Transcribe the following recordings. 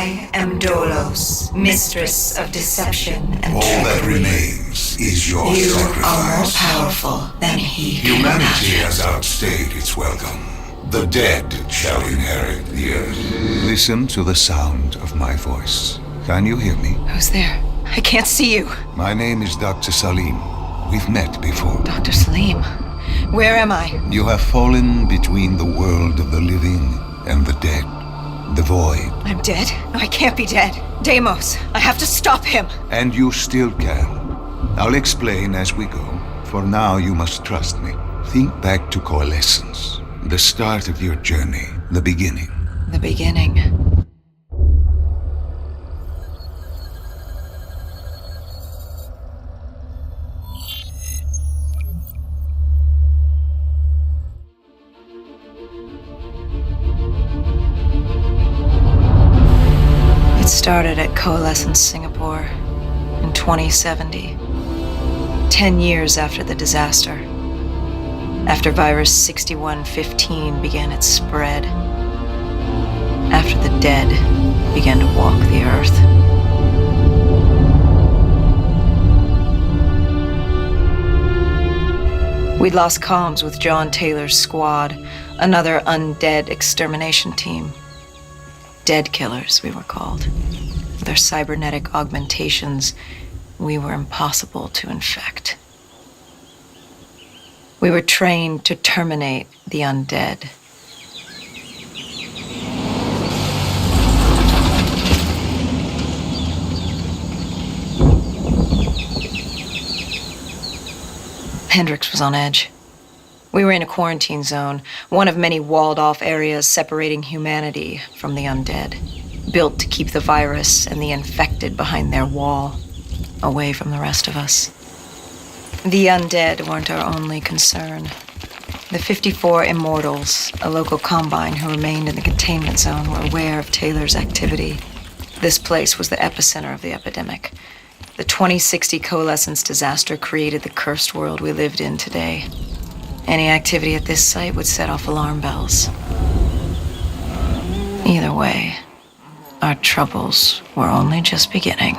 I am Dolos, mistress of deception and All that trickery. remains is your You are more sacrifice. powerful than he can Humanity imagine. has outstayed its welcome. The dead shall inherit the earth. Listen to the sound of my voice. Can you hear me? Who's there? I can't see you. My name is Dr. Salim. We've met before. Dr. Salim, where am I? You have fallen between the world of the living and the dead. The void. I'm dead? No, I can't be dead. Deimos, I have to stop him. And you still can. I'll explain as we go. For now, you must trust me. Think back to Coalescence. The start of your journey. The beginning. The beginning. It started at Coalescence Singapore in 2070, 10 years after the disaster, after virus 6115 began its spread, after the dead began to walk the earth. We'd lost comms with John Taylor's squad, another undead extermination team. Dead killers, we were called. With our cybernetic augmentations, we were impossible to infect. We were trained to terminate the undead. Hendricks was on edge. We were in a quarantine zone, one of many walled-off areas separating humanity from the undead, built to keep the virus and the infected behind their wall, away from the rest of us. The undead weren't our only concern. The 54 Immortals, a local combine who remained in the containment zone, were aware of Taylor's activity. This place was the epicenter of the epidemic. The 2060 Coalescence disaster created the cursed world we lived in today. Any activity at this site would set off alarm bells. Either way, our troubles were only just beginning.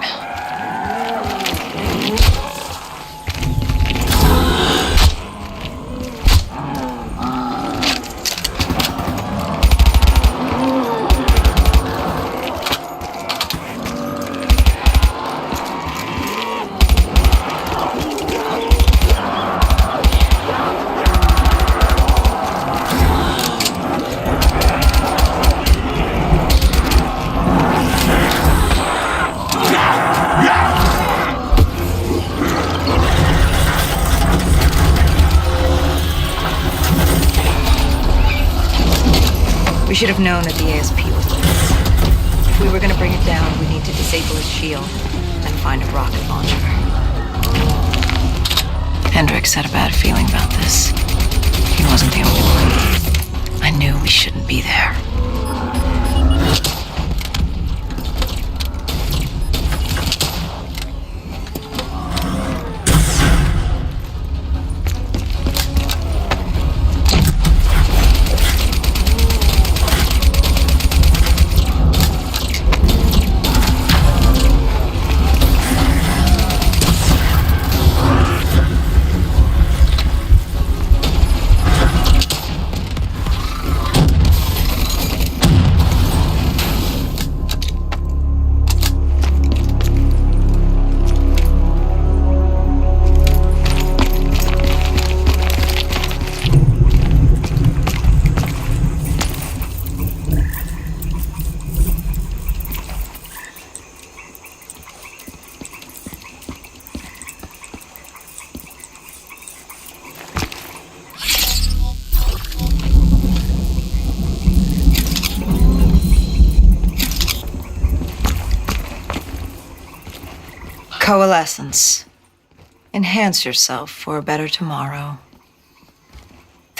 We should have known that the ASP was with us. If we were going to bring it down, we'd need to disable its shield and find a rocket launcher. Hendricks had a bad feeling about this. He wasn't the only one. I knew we shouldn't be there. Coalescence. Enhance yourself for a better tomorrow.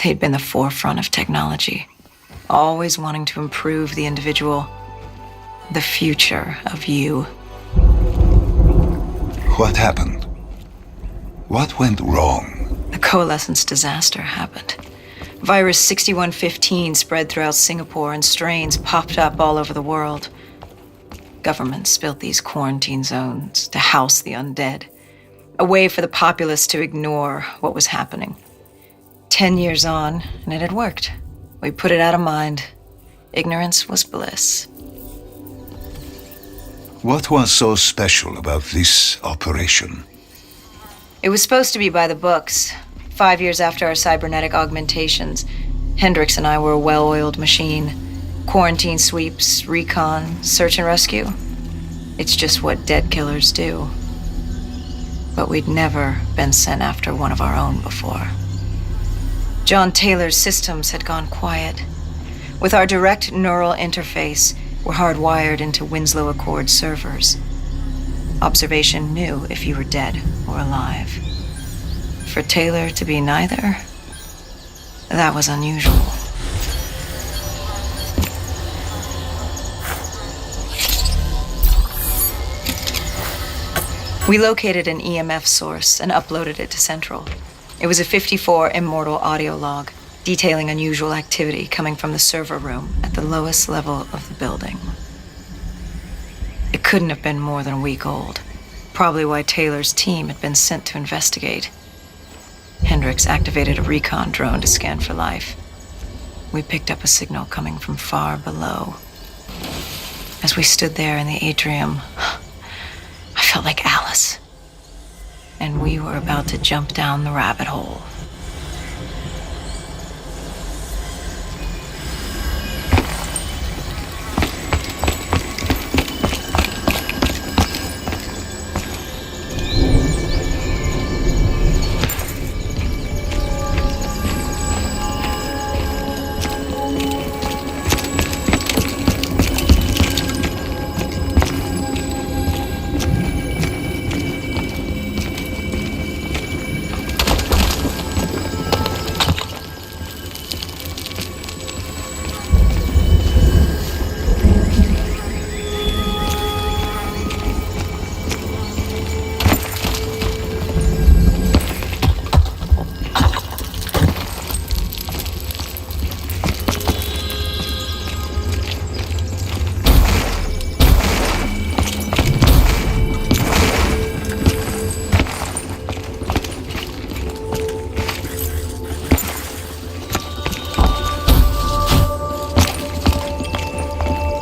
They'd been the forefront of technology, always wanting to improve the individual, the future of you. What happened? What went wrong? The Coalescence disaster happened. Virus 6115 spread throughout Singapore and strains popped up all over the world. Governments built these quarantine zones to house the undead, a way for the populace to ignore what was happening. 10 years on, and it had worked. We put it out of mind. Ignorance was bliss. What was so special about this operation? It was supposed to be by the books. 5 years after our cybernetic augmentations, Hendricks and I were a well-oiled machine. Quarantine sweeps, recon, search and rescue. It's just what dead killers do. But we'd never been sent after one of our own before. John Taylor's systems had gone quiet. With our direct neural interface, we're hardwired into Winslow Accord servers. Observation knew if you were dead or alive. For Taylor to be neither, that was unusual. We located an EMF source and uploaded it to Central. It was a 54 Immortal audio log, detailing unusual activity coming from the server room at the lowest level of the building. It couldn't have been more than a week old, probably why Taylor's team had been sent to investigate. Hendricks activated a recon drone to scan for life. We picked up a signal coming from far below. As we stood there in the atrium, I felt like Alice. And we were about to jump down the rabbit hole.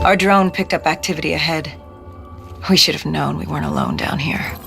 Our drone picked up activity ahead. We should have known we weren't alone down here.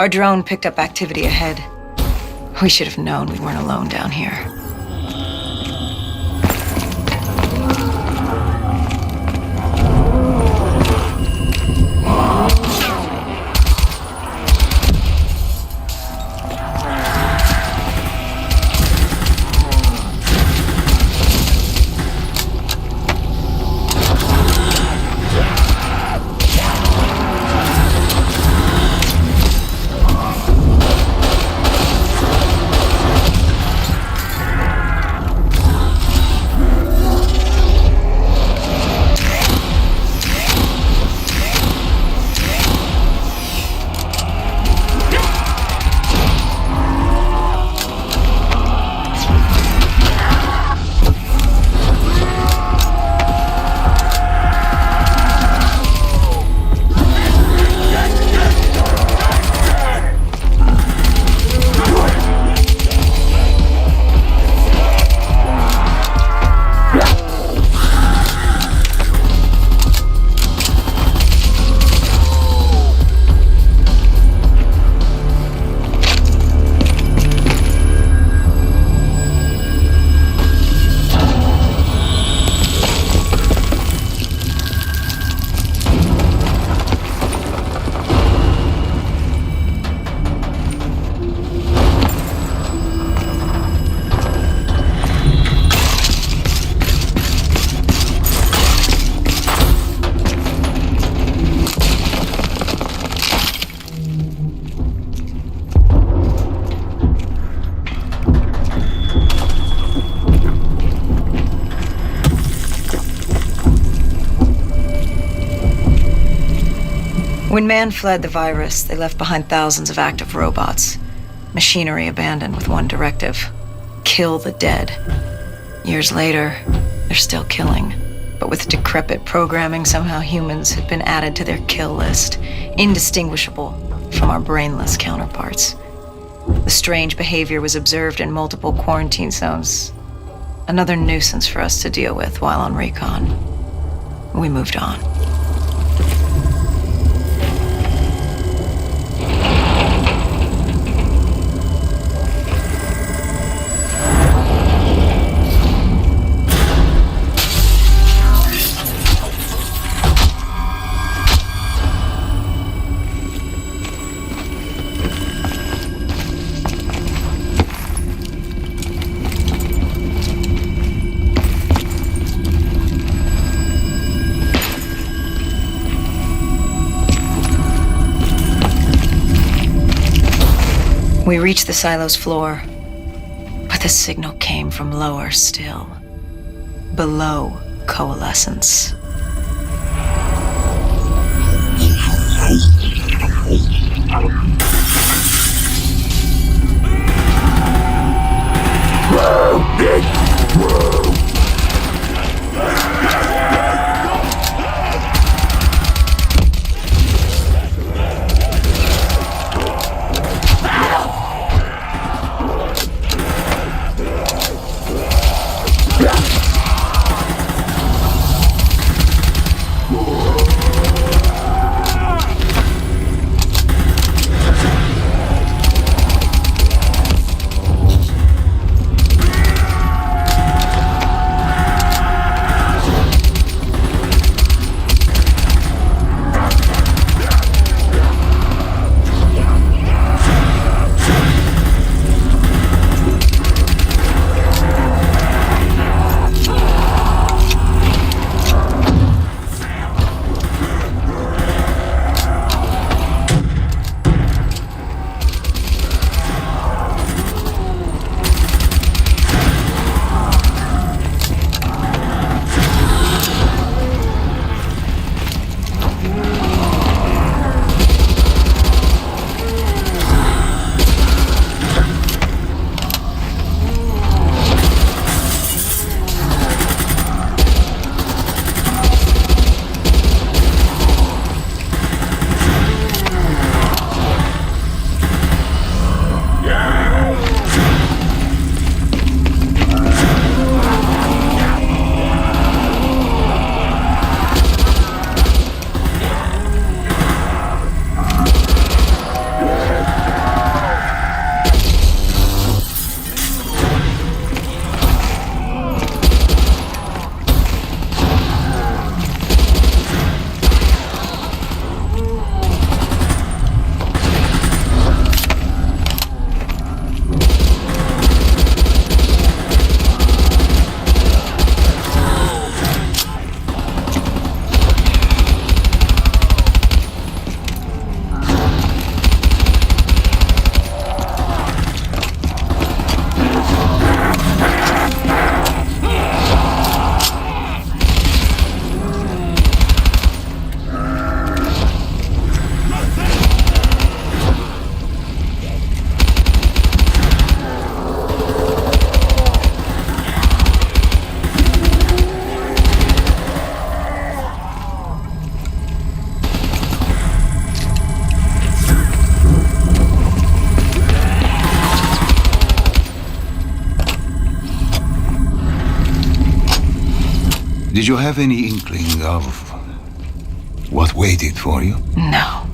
Our drone picked up activity ahead. We should have known we weren't alone down here. When man fled the virus, they left behind thousands of active robots. Machinery abandoned with one directive: kill the dead. Years later, they're still killing. But with decrepit programming, somehow humans had been added to their kill list, indistinguishable from our brainless counterparts. The strange behavior was observed in multiple quarantine zones. Another nuisance for us to deal with while on recon. We moved on. We reached the silo's floor, but the signal came from lower still, below coalescence. Did you have any inkling of what waited for you? No.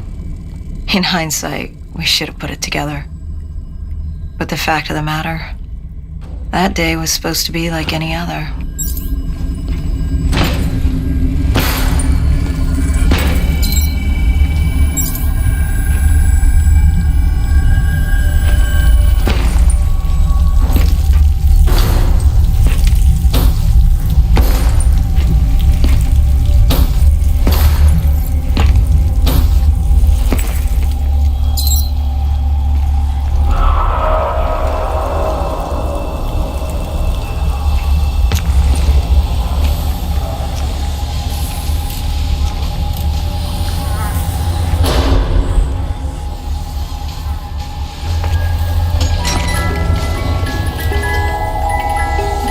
In hindsight, we should have put it together. But the fact of the matter, that day was supposed to be like any other.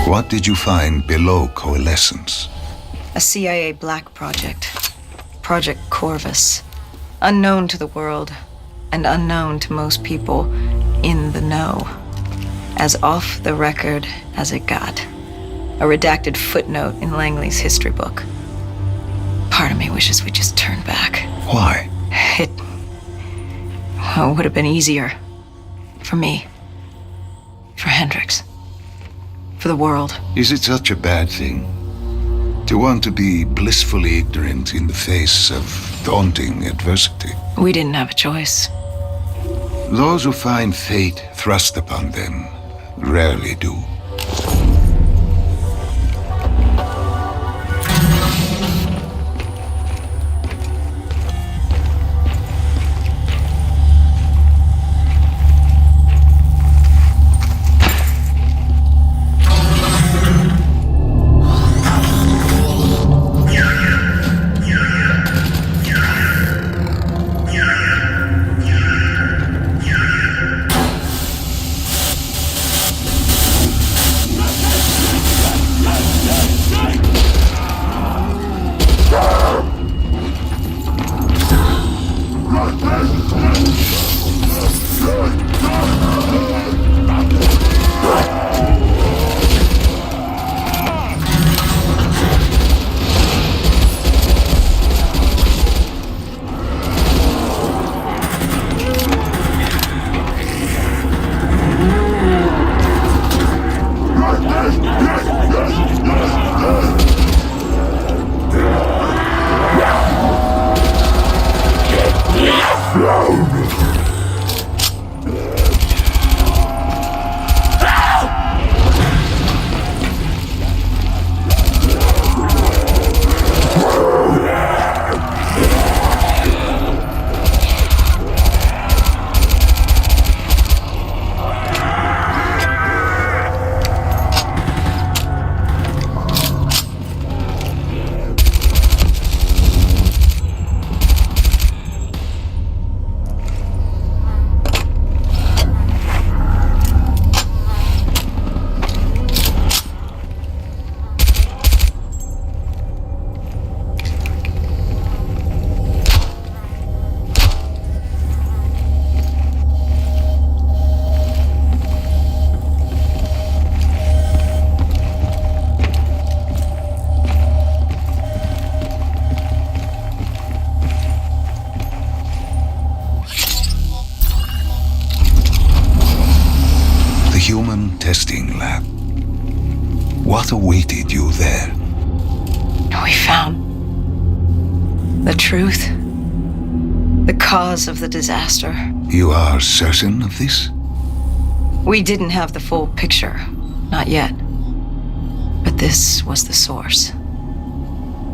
What did you find below Coalescence? A CIA black project. Project Corvus. Unknown to the world, and unknown to most people in the know. As off the record as it got. A redacted footnote in Langley's history book. Part of me wishes we just turned back. Why? It would have been easier. For me. For Hendricks. For the world. Is it such a bad thing? To want to be blissfully ignorant in the face of daunting adversity? We didn't have a choice. Those who find fate thrust upon them rarely do. Human testing lab. What awaited you there? We found the truth. The cause of the disaster. You are certain of this? We didn't have the full picture. Not yet. But this was the source.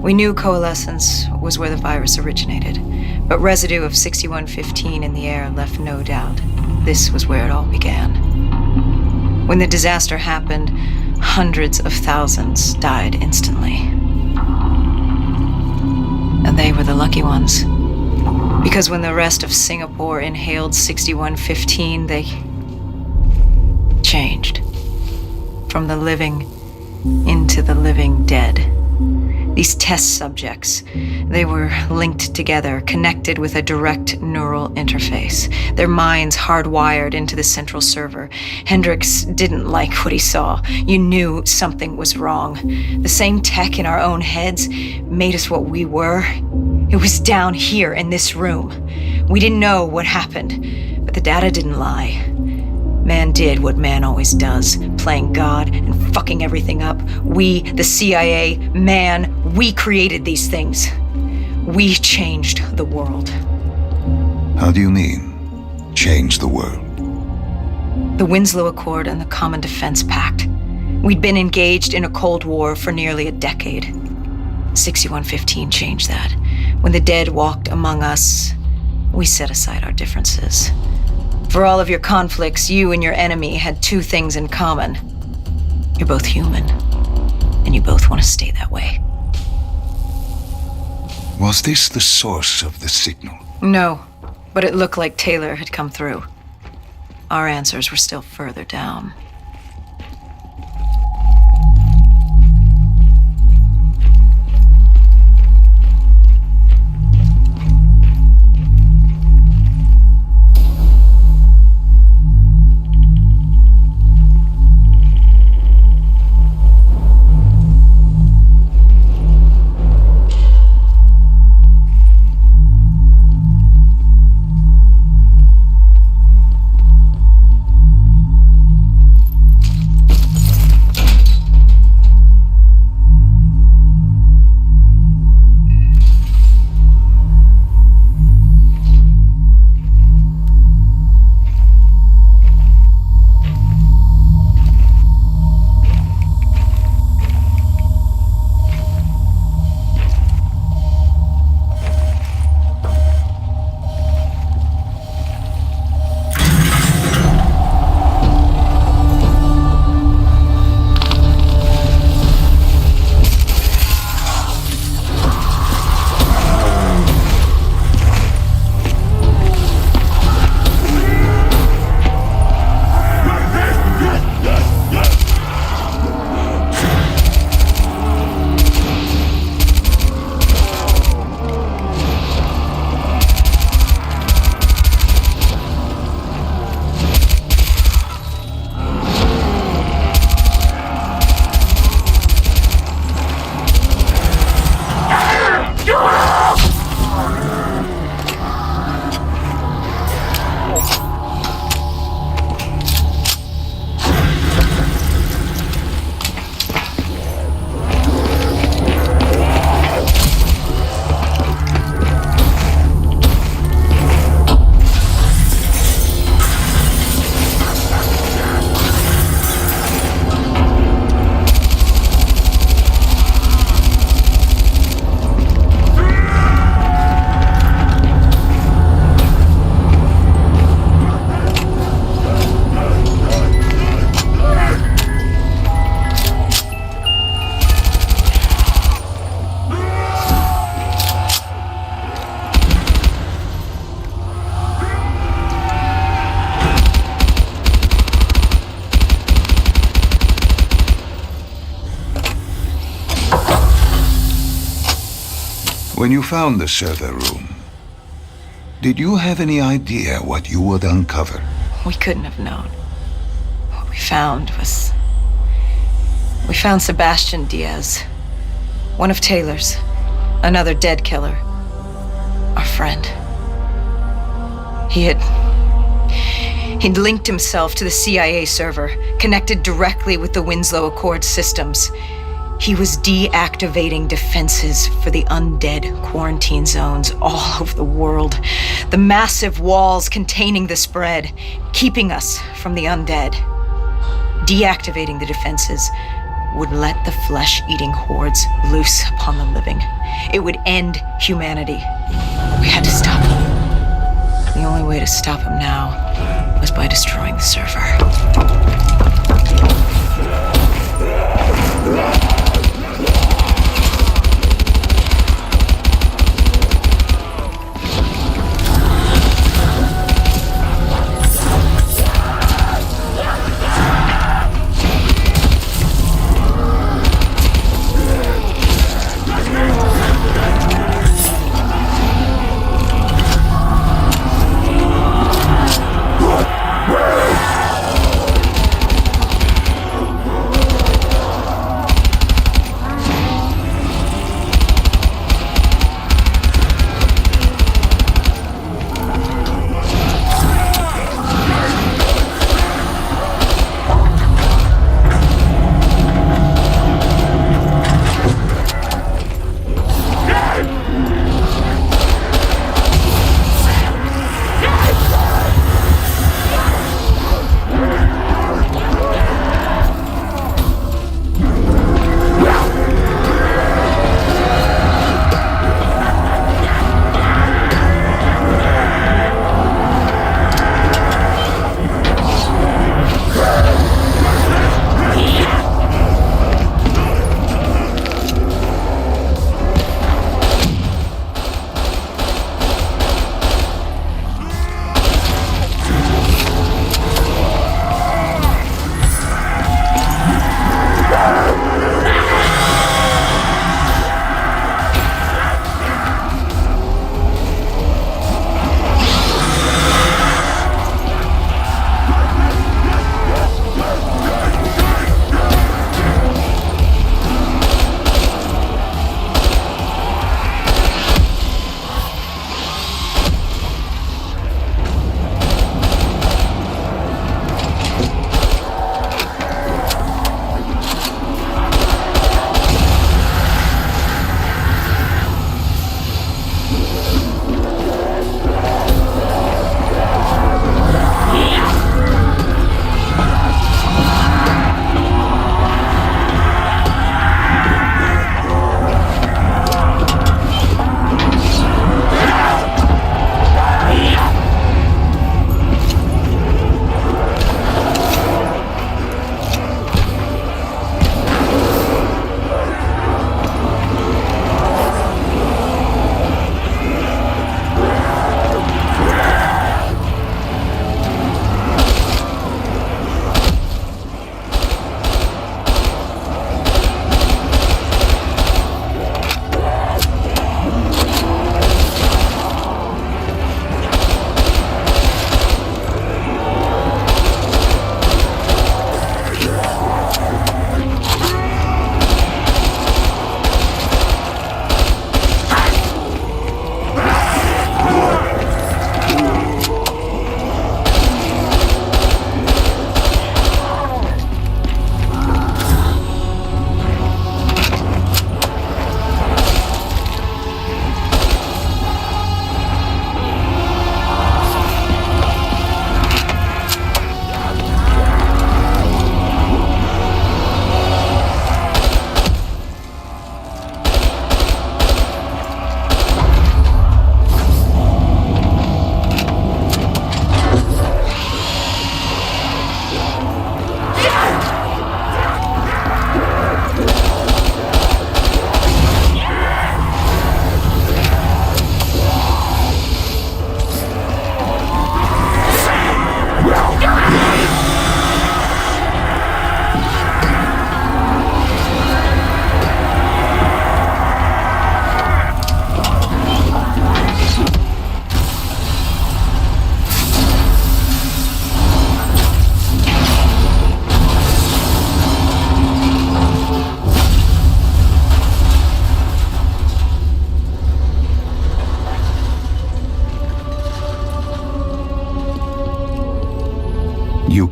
We knew Coalescence was where the virus originated, but residue of 6115 in the air left no doubt. This was where it all began. When the disaster happened, hundreds of thousands died instantly. And they were the lucky ones. Because when the rest of Singapore inhaled 6115, they changed. From the living into the living dead. These test subjects, they were linked together, connected with a direct neural interface, their minds hardwired into the central server. Hendricks didn't like what he saw. You knew something was wrong. The same tech in our own heads made us what we were. It was down here in this room. We didn't know what happened, but the data didn't lie. Man did what man always does, playing God and fucking everything up. We, the CIA, man, we created these things. We changed the world. How do you mean, change the world? The Winslow Accord and the Common Defense Pact. We'd been engaged in a Cold War for nearly a decade. 6115 changed that. When the dead walked among us, we set aside our differences. For all of your conflicts, you and your enemy had two things in common. You're both human, and you both want to stay that way. Was this the source of the signal? No, but it looked like Taylor had come through. Our answers were still further down. When you found the server room, did you have any idea what you would uncover? We couldn't have known. What we found was... We found Sebastian Diaz. One of Taylor's. Another dead killer. Our friend. He'd linked himself to the CIA server, connected directly with the Winslow Accord systems. He was deactivating defenses for the undead quarantine zones all over the world. The massive walls containing the spread, keeping us from the undead. Deactivating the defenses would let the flesh-eating hordes loose upon the living. It would end humanity. We had to stop him. The only way to stop him now was by destroying the server.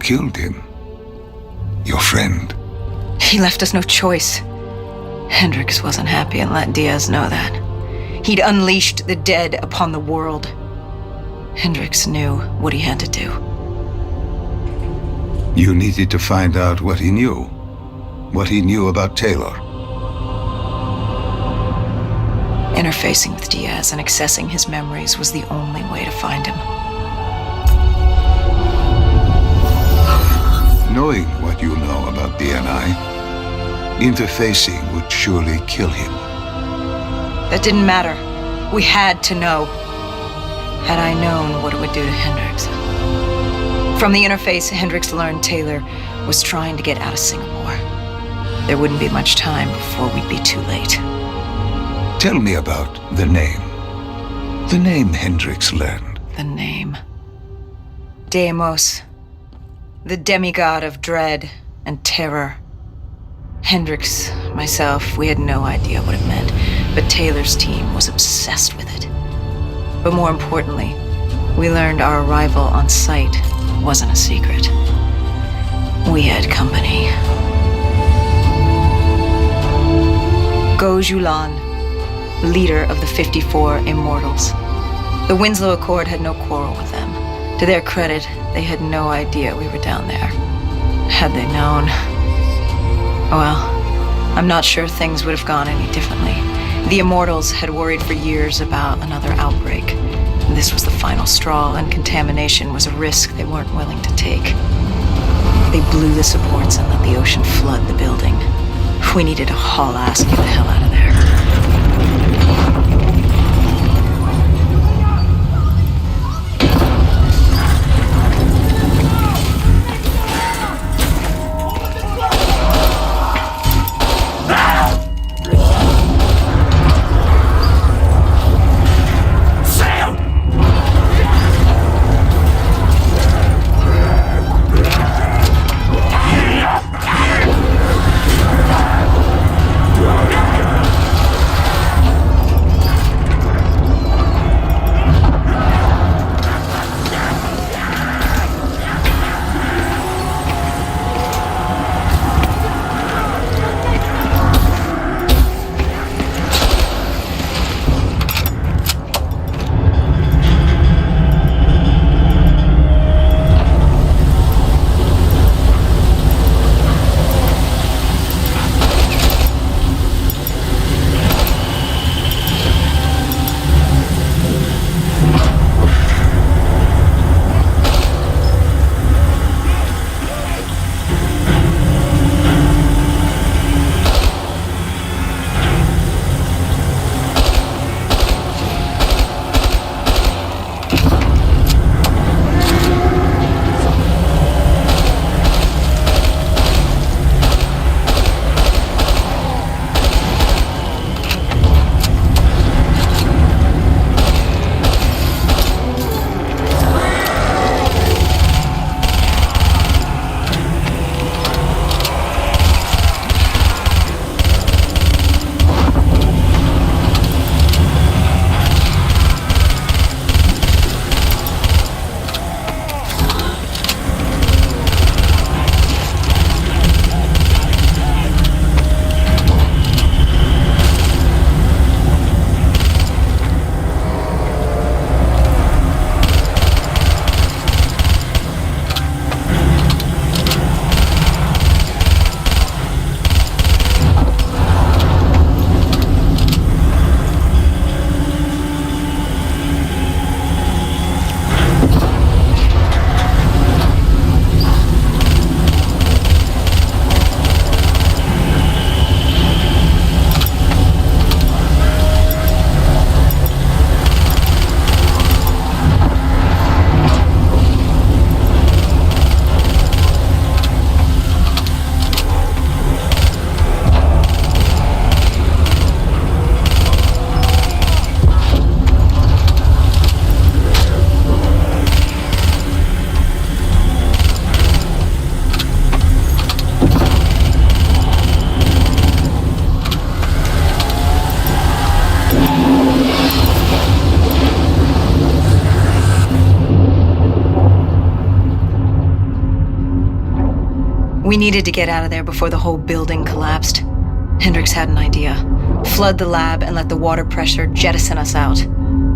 killed him? Your friend? He left us no choice. Hendricks wasn't happy and let Diaz know that. He'd unleashed the dead upon the world. Hendricks knew what he had to do. You needed to find out what he knew. What he knew about Taylor. Interfacing with Diaz and accessing his memories was the only way to find him. Knowing what you know about DNI, interfacing would surely kill him. That didn't matter. We had to know. Had I known what it would do to Hendricks. From the interface, Hendricks learned Taylor was trying to get out of Singapore. There wouldn't be much time before we'd be too late. Tell me about the name. The name Hendricks learned. The name. Deimos. The demigod of dread and terror. Hendricks, myself, we had no idea what it meant, but Taylor's team was obsessed with it. But more importantly, we learned our arrival on site wasn't a secret. We had company. Gojulan, leader of the 54 Immortals. The Winslow Accord had no quarrel with them. To their credit, they had no idea we were down there. Had they known... Well, I'm not sure things would have gone any differently. The Immortals had worried for years about another outbreak. This was the final straw, and contamination was a risk they weren't willing to take. They blew the supports and let the ocean flood the building. We needed to haul ass and get the hell out of there. We needed to get out of there before the whole building collapsed. Hendricks had an idea. Flood the lab and let the water pressure jettison us out.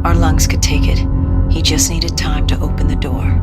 Our lungs could take it. He just needed time to open the door.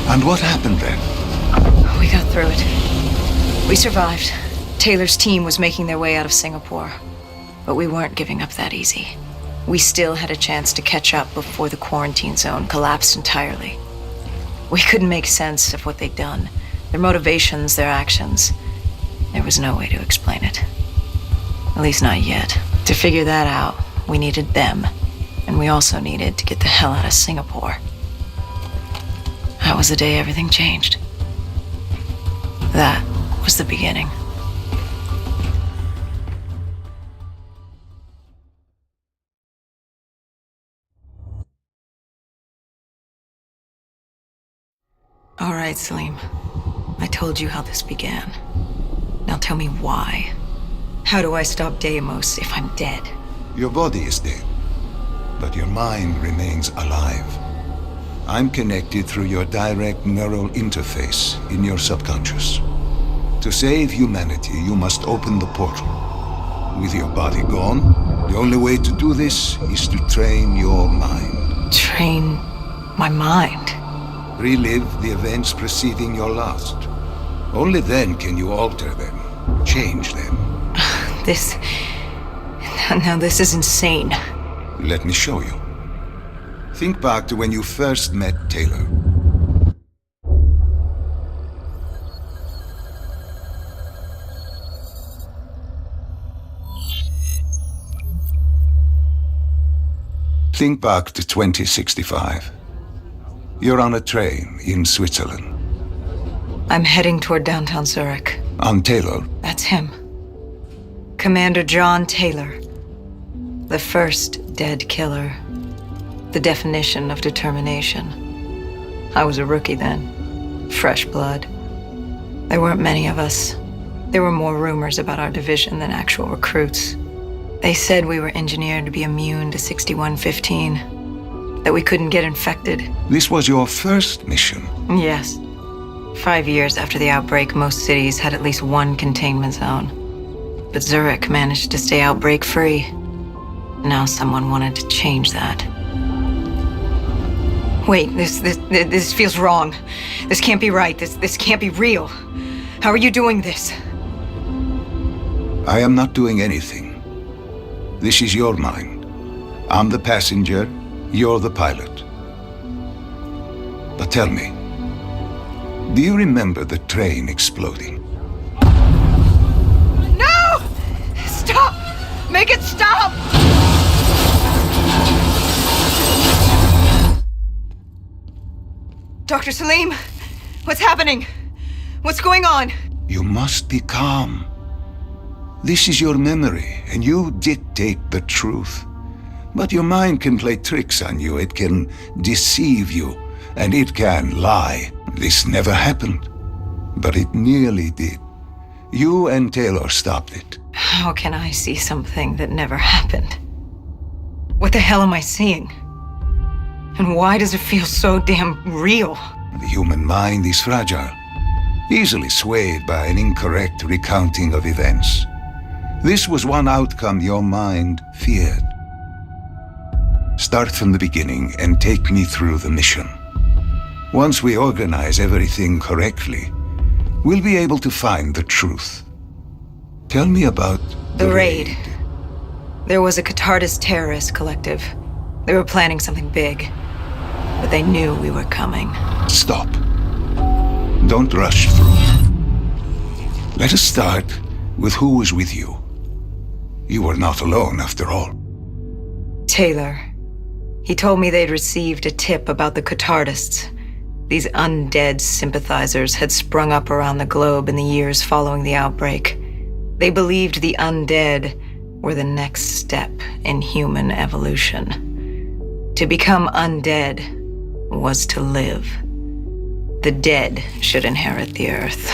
And what happened then? We got through it. We survived. Taylor's team was making their way out of Singapore. But we weren't giving up that easy. We still had a chance to catch up before the quarantine zone collapsed entirely. We couldn't make sense of what they'd done. Their motivations, their actions. There was no way to explain it. At least not yet. To figure that out, we needed them. And we also needed to get the hell out of Singapore. That was the day everything changed. That was the beginning. All right, Salim. I told you how this began. Now tell me why. How do I stop Deimos if I'm dead? Your body is dead, but your mind remains alive. I'm connected through your direct neural interface in your subconscious. To save humanity, you must open the portal. With your body gone, the only way to do this is to train your mind. Train my mind? Relive the events preceding your last. Only then can you alter them, change them. Now this is insane. Let me show you. Think back to when you first met Taylor. Think back to 2065. You're on a train in Switzerland. I'm heading toward downtown Zurich. On Taylor? That's him. Commander John Taylor. The first dead killer. The definition of determination. I was a rookie then. Fresh blood. There weren't many of us. There were more rumors about our division than actual recruits. They said we were engineered to be immune to 6115. That we couldn't get infected. This was your first mission? Yes. 5 years after the outbreak, most cities had at least one containment zone. But Zurich managed to stay outbreak-free. Now someone wanted to change that. Wait, this feels wrong. This can't be right. This can't be real. How are you doing this? I am not doing anything. This is your mind. I'm the passenger, you're the pilot. But tell me, do you remember the train exploding? No! Stop! Make it stop! Dr. Salim, what's happening? What's going on? You must be calm. This is your memory, and you dictate the truth. But your mind can play tricks on you. It can deceive you, and it can lie. This never happened, but it nearly did. You and Taylor stopped it. How can I see something that never happened? What the hell am I seeing? And why does it feel so damn real? The human mind is fragile, easily swayed by an incorrect recounting of events. This was one outcome your mind feared. Start from the beginning and take me through the mission. Once we organize everything correctly, we'll be able to find the truth. Tell me about The raid. There was a Catardist terrorist collective. They were planning something big, but they knew we were coming. Stop. Don't rush through. Let us start with who was with you. You were not alone, after all. Taylor. He told me they'd received a tip about the Catardists. These undead sympathizers had sprung up around the globe in the years following the outbreak. They believed the undead were the next step in human evolution. To become undead was to live. The dead should inherit the earth.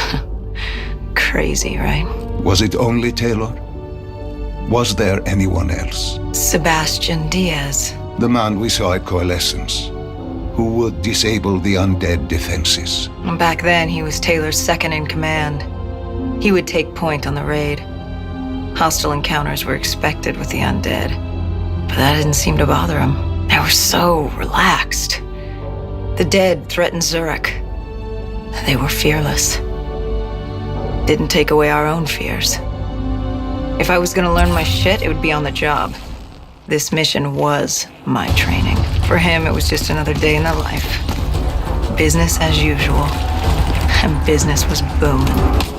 Crazy, right? Was it only Taylor? Was there anyone else? Sebastian Diaz. The man we saw at Coalescence, who would disable the undead defenses. Back then, he was Taylor's second in command. He would take point on the raid. Hostile encounters were expected with the undead, but that didn't seem to bother him. They were so relaxed. The dead threatened Zurich. They were fearless. Didn't take away our own fears. If I was gonna learn my shit, it would be on the job. This mission was my training. For him, it was just another day in the life. Business as usual. And business was booming.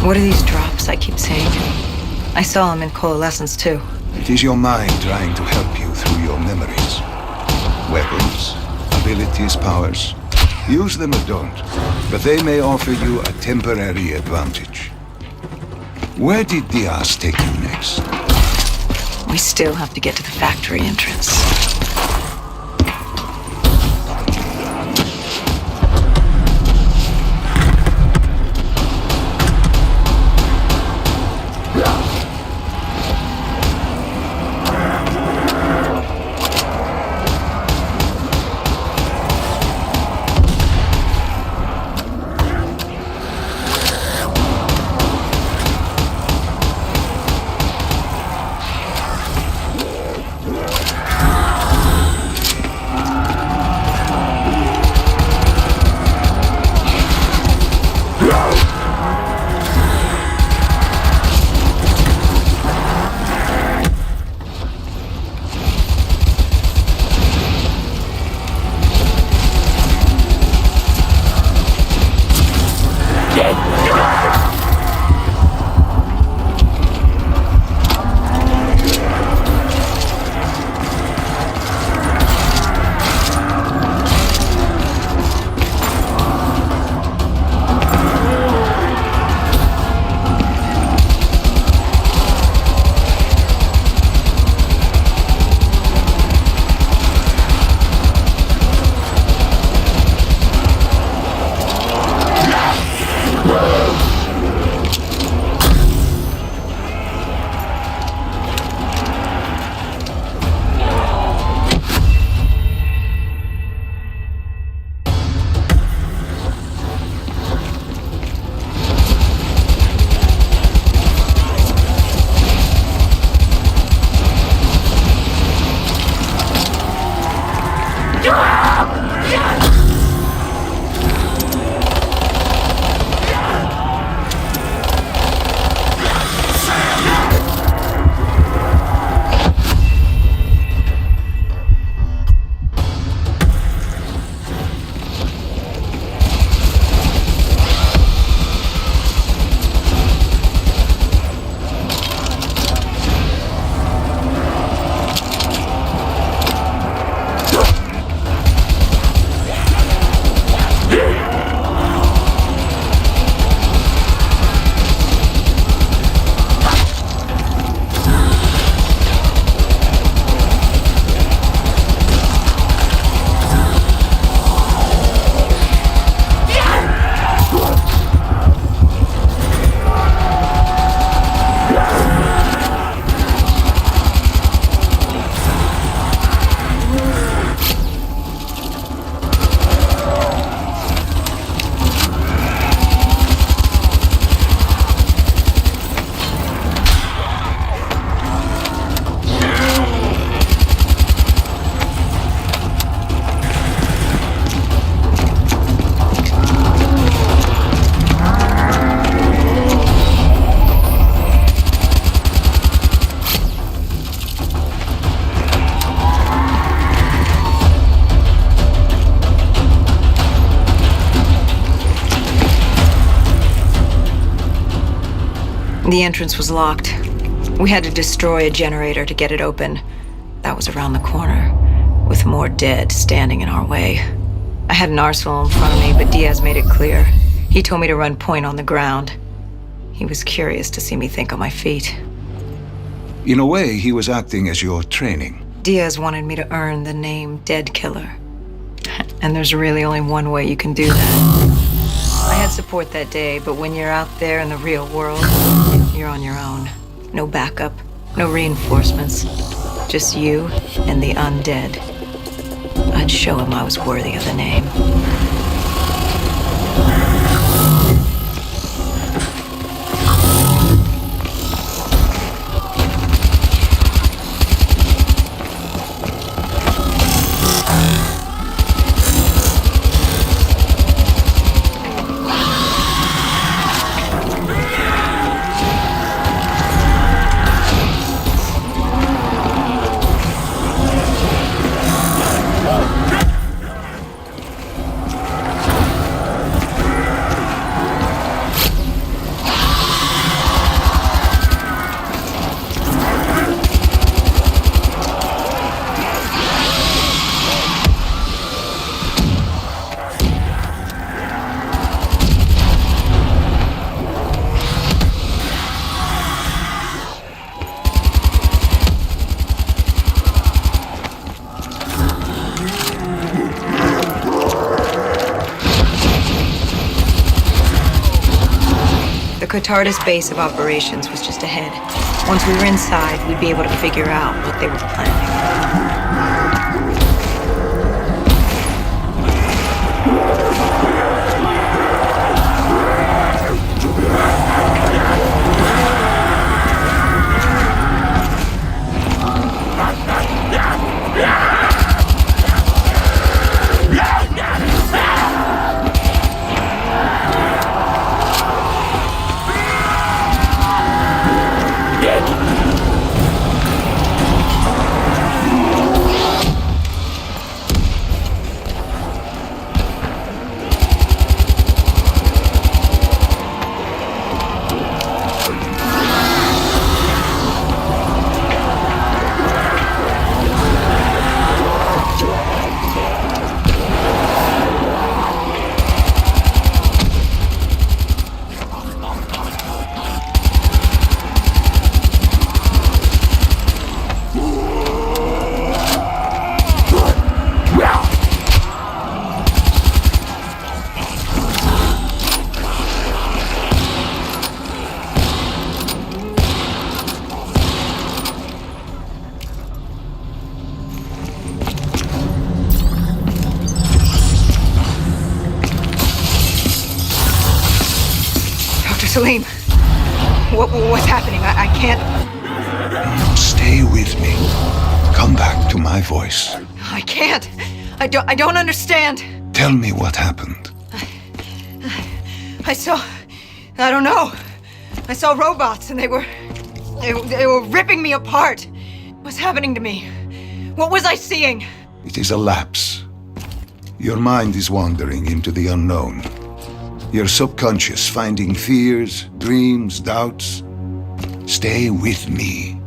What are these drops I keep seeing? I saw them in Coalescence too. It is your mind trying to help you through your memories. Weapons, abilities, powers. Use them or don't, but they may offer you a temporary advantage. Where did Diaz take you next? We still have to get to the factory entrance. The entrance was locked. We had to destroy a generator to get it open. That was around the corner, with more dead standing in our way. I had an arsenal in front of me, but Diaz made it clear. He told me to run point on the ground. He was curious to see me think on my feet. In a way, he was acting as your training. Diaz wanted me to earn the name Dead Killer. And there's really only one way you can do that. I had support that day, but when you're out there in the real world, you're on your own. No backup, no reinforcements. Just you and the undead. I'd show him I was worthy of the name. The Cotardis base of operations was just ahead. Once we were inside, we'd be able to figure out what they were planning. Salim, what's happening? I can't... Stay with me. Come back to my voice. I can't. I don't understand. Tell me what happened. I don't know. I saw robots and they were ripping me apart. What's happening to me? What was I seeing? It is a lapse. Your mind is wandering into the unknown. Your subconscious finding fears, dreams, doubts. Stay with me.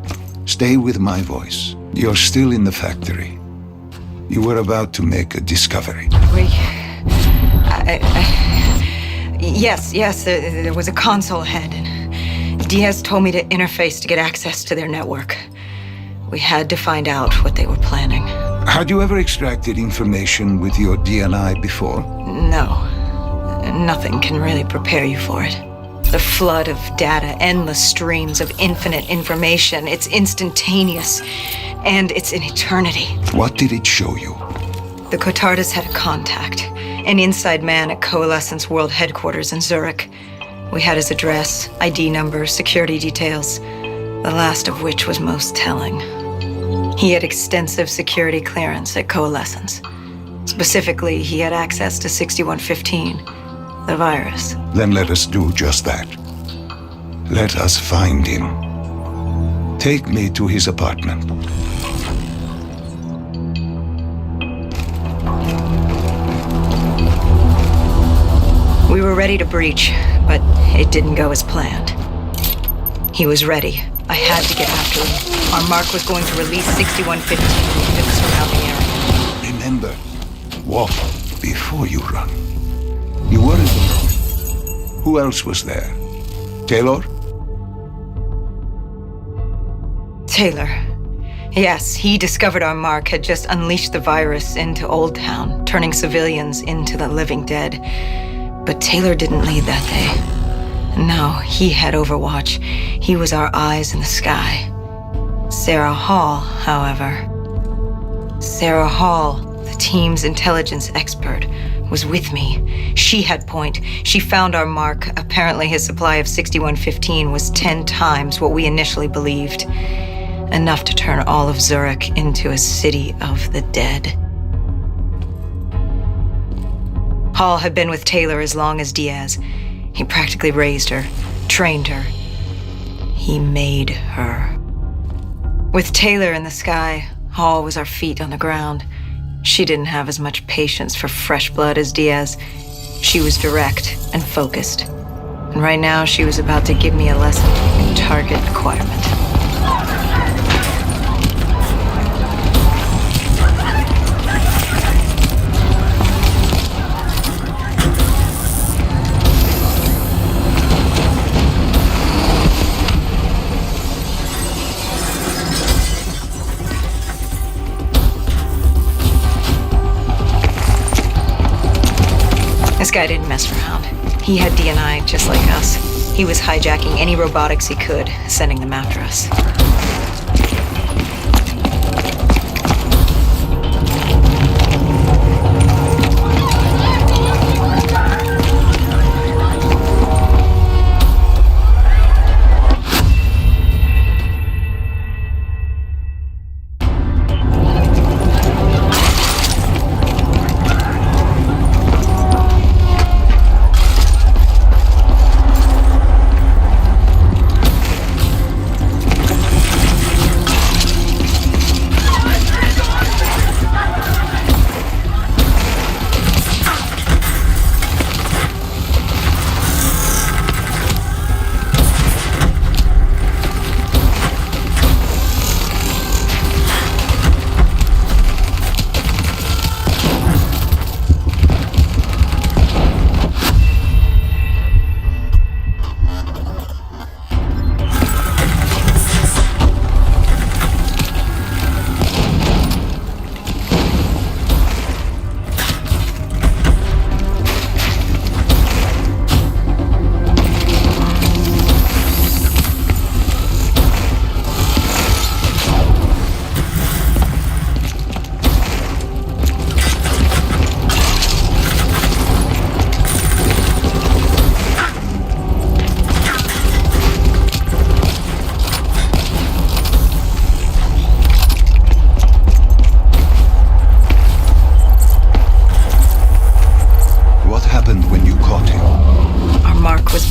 Stay with my voice. You're still in the factory. You were about to make a discovery. Yes, there was a console ahead, and Diaz told me to interface to get access to their network. We had to find out what they were planning. Had you ever extracted information with your DNI before? No. Nothing can really prepare you for it. The flood of data, endless streams of infinite information, it's instantaneous, and it's an eternity. What did it show you? The Cotardis had a contact, an inside man at Coalescence World Headquarters in Zurich. We had his address, ID number, security details, the last of which was most telling. He had extensive security clearance at Coalescence. Specifically, he had access to 6115. The virus. Then let us do just that. Let us find him. Take me to his apartment. We were ready to breach, but it didn't go as planned. He was ready. I had to get after him. Our mark was going to release 6115 into the surrounding area. Remember, walk before you run. You weren't alone. Who else was there? Taylor? Taylor. Yes, he discovered our mark had just unleashed the virus into Old Town, turning civilians into the living dead. But Taylor didn't lead that day. No, he had Overwatch. He was our eyes in the sky. Sarah Hall, however. Sarah Hall, the team's intelligence expert, was with me. She had point. She found our mark. Apparently his supply of 6115 was 10 times what we initially believed. Enough to turn all of Zurich into a city of the dead. Hall had been with Taylor as long as Diaz. He practically raised her, trained her. He made her. With Taylor in the sky, Hall was our feet on the ground. She didn't have as much patience for fresh blood as Diaz. She was direct and focused. And right now she was about to give me a lesson in target acquirement. This guy didn't mess around. He had DNI just like us. He was hijacking any robotics he could, sending them after us.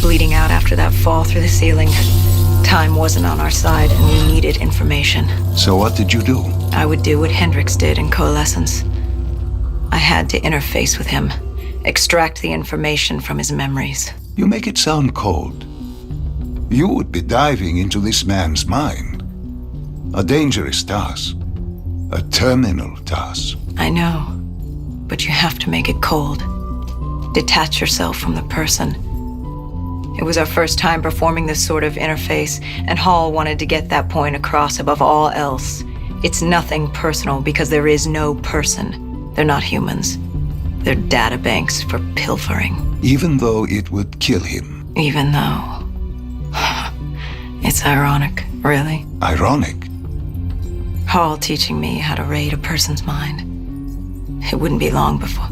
Bleeding out after that fall through the ceiling. Time wasn't on our side, and we needed information. So what did you do? I would do what Hendricks did in Coalescence. I had to interface with him, extract the information from his memories. You make it sound cold. You would be diving into this man's mind. A dangerous task. A terminal task. I know, but you have to make it cold. Detach yourself from the person. It was our first time performing this sort of interface, and Hall wanted to get that point across above all else. It's nothing personal because there is no person. They're not humans. They're databanks for pilfering. Even though it would kill him. Even though. It's ironic, really. Ironic? Hall teaching me how to raid a person's mind. It wouldn't be long before.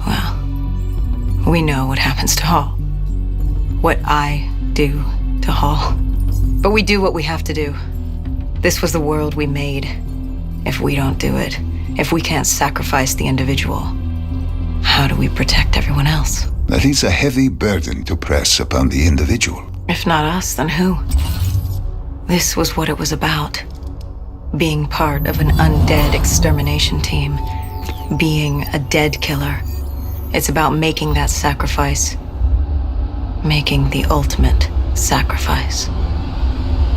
Well, we know what happens to Hall. What I do to Hall. But we do what we have to do. This was the world we made. If we don't do it, if we can't sacrifice the individual, how do we protect everyone else? That is a heavy burden to press upon the individual. If not us, then who? This was what it was about. Being part of an undead extermination team. Being a dead killer. It's about making that sacrifice. Making the ultimate sacrifice.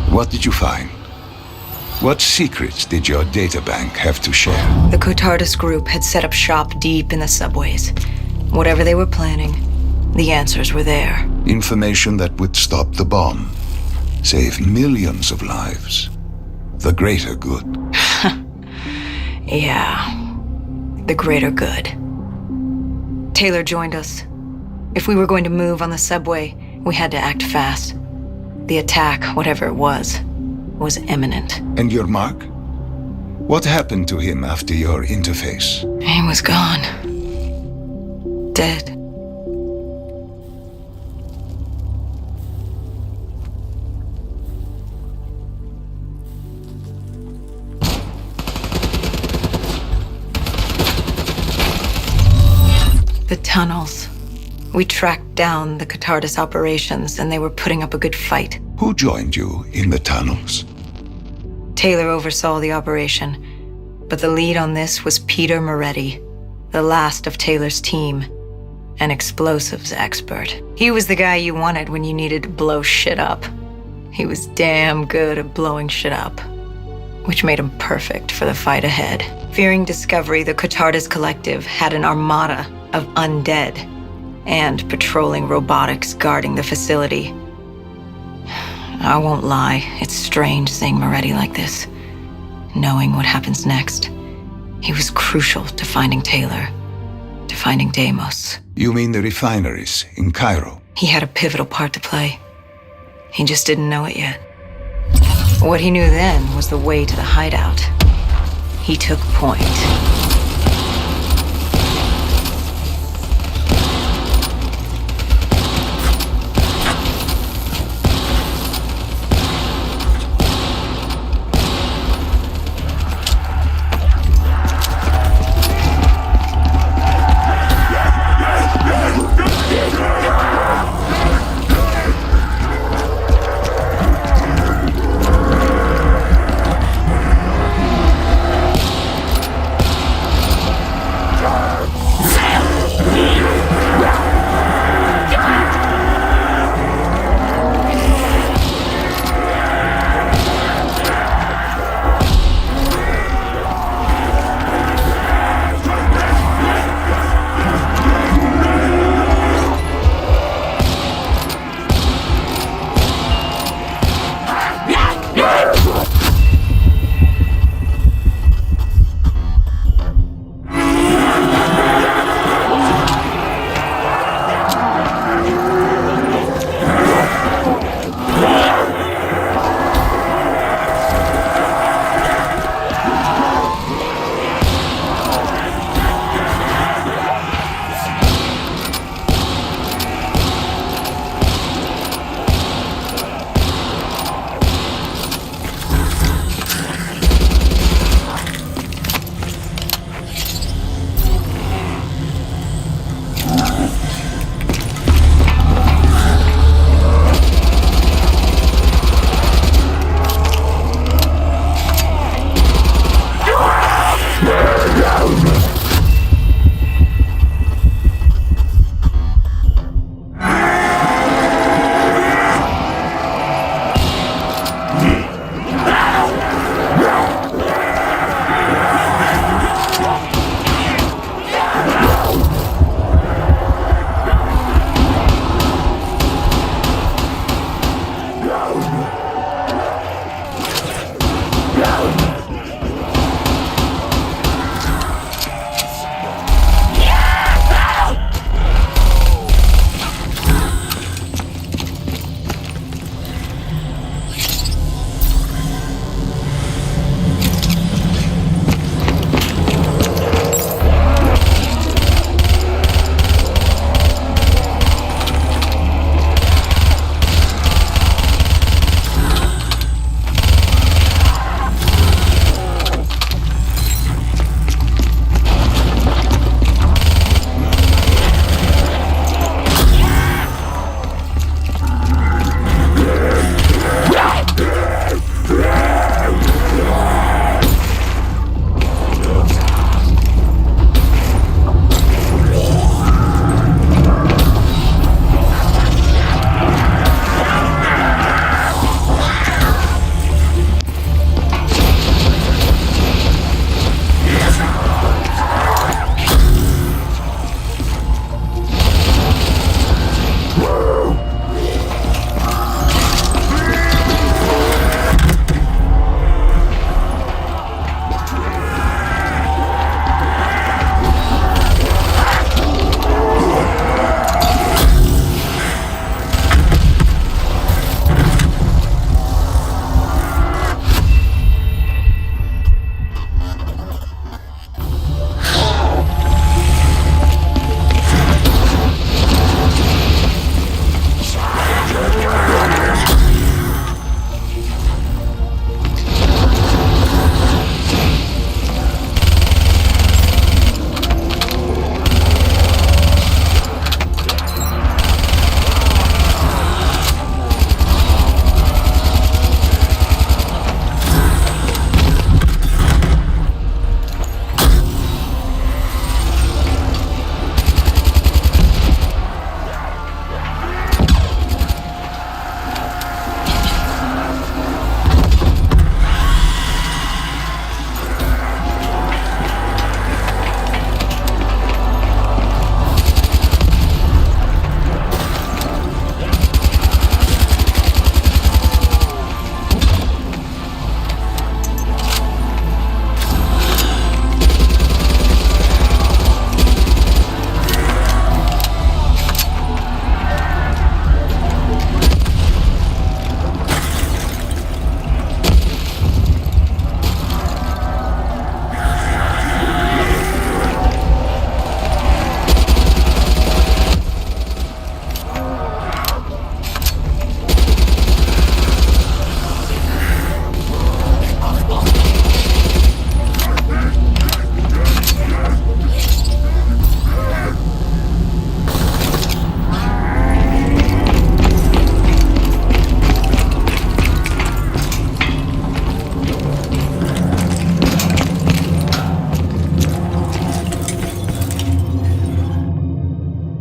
What did you find? What secrets did your databank have to share? The Cotardus group had set up shop deep in the subways. Whatever they were planning, the answers were there. Information that would stop the bomb, save millions of lives. The greater good. Yeah, the greater good. Taylor joined us. If we were going to move on the subway, we had to act fast. The attack, whatever it was imminent. And your mark? What happened to him after your interface? He was gone. Dead. The tunnels. We tracked down the Cotardus operations, and they were putting up a good fight. Who joined you in the tunnels? Taylor oversaw the operation, but the lead on this was Peter Moretti, the last of Taylor's team, an explosives expert. He was the guy you wanted when you needed to blow shit up. He was damn good at blowing shit up, which made him perfect for the fight ahead. Fearing discovery, the Cotardus Collective had an armada of undead and patrolling robotics guarding the facility. I won't lie, it's strange seeing Moretti like this, knowing what happens next. He was crucial to finding Taylor, to finding Deimos. You mean the refineries in Cairo? He had a pivotal part to play. He just didn't know it yet. What he knew then was the way to the hideout. He took point.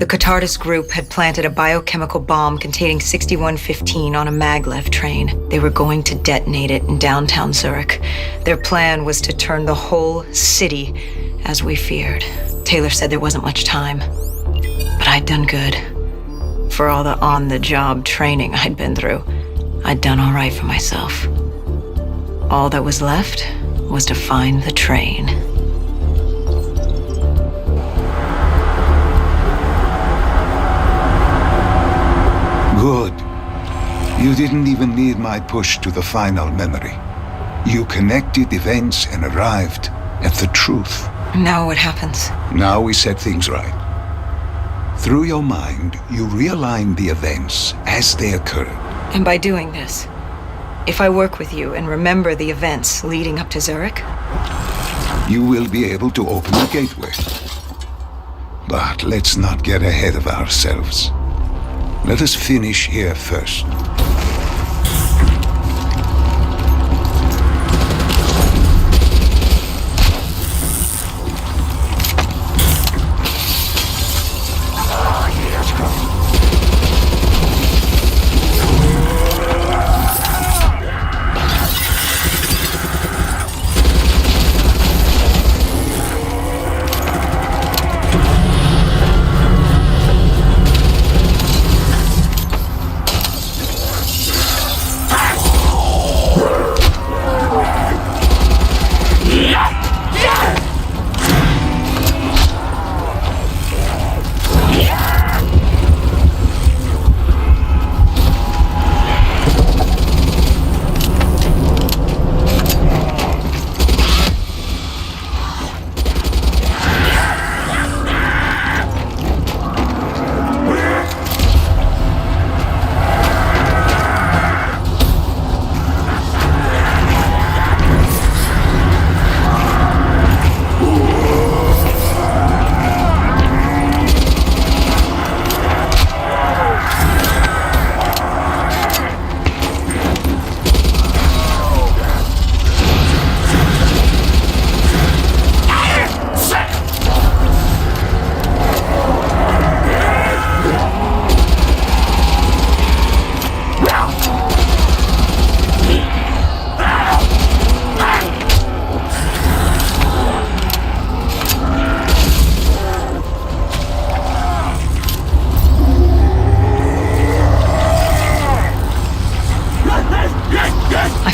The Catardus group had planted a biochemical bomb containing 6115 on a maglev train. They were going to detonate it in downtown Zurich. Their plan was to turn the whole city as we feared. Taylor said there wasn't much time, but I'd done good. For all the on-the-job training I'd been through, I'd done all right for myself. All that was left was to find the train. Good. You didn't even need my push to the final memory. You connected events and arrived at the truth. Now what happens? Now we set things right. Through your mind, you realign the events as they occurred. And by doing this, if I work with you and remember the events leading up to Zurich, you will be able to open the gateway. But let's not get ahead of ourselves. Let us finish here first.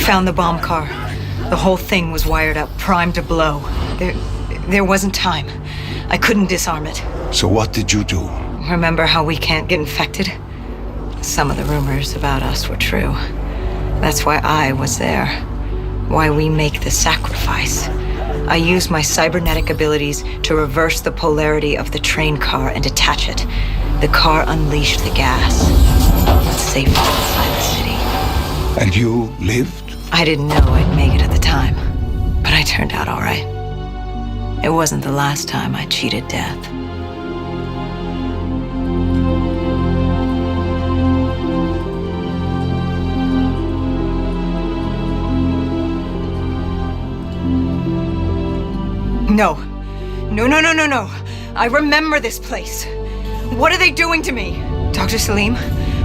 Found the bomb car. The whole thing was wired up, primed to blow. There wasn't time. I couldn't disarm it. So what did you do? Remember how we can't get infected? Some of the rumors about us were true. That's why I was there. Why we make the sacrifice. I used my cybernetic abilities to reverse the polarity of the train car and detach it. The car unleashed the gas. Safely inside the city. And you lived? I didn't know I'd make it at the time, but I turned out all right. It wasn't the last time I cheated death. No. No. I remember this place. What are they doing to me? Dr. Salim,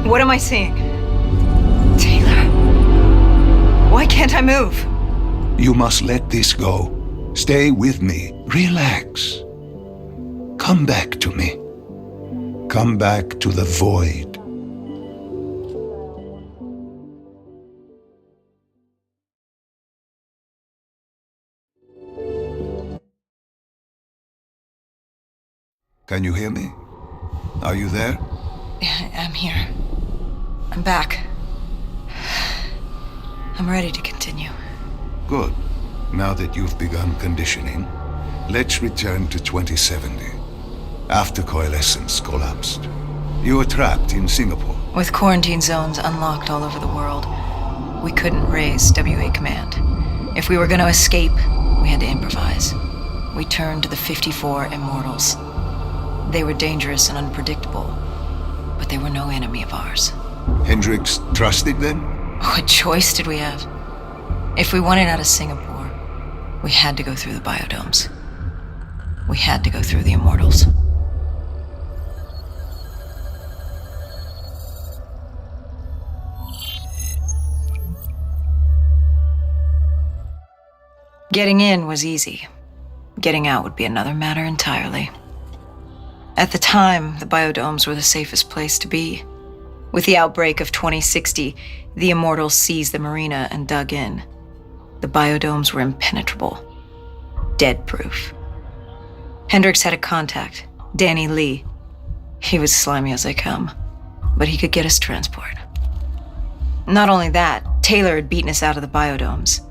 what am I seeing? Taylor. Why can't I move? You must let this go. Stay with me. Relax. Come back to me. Come back to the void. Can you hear me? Are you there? I'm here. I'm back. I'm ready to continue. Good. Now that you've begun conditioning, let's return to 2070. After Coalescence collapsed. You were trapped in Singapore. With quarantine zones unlocked all over the world, we couldn't raise WA command. If we were going to escape, we had to improvise. We turned to the 54 Immortals. They were dangerous and unpredictable, but they were no enemy of ours. Hendricks trusted them? What choice did we have? If we wanted out of Singapore, we had to go through the biodomes. We had to go through the Immortals. Getting in was easy. Getting out would be another matter entirely. At the time, the biodomes were the safest place to be. With the outbreak of 2060, the Immortals seized the marina and dug in. The biodomes were impenetrable. Dead-proof. Hendricks had a contact, Danny Lee. He was slimy as they come, but he could get us transport. Not only that, Taylor had beaten us out of the biodomes,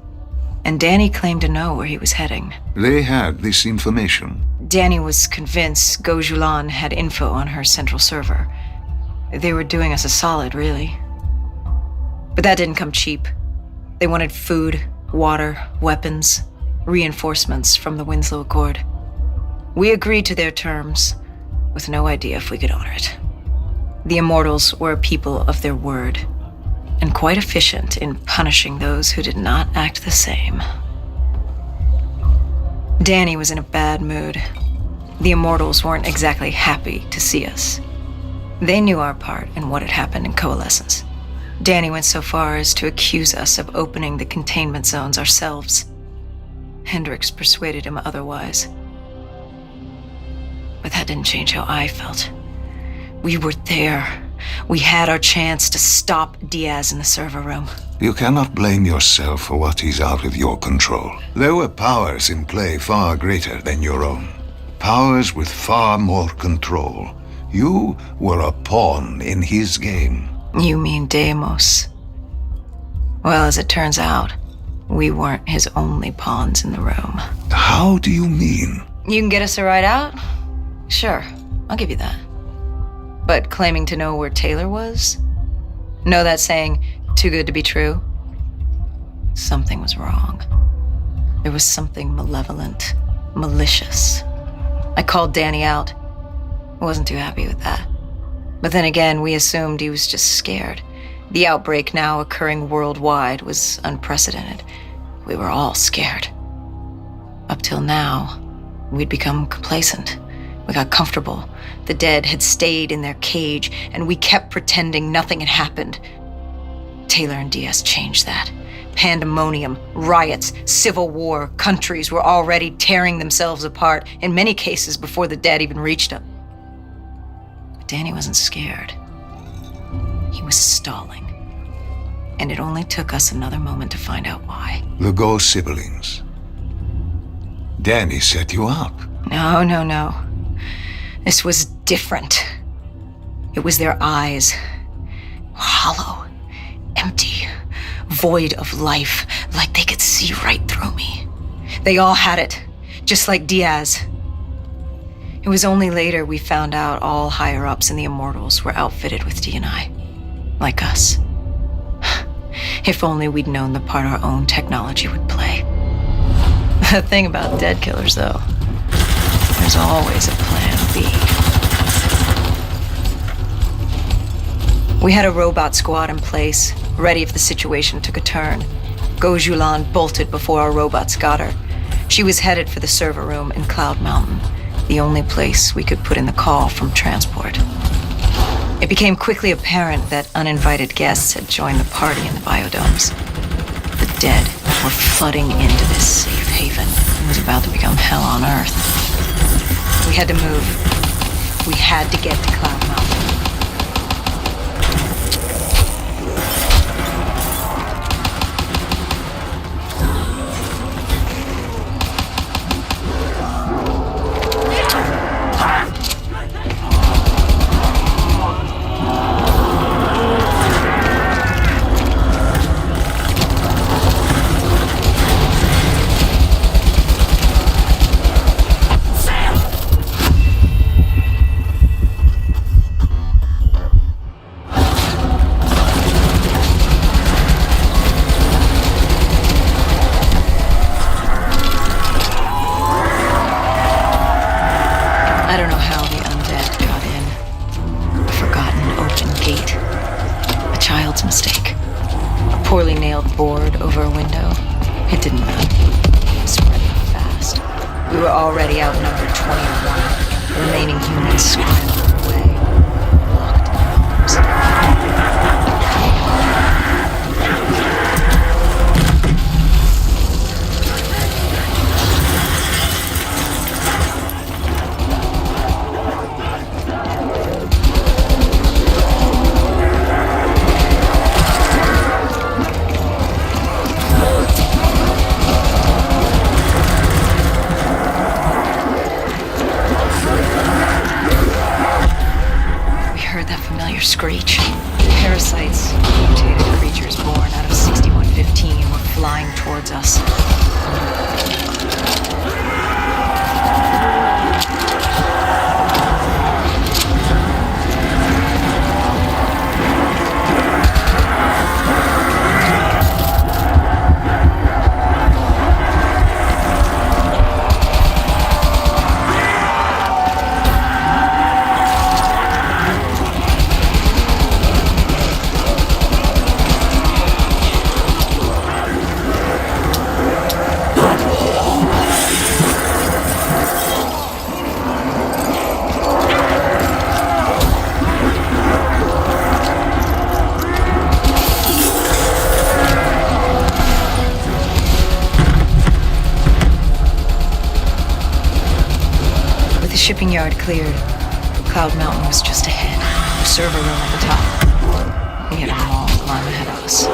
and Danny claimed to know where he was heading. They had this information. Danny was convinced Gojulan had info on her central server. They were doing us a solid, really. But that didn't come cheap. They wanted food, water, weapons, reinforcements from the Winslow Accord. We agreed to their terms, with no idea if we could honor it. The Immortals were a people of their word, and quite efficient in punishing those who did not act the same. Danny was in a bad mood. The Immortals weren't exactly happy to see us. They knew our part in what had happened in Coalescence. Danny went so far as to accuse us of opening the containment zones ourselves. Hendricks persuaded him otherwise. But that didn't change how I felt. We were there. We had our chance to stop Diaz in the server room. You cannot blame yourself for what is out of your control. There were powers in play far greater than your own. Powers with far more control. You were a pawn in his game. You mean Deimos? Well, as it turns out, we weren't his only pawns in the room. How do you mean? You can get us a ride out? Sure, I'll give you that. But claiming to know where Taylor was? Know that saying, too good to be true? Something was wrong. There was something malevolent, malicious. I called Danny out. I wasn't too happy with that. But then again, we assumed he was just scared. The outbreak now occurring worldwide was unprecedented. We were all scared. Up till now, we'd become complacent. We got comfortable. The dead had stayed in their cage, and we kept pretending nothing had happened. Taylor and Diaz changed that. Pandemonium, riots, civil war, countries were already tearing themselves apart, in many cases before the dead even reached them. But Danny wasn't scared. He was stalling. And it only took us another moment to find out why. The Ghost siblings. Danny set you up. No. This was different. It was their eyes. Hollow, empty, void of life, like they could see right through me. They all had it, just like Diaz. It was only later we found out all higher-ups in the Immortals were outfitted with D&I. Like us. If only we'd known the part our own technology would play. The thing about dead killers, though, there's always a plan B. We had a robot squad in place, ready if the situation took a turn. Gojulan bolted before our robots got her. She was headed for the server room in Cloud Mountain, the only place we could put in the call from transport. It became quickly apparent that uninvited guests had joined the party in the biodomes. The dead were flooding into this safe haven. It was about to become hell on Earth. We had to move. We had to get to Cloud Mountain. Board over a window. It didn't matter. It was spreading fast. We were already outnumbered 20 to 1. The remaining humans scrambled away, locked in arms. heard that familiar screech. Parasites, mutated creatures born out of 6115, were flying towards us. Shipping yard cleared. Cloud Mountain was just ahead. The server room at the top. We had a long climb ahead of us.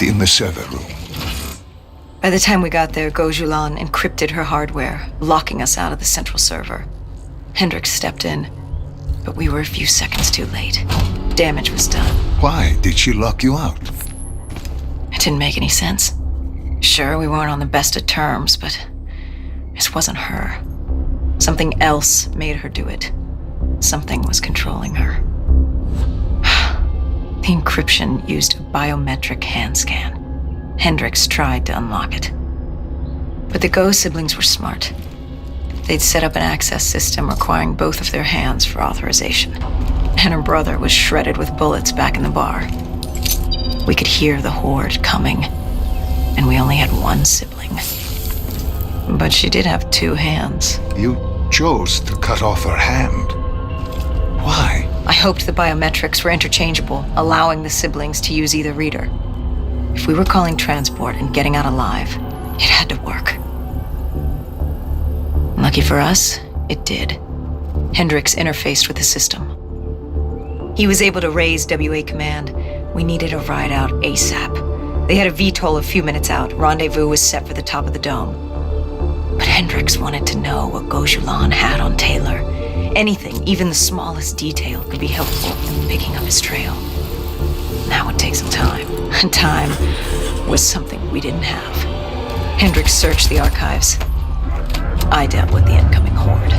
In the server room. By the time we got there, Gojulan encrypted her hardware, locking us out of the central server. Hendricks stepped in, but we were a few seconds too late. Damage was done. Why did she lock you out? It didn't make any sense. Sure, we weren't on the best of terms, but this wasn't her. Something else made her do it. Something was controlling her. The encryption used a biometric hand scan. Hendricks tried to unlock it. But the Go siblings were smart. They'd set up an access system requiring both of their hands for authorization. And her brother was shredded with bullets back in the bar. We could hear the horde coming, and we only had one sibling. But she did have two hands. You chose to cut off her hand. Why? I hoped the biometrics were interchangeable, allowing the siblings to use either reader. If we were calling transport and getting out alive, it had to work. Lucky for us, it did. Hendricks interfaced with the system. He was able to raise WA command. We needed a ride out ASAP. They had a VTOL a few minutes out. Rendezvous was set for the top of the dome. But Hendricks wanted to know what Gojulan had on Taylor. Anything, even the smallest detail, could be helpful in picking up his trail. That would take some time. And time was something we didn't have. Hendricks searched the archives. I dealt with the incoming horde.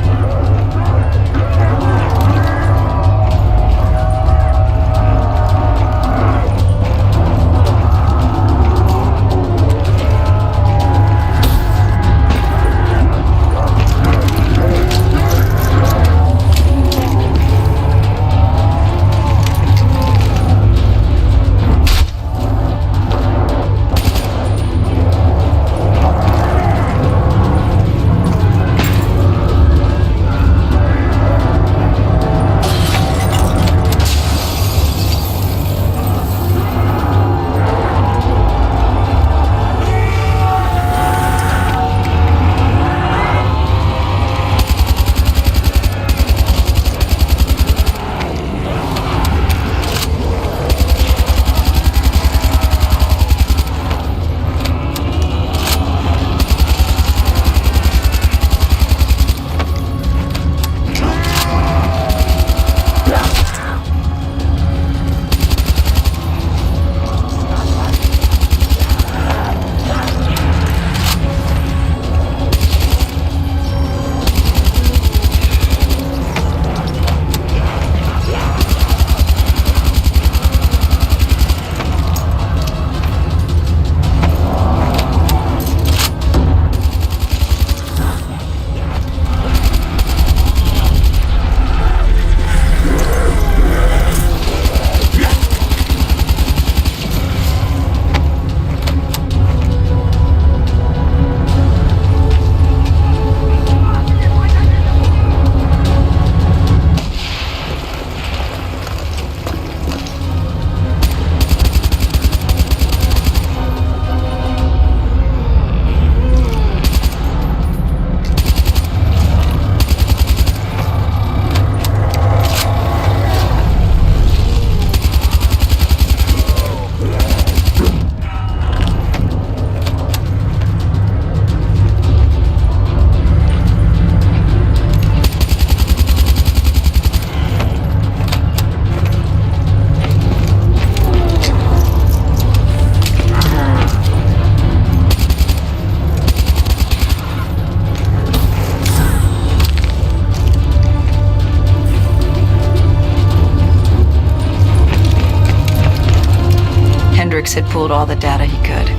Had pulled all the data he could.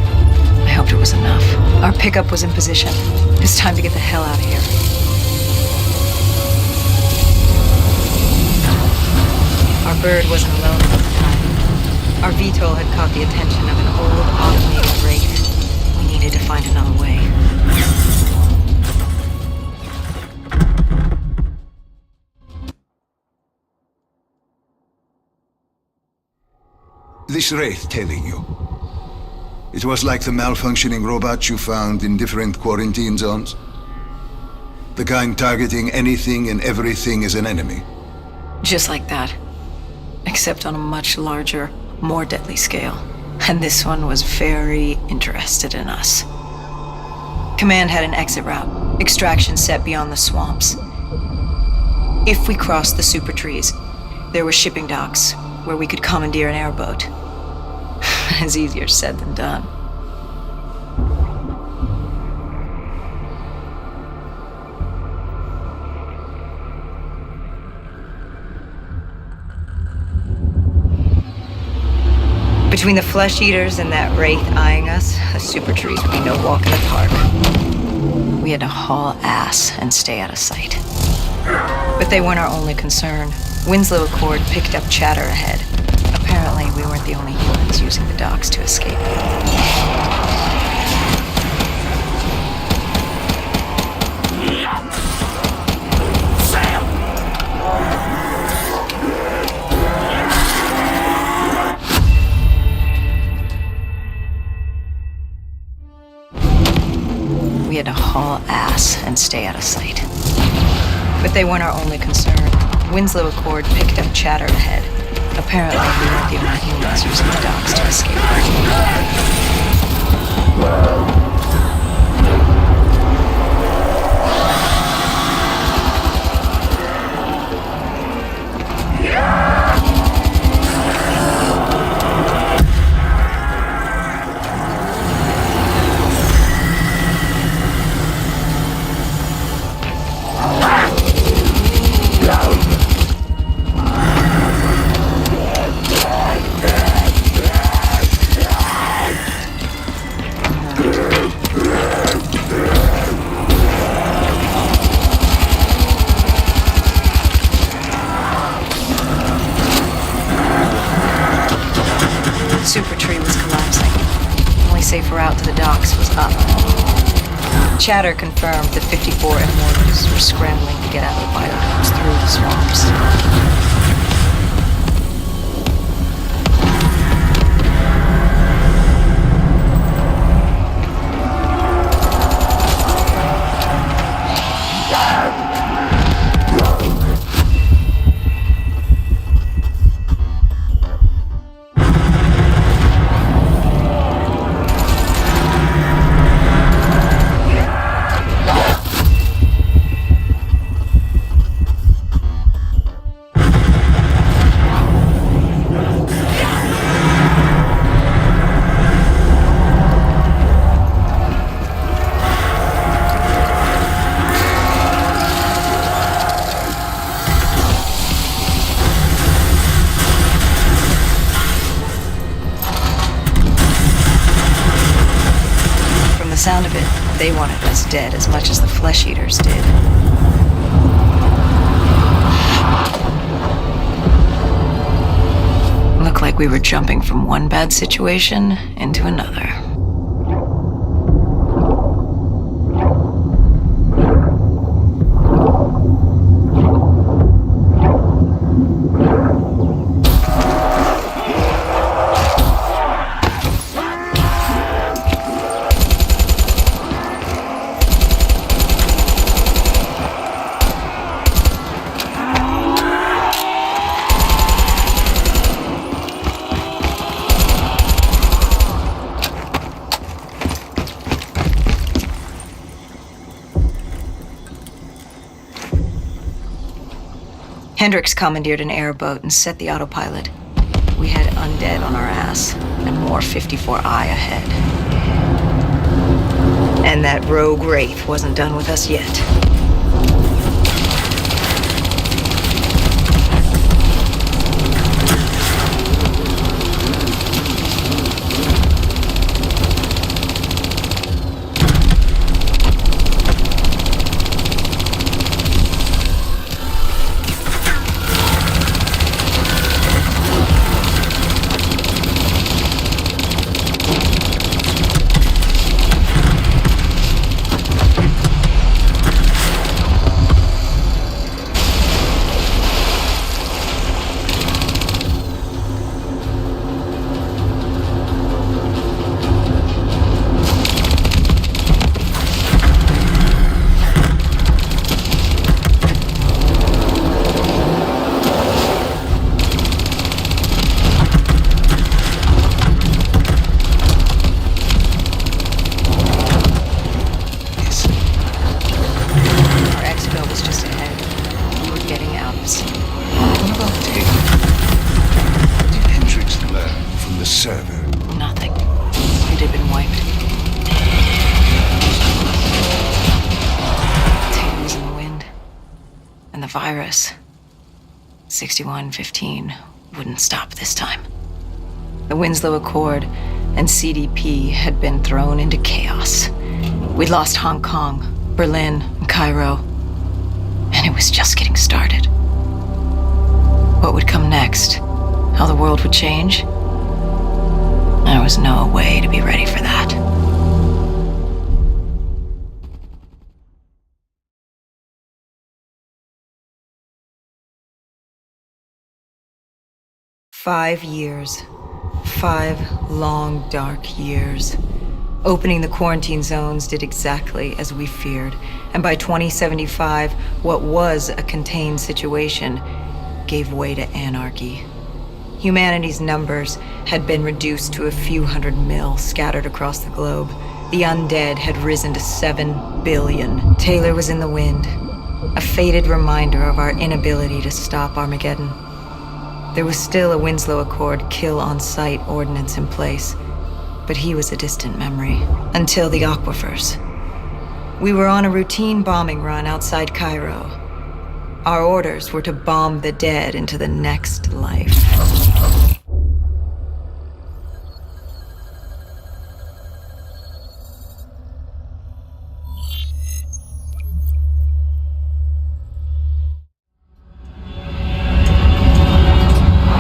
I hoped it was enough. Our pickup was in position. It was time to get the hell out of here. Our bird wasn't alone at the time. Our VTOL had caught the attention of an old automated wraith. We needed to find another way. This wraith telling you. It was like the malfunctioning robots you found in different quarantine zones. The kind targeting anything and everything as an enemy. Just like that. Except on a much larger, more deadly scale. And this one was very interested in us. Command had an exit route. Extraction set beyond the swamps. If we crossed the super trees, there were shipping docks where we could commandeer an airboat. It's easier said than done. Between the flesh eaters and that wraith eyeing us, the super trees would be no walk in the park. We had to haul ass and stay out of sight. But they weren't our only concern. Winslow Accord picked up chatter ahead. Apparently, we weren't the only humans using the docks to escape. haul ass and stay out of sight. But they weren't our only concern. Winslow Accord picked up chatter ahead. Apparently, we weren't the only humans using the docks to escape. Supertree was collapsing. Only safe route to the docks was up. Chatter confirmed that 54 Immortals were scrambling to get out of the biodomes through the swamps. Sound of it, they wanted us dead as much as the flesh eaters did. Looked like we were jumping from one bad situation into another. Hendricks commandeered an airboat and set the autopilot. We had undead on our ass, and more 54I ahead. And that rogue wraith wasn't done with us yet. Nothing. It had been wiped. Tail was in the wind. And the virus, 6115, wouldn't stop this time. The Winslow Accord and CDP had been thrown into chaos. We'd lost Hong Kong, Berlin, and Cairo. And it was just getting started. What would come next? How the world would change? There was no way to be ready for that. "5 years. 5 long, dark years. Opening the quarantine zones did exactly as we feared, and by 2075, what was a contained situation gave way to anarchy. Humanity's numbers had been reduced to a few hundred mil scattered across the globe. The undead had risen to 7 billion. Taylor was in the wind, a faded reminder of our inability to stop Armageddon. There was still a Winslow Accord kill-on-sight ordinance in place, but he was a distant memory, until the aquifers. We were on a routine bombing run outside Cairo. Our orders were to bomb the dead into the next life.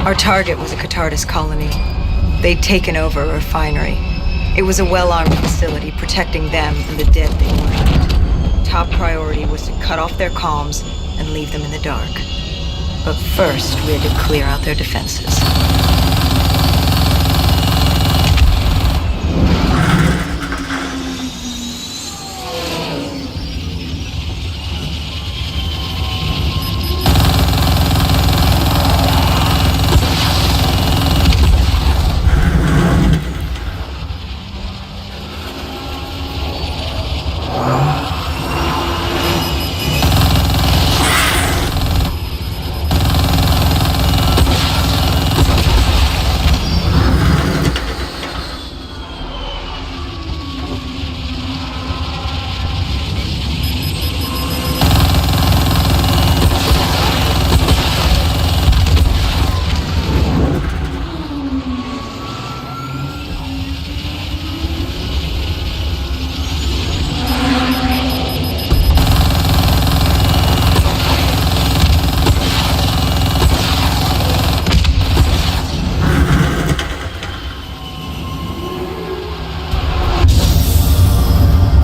Our target was a Catardus colony. They'd taken over a refinery. It was a well-armed facility protecting them and the dead they worshipped. Top priority was to cut off their comms and leave them in the dark. But first, we had to clear out their defenses.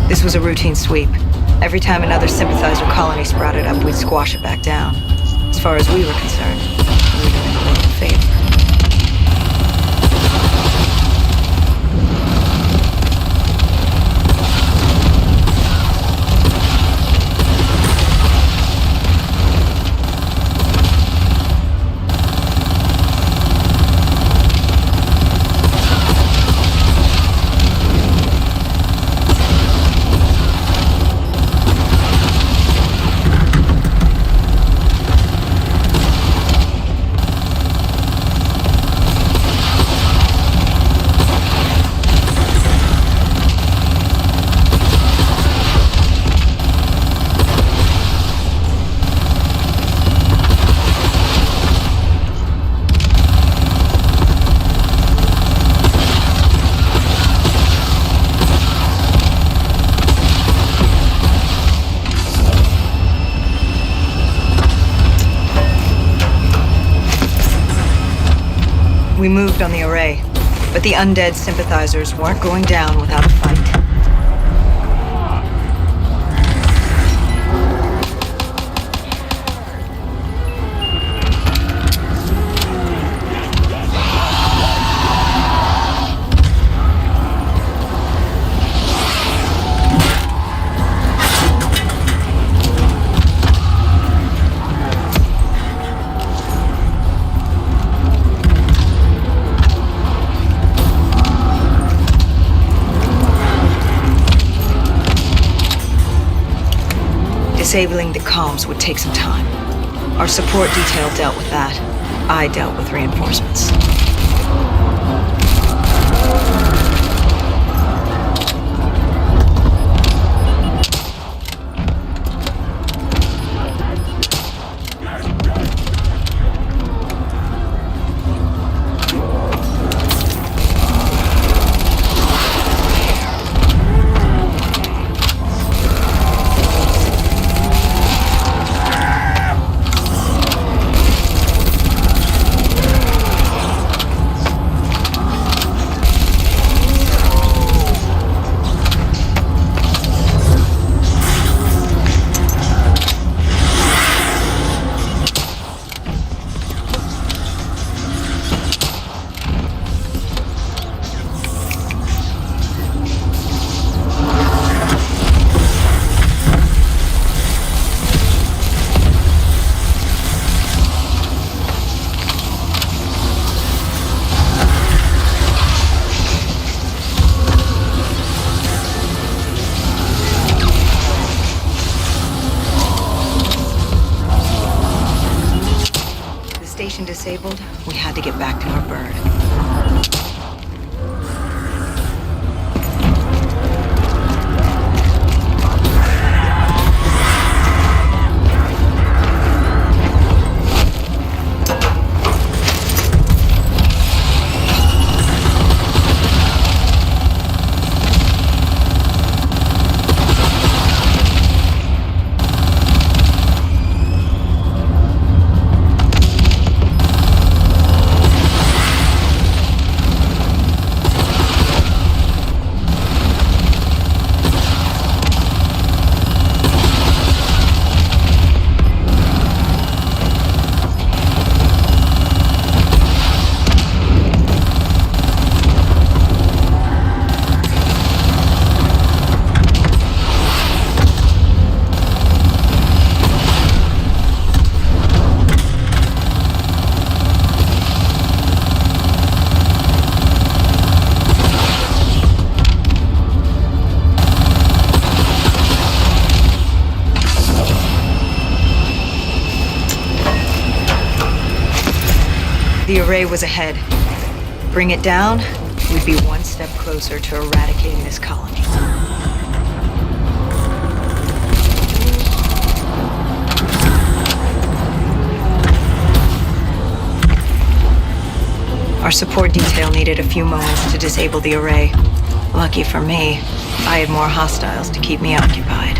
This was a routine sweep. Every time another sympathizer colony sprouted up, we'd squash it back down. As far as we were concerned, we were doing the world a favor. We moved on the array, but the undead sympathizers weren't going down without a fight. Disabling the comms would take some time. Our support detail dealt with that. I dealt with reinforcements. disabled, we had to get back to our bird. The array was ahead. Bring it down, we'd be one step closer to eradicating this colony. Our support detail needed a few moments to disable the array. Lucky for me, I had more hostiles to keep me occupied.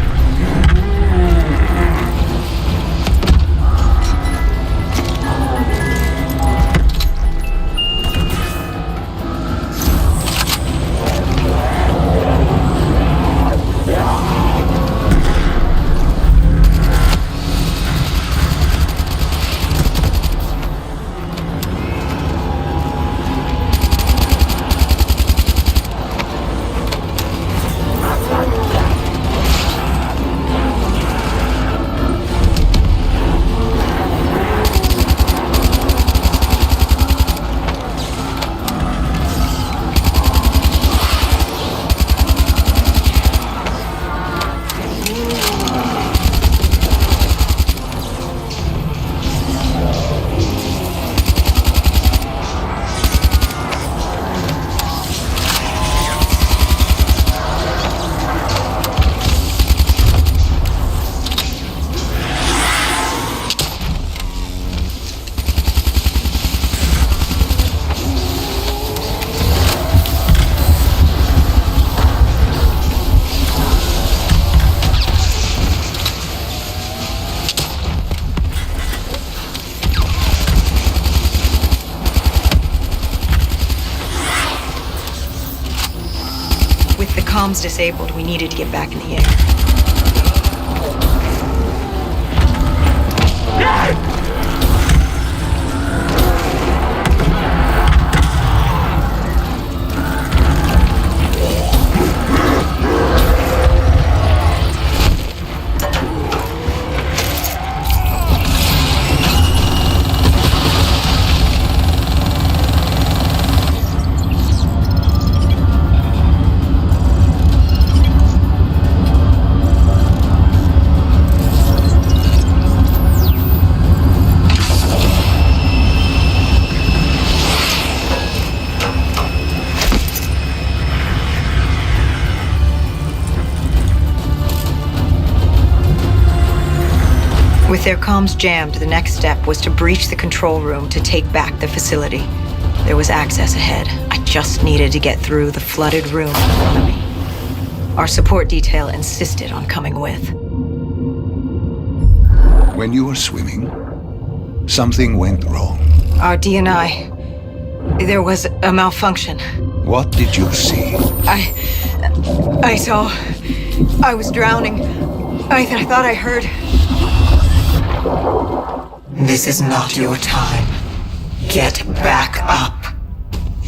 With the comms disabled, we needed to get back in the air. With their comms jammed, the next step was to breach the control room to take back the facility. There was access ahead. I just needed to get through the flooded room in front of me. Our support detail insisted on coming with. When you were swimming, something went wrong. Our D&I. There was a malfunction. What did you see? I saw... I was drowning. I thought I heard... This is not your time. Get back up.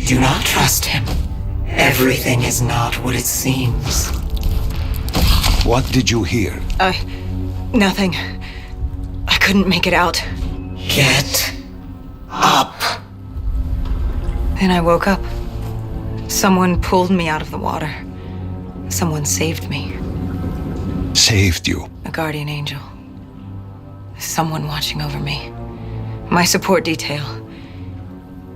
Do not trust him. Everything is not what it seems. What did you hear? Nothing. I couldn't make it out. Get up. Then I woke up. Someone pulled me out of the water. Someone saved me. Saved you? A guardian angel. Someone watching over me. My support detail.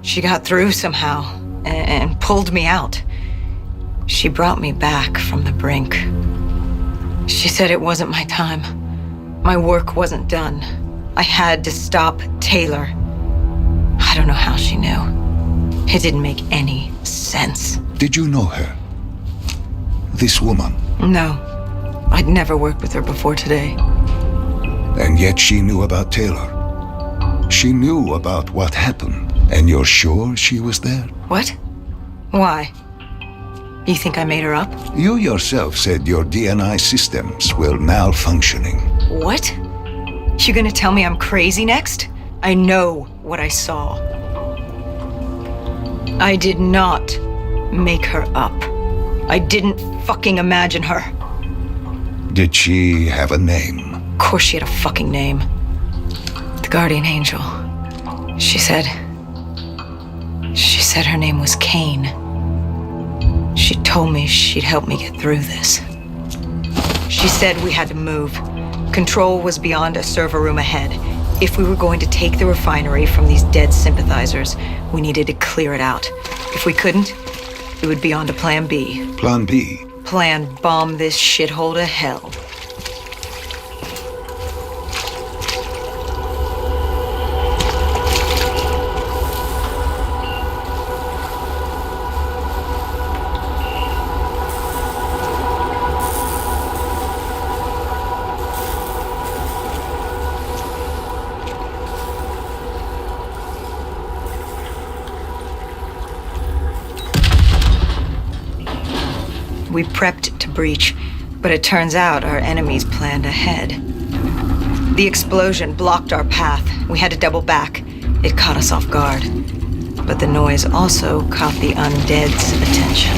She got through somehow and pulled me out. She brought me back from the brink. She said it wasn't my time. My work wasn't done. I had to stop Taylor. I don't know how she knew. It didn't make any sense. Did you know her? This woman? No. I'd never worked with her before today. And yet she knew about Taylor. She knew about what happened. And you're sure she was there? What? Why? You think I made her up? You yourself said your DNI systems were malfunctioning. What? You gonna tell me I'm crazy next? I know what I saw. I did not make her up. I didn't fucking imagine her. Did she have a name? Of course she had a fucking name. The Guardian Angel. She said her name was Kane. She told me she'd help me get through this. She said we had to move. Control was beyond a server room ahead. If we were going to take the refinery from these dead sympathizers, we needed to clear it out. If we couldn't, it would be on to Plan B. Plan B? Plan bomb this shithole to hell. We prepped to breach, but it turns out our enemies planned ahead. The explosion blocked our path. We had to double back. It caught us off guard. But the noise also caught the undead's attention.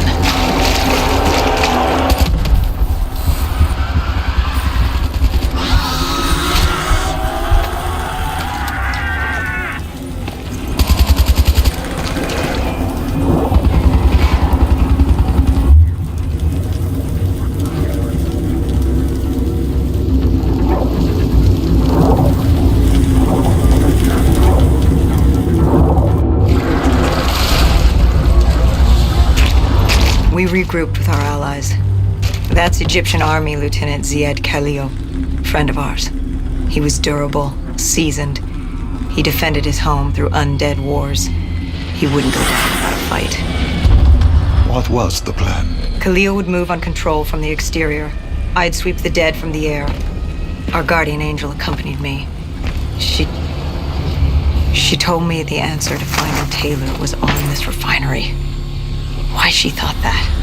We regrouped with our allies. That's Egyptian Army Lieutenant Ziad Khalil, friend of ours. He was durable, seasoned. He defended his home through undead wars. He wouldn't go down without a fight. What was the plan? Khalil would move on Control from the exterior. I'd sweep the dead from the air. Our Guardian Angel accompanied me. She told me the answer to finding Taylor was on this refinery. Why she thought that.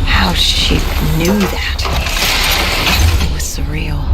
How she knew that. It was surreal.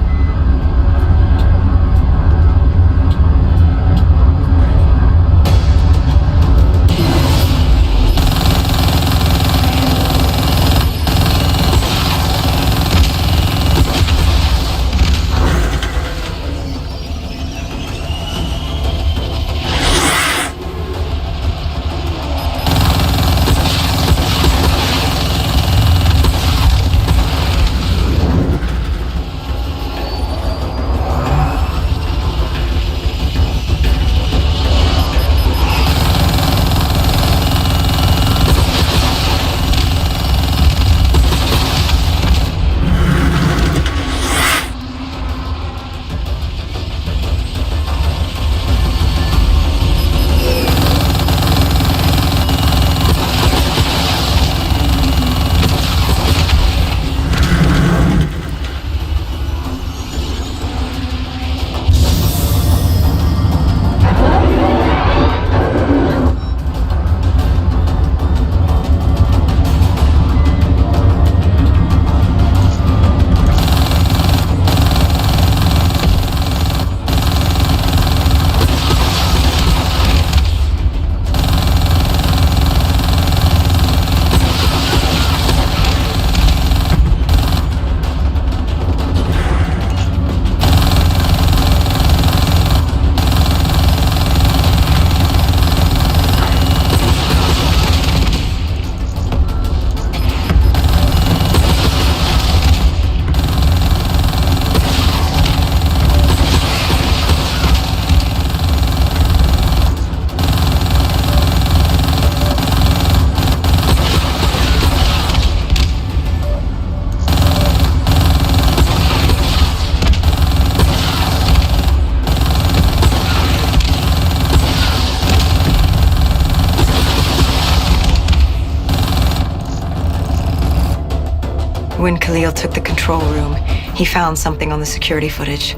When Khalil took the control room, he found something on the security footage.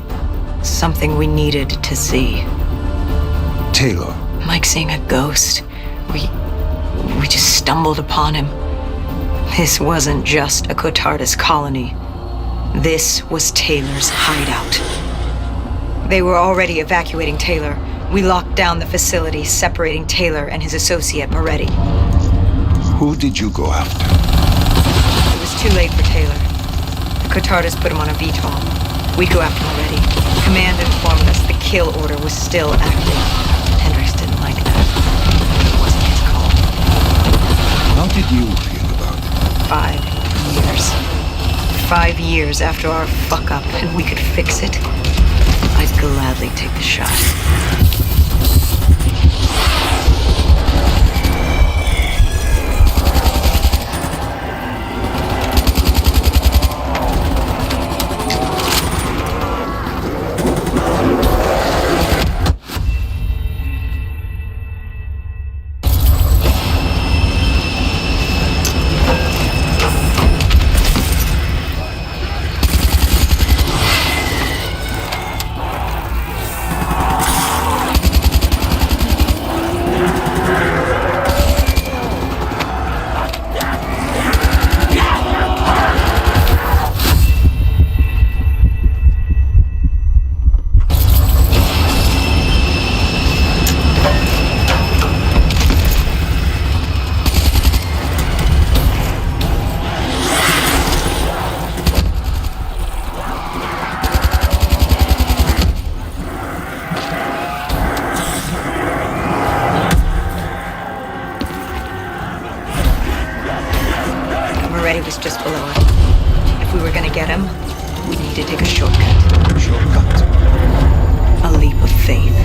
Something we needed to see. Taylor. Like seeing a ghost. We just stumbled upon him. This wasn't just a Cotardus colony. This was Taylor's hideout. They were already evacuating Taylor. We locked down the facility, separating Taylor and his associate, Moretti. Who did you go after? It was too late for Taylor. The Cotardus put him on a VTOL. We go after Moretti. Command informed us the kill order was still active. Hendricks didn't like that. It wasn't his call. How did you feel about it? 5 years. 5 years after our fuck-up, and we could fix it. I'd gladly take the shot. Moretti was just below us. If we were gonna get him, we'd need to take a shortcut. Shortcut? A leap of faith.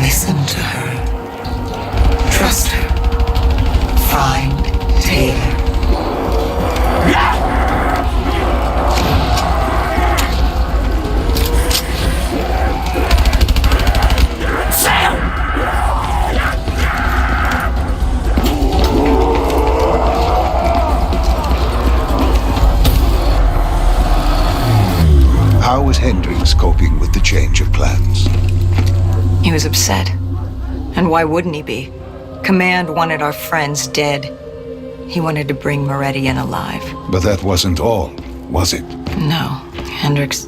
Listen to her. Trust her. Find Taylor. How was Hendricks coping with the change of plans? He was upset. And why wouldn't he be? Command wanted our friends dead. He wanted to bring Moretti in alive. But that wasn't all, was it? No, Hendricks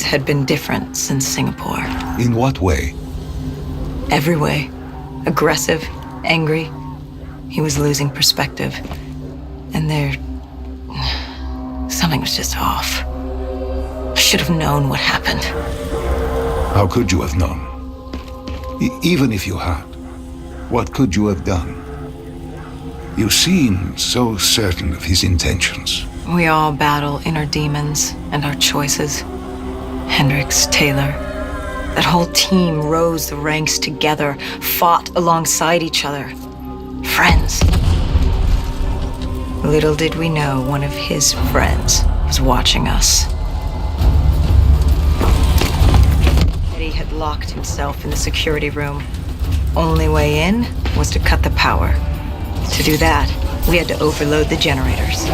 had been different since Singapore. In what way? Every way. Aggressive, angry. He was losing perspective. And something was just off. I should have known what happened. How could you have known? Even if you had, what could you have done? You seem so certain of his intentions. We all battle inner demons and our choices. Hendricks, Taylor. That whole team rose the ranks together, fought alongside each other. Friends. Little did we know one of his friends was watching us. Eddie had locked himself in the security room. Only way in was to cut the power. To do that, we had to overload the generators.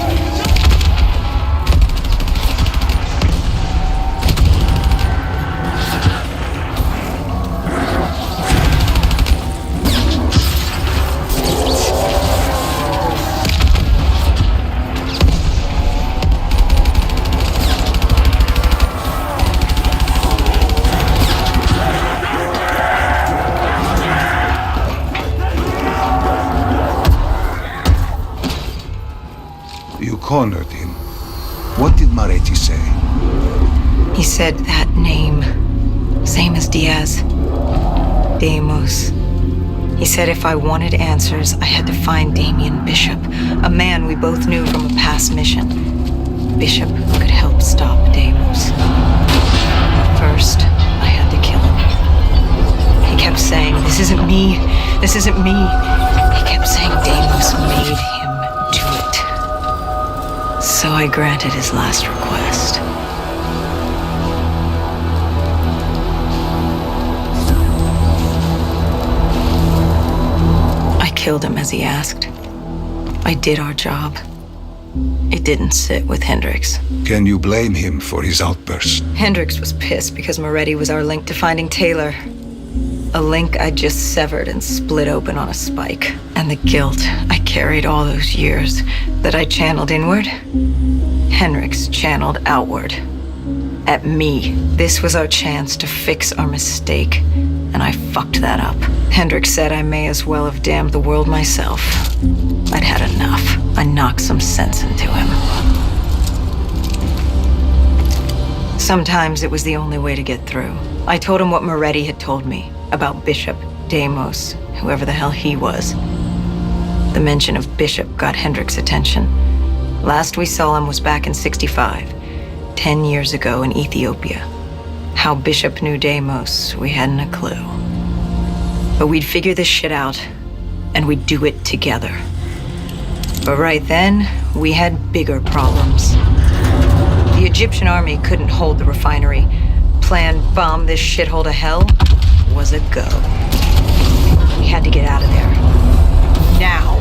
cornered him. What did Moretti say? He said that name, same as Diaz. Deimos. He said if I wanted answers, I had to find Damien Bishop, a man we both knew from a past mission. Bishop could help stop Deimos. But first, I had to kill him. He kept saying, "This isn't me, this isn't me." He kept saying Deimos made him do it. So I granted his last request. I killed him as he asked. I did our job. It didn't sit with Hendricks. Can you blame him for his outburst? Hendricks was pissed because Moretti was our link to finding Taylor. A link I just severed and split open on a spike. And the guilt I carried all those years that I channeled inward, Hendricks channeled outward. At me. This was our chance to fix our mistake, and I fucked that up. Hendricks said I may as well have damned the world myself. I'd had enough. I knocked some sense into him. Sometimes it was the only way to get through. I told him what Moretti had told me about Bishop, Deimos, whoever the hell he was. The mention of Bishop got Hendricks' attention. Last we saw him was back in '65, 10 years ago in Ethiopia. How Bishop knew Deimos, we hadn't a clue. But we'd figure this shit out, and we'd do it together. But right then, we had bigger problems. The Egyptian army couldn't hold the refinery. Plan bomb this shithole to hell was a go. We had to get out of there. Now.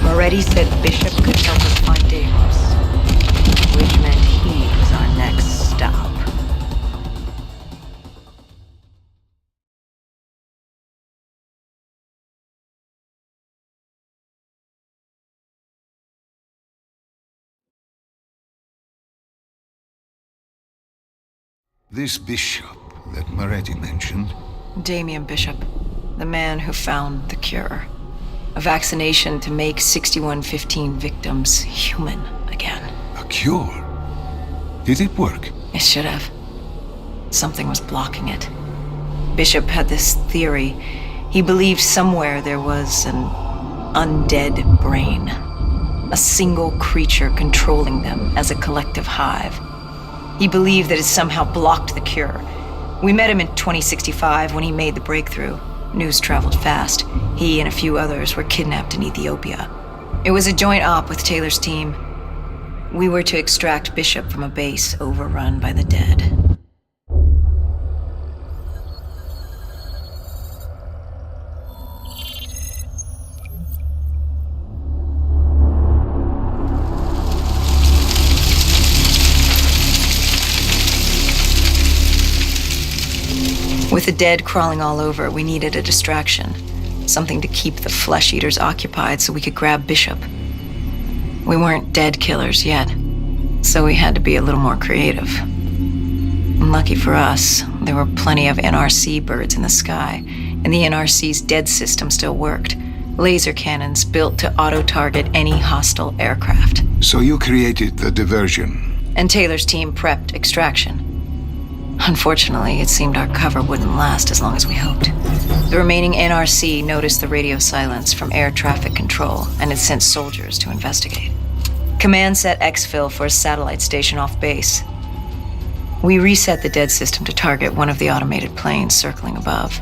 Moretti said Bishop could help us find Deimos, which meant he was our next stop. This Bishop that Moretti mentioned. Damien Bishop, the man who found the cure. A vaccination to make 6115 victims human again. A cure? Did it work? It should have. Something was blocking it. Bishop had this theory. He believed somewhere there was an undead brain. A single creature controlling them as a collective hive. He believed that it somehow blocked the cure. We met him in 2065 when he made the breakthrough. News traveled fast. He and a few others were kidnapped in Ethiopia. It was a joint op with Taylor's team. We were to extract Bishop from a base overrun by the dead. With the dead crawling all over, we needed a distraction. Something to keep the flesh eaters occupied so we could grab Bishop. We weren't dead killers yet, so we had to be a little more creative. Lucky for us, there were plenty of NRC birds in the sky, and the NRC's dead system still worked. Laser cannons built to auto-target any hostile aircraft. So you created the diversion. And Taylor's team prepped extraction. Unfortunately, it seemed our cover wouldn't last as long as we hoped. The remaining NRC noticed the radio silence from air traffic control, and it sent soldiers to investigate. Command set exfil for a satellite station off base. We reset the dead system to target one of the automated planes circling above.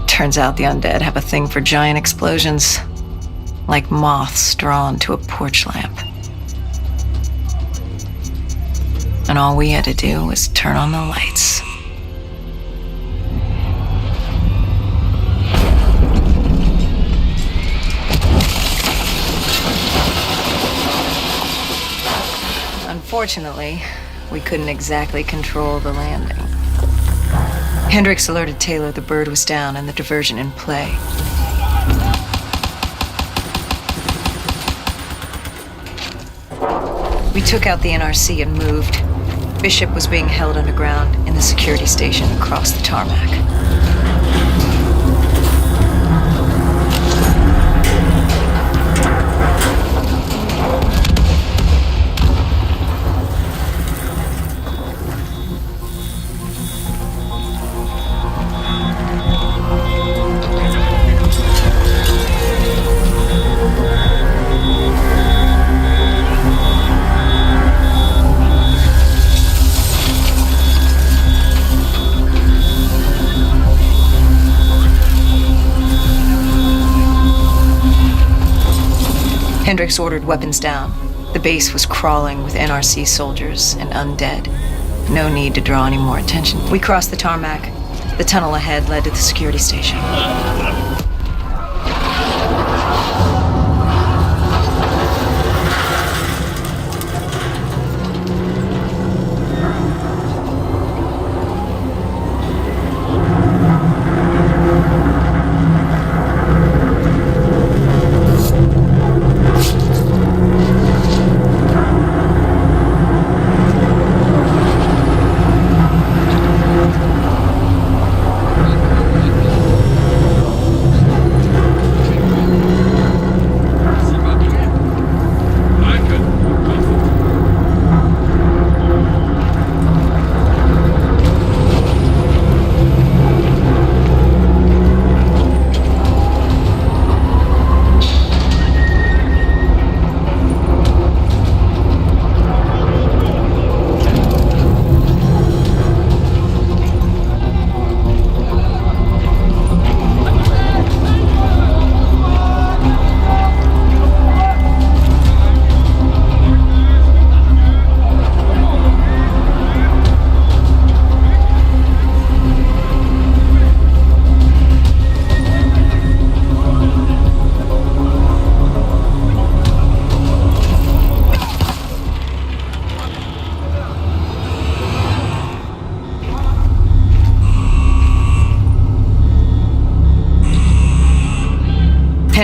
Turns out the undead have a thing for giant explosions, like moths drawn to a porch lamp. And all we had to do was turn on the lights. Unfortunately, we couldn't exactly control the landing. Hendricks alerted Taylor the bird was down and the diversion in play. We took out the NRC and moved. Bishop was being held underground in the security station across the tarmac. Hendricks ordered weapons down. The base was crawling with NRC soldiers and undead. No need to draw any more attention. We crossed the tarmac. The tunnel ahead led to the security station.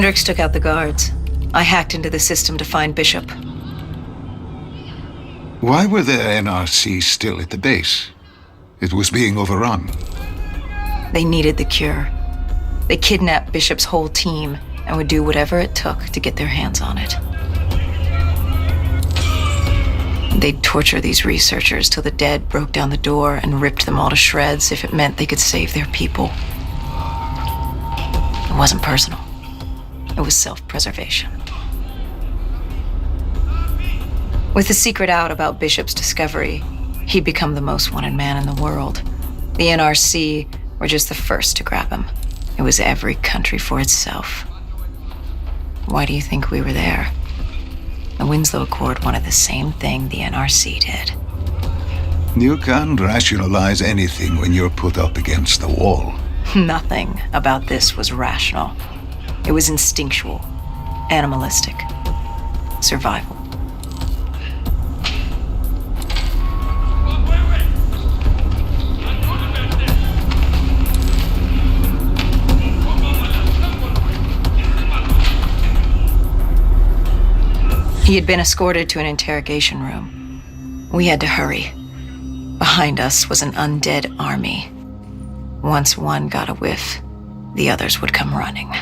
Hendricks took out the guards. I hacked into the system to find Bishop. Why were there NRC still at the base? It was being overrun. They needed the cure. They kidnapped Bishop's whole team and would do whatever it took to get their hands on it. They'd torture these researchers till the dead broke down the door and ripped them all to shreds if it meant they could save their people. It wasn't personal. It was self-preservation. With the secret out about Bishop's discovery, he'd become the most wanted man in the world. The NRC were just the first to grab him. It was every country for itself. Why do you think we were there? The Winslow Accord wanted the same thing the NRC did. You can't rationalize anything when you're put up against the wall. Nothing about this was rational. It was instinctual, animalistic, survival. He had been escorted to an interrogation room. We had to hurry. Behind us was an undead army. Once one got a whiff, the others would come running.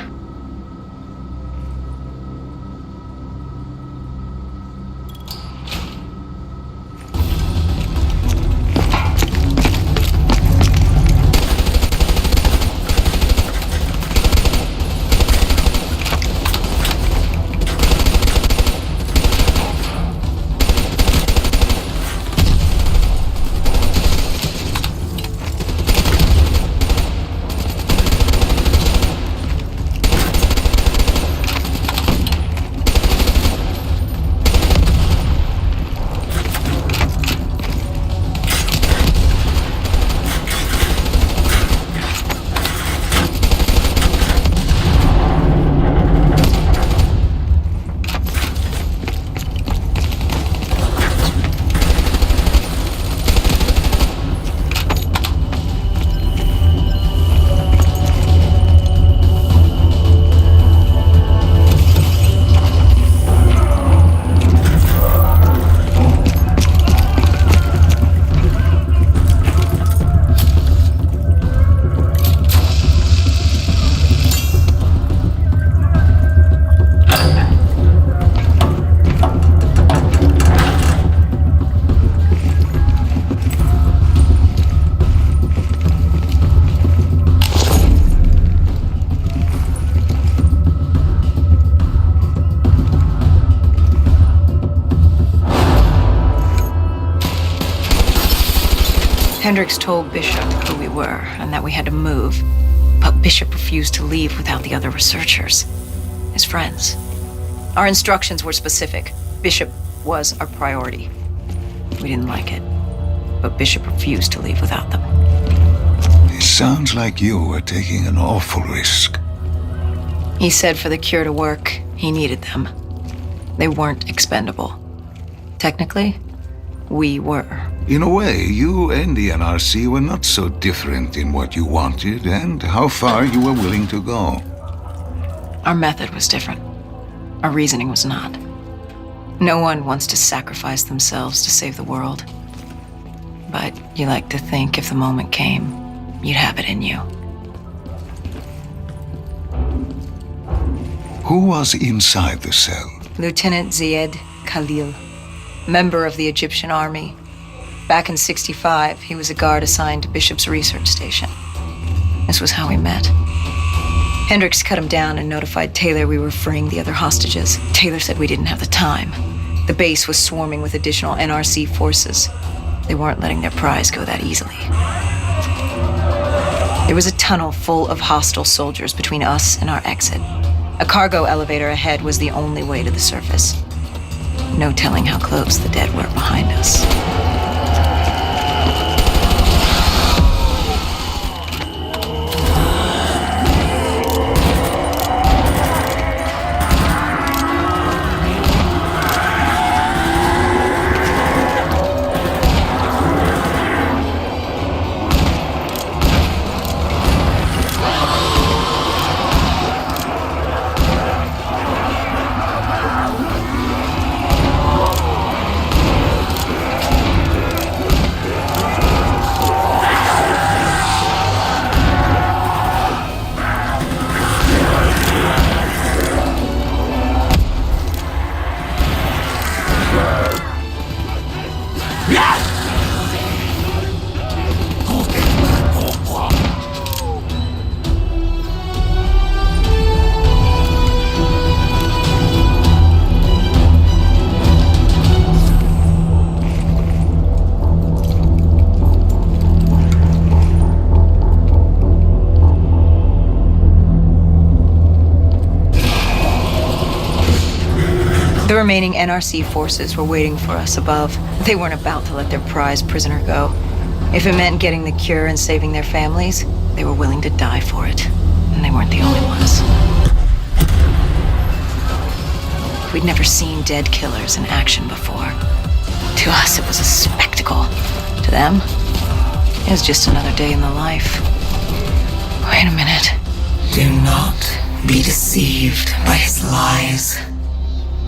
Hendricks told Bishop who we were and that we had to move, but Bishop refused to leave without the other researchers, his friends. Our instructions were specific. Bishop was our priority. We didn't like it, but Bishop refused to leave without them. It sounds like you were taking an awful risk. He said for the cure to work, he needed them. They weren't expendable. Technically, we were. In a way, you and the NRC were not so different in what you wanted and how far you were willing to go. Our method was different. Our reasoning was not. No one wants to sacrifice themselves to save the world. But you like to think if the moment came, you'd have it in you. Who was inside the cell? Lieutenant Zied Khalil, member of the Egyptian army. Back in '65, he was a guard assigned to Bishop's research station. This was how we met. Hendricks cut him down and notified Taylor we were freeing the other hostages. Taylor said we didn't have the time. The base was swarming with additional NRC forces. They weren't letting their prize go that easily. There was a tunnel full of hostile soldiers between us and our exit. A cargo elevator ahead was the only way to the surface. No telling how close the dead were behind us. The remaining NRC forces were waiting for us above. They weren't about to let their prize prisoner go. If it meant getting the cure and saving their families, they were willing to die for it. And they weren't the only ones. We'd never seen dead killers in action before. To us, it was a spectacle. To them, it was just another day in the life. Wait a minute. Do not be deceived by his lies.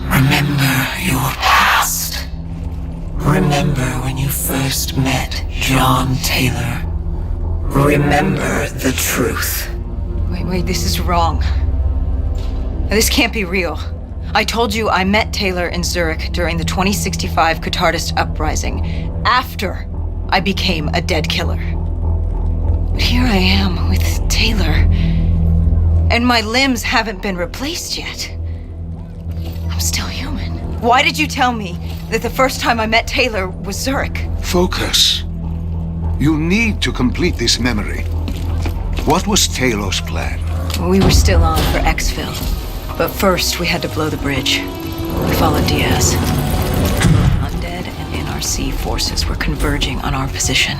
Remember your past. Remember when you first met John Taylor. Remember the truth. Wait, this is wrong. This can't be real. I told you I met Taylor in Zurich during the 2065 Catardist Uprising, after I became a dead killer. But here I am with Taylor, and my limbs haven't been replaced yet. I'm still human. Why did you tell me that the first time I met Taylor was Zurich? Focus. You need to complete this memory. What was Taylor's plan? We were still on for exfil, but first we had to blow the bridge. We followed Diaz. Undead and NRC forces were converging on our position.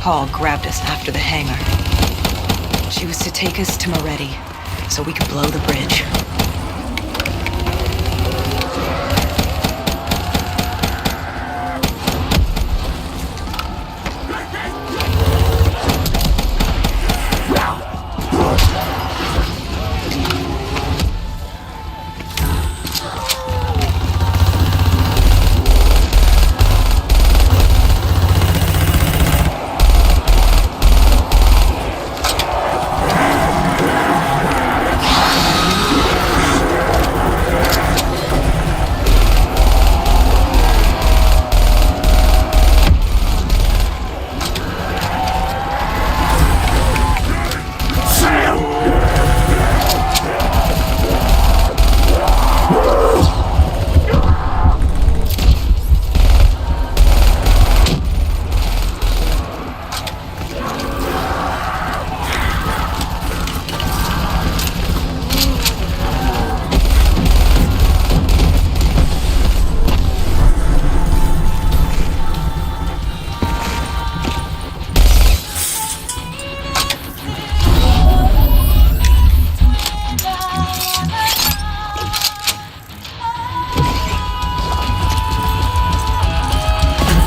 Call grabbed us after the hangar. She was to take us to Moretti, so we could blow the bridge.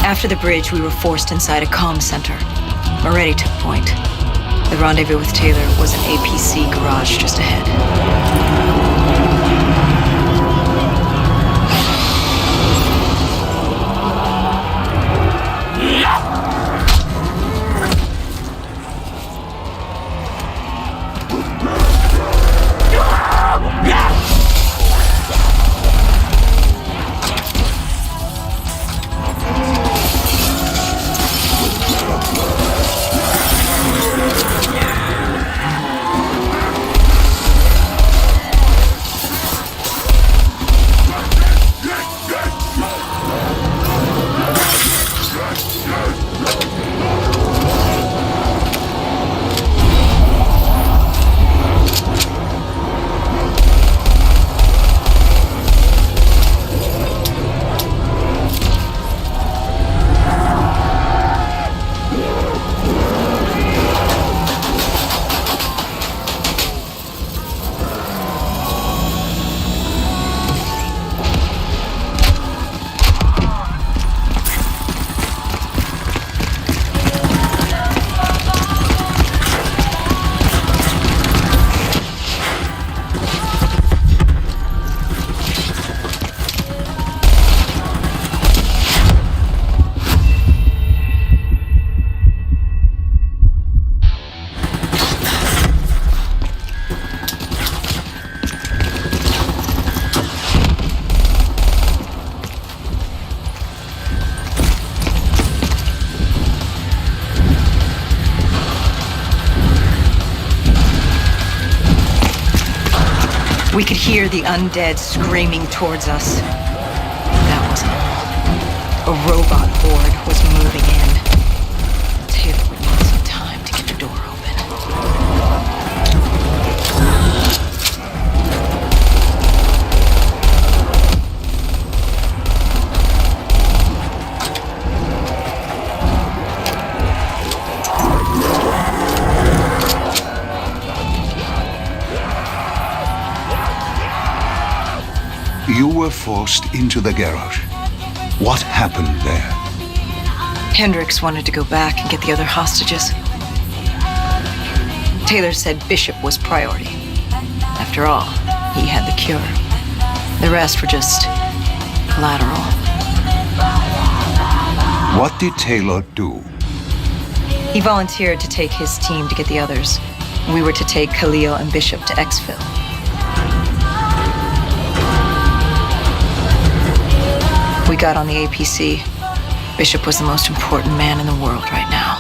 After the bridge, we were forced inside a comm center. Moretti took point. The rendezvous with Taylor was an APC garage just ahead. We could hear the undead screaming towards us. That wasn't all. A robot horde was moving in. Taylor would need some time to get the door open. You were forced into the garage. What happened there? Hendricks wanted to go back and get the other hostages. Taylor said Bishop was priority. After all, he had the cure. The rest were just collateral. What did Taylor do? He volunteered to take his team to get the others. We were to take Khalil and Bishop to exfil. We got on the APC. Bishop was the most important man in the world right now.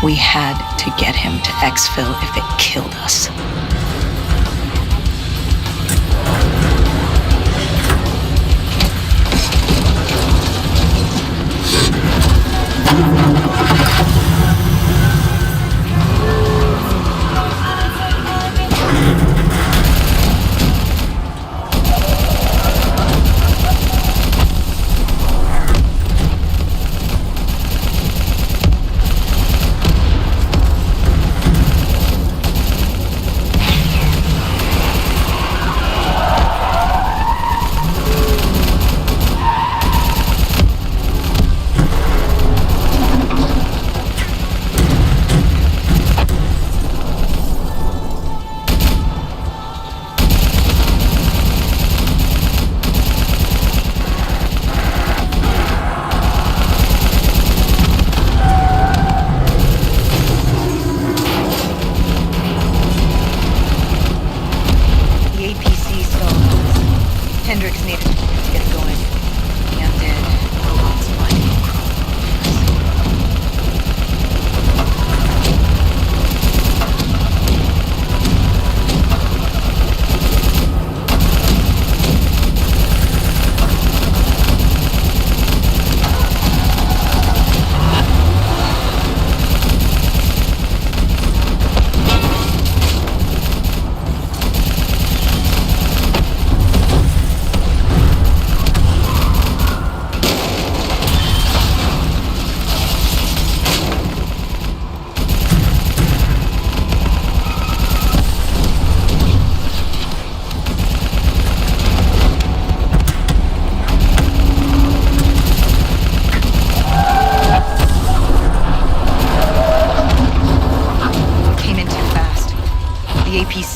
We had to get him to exfil if it killed us.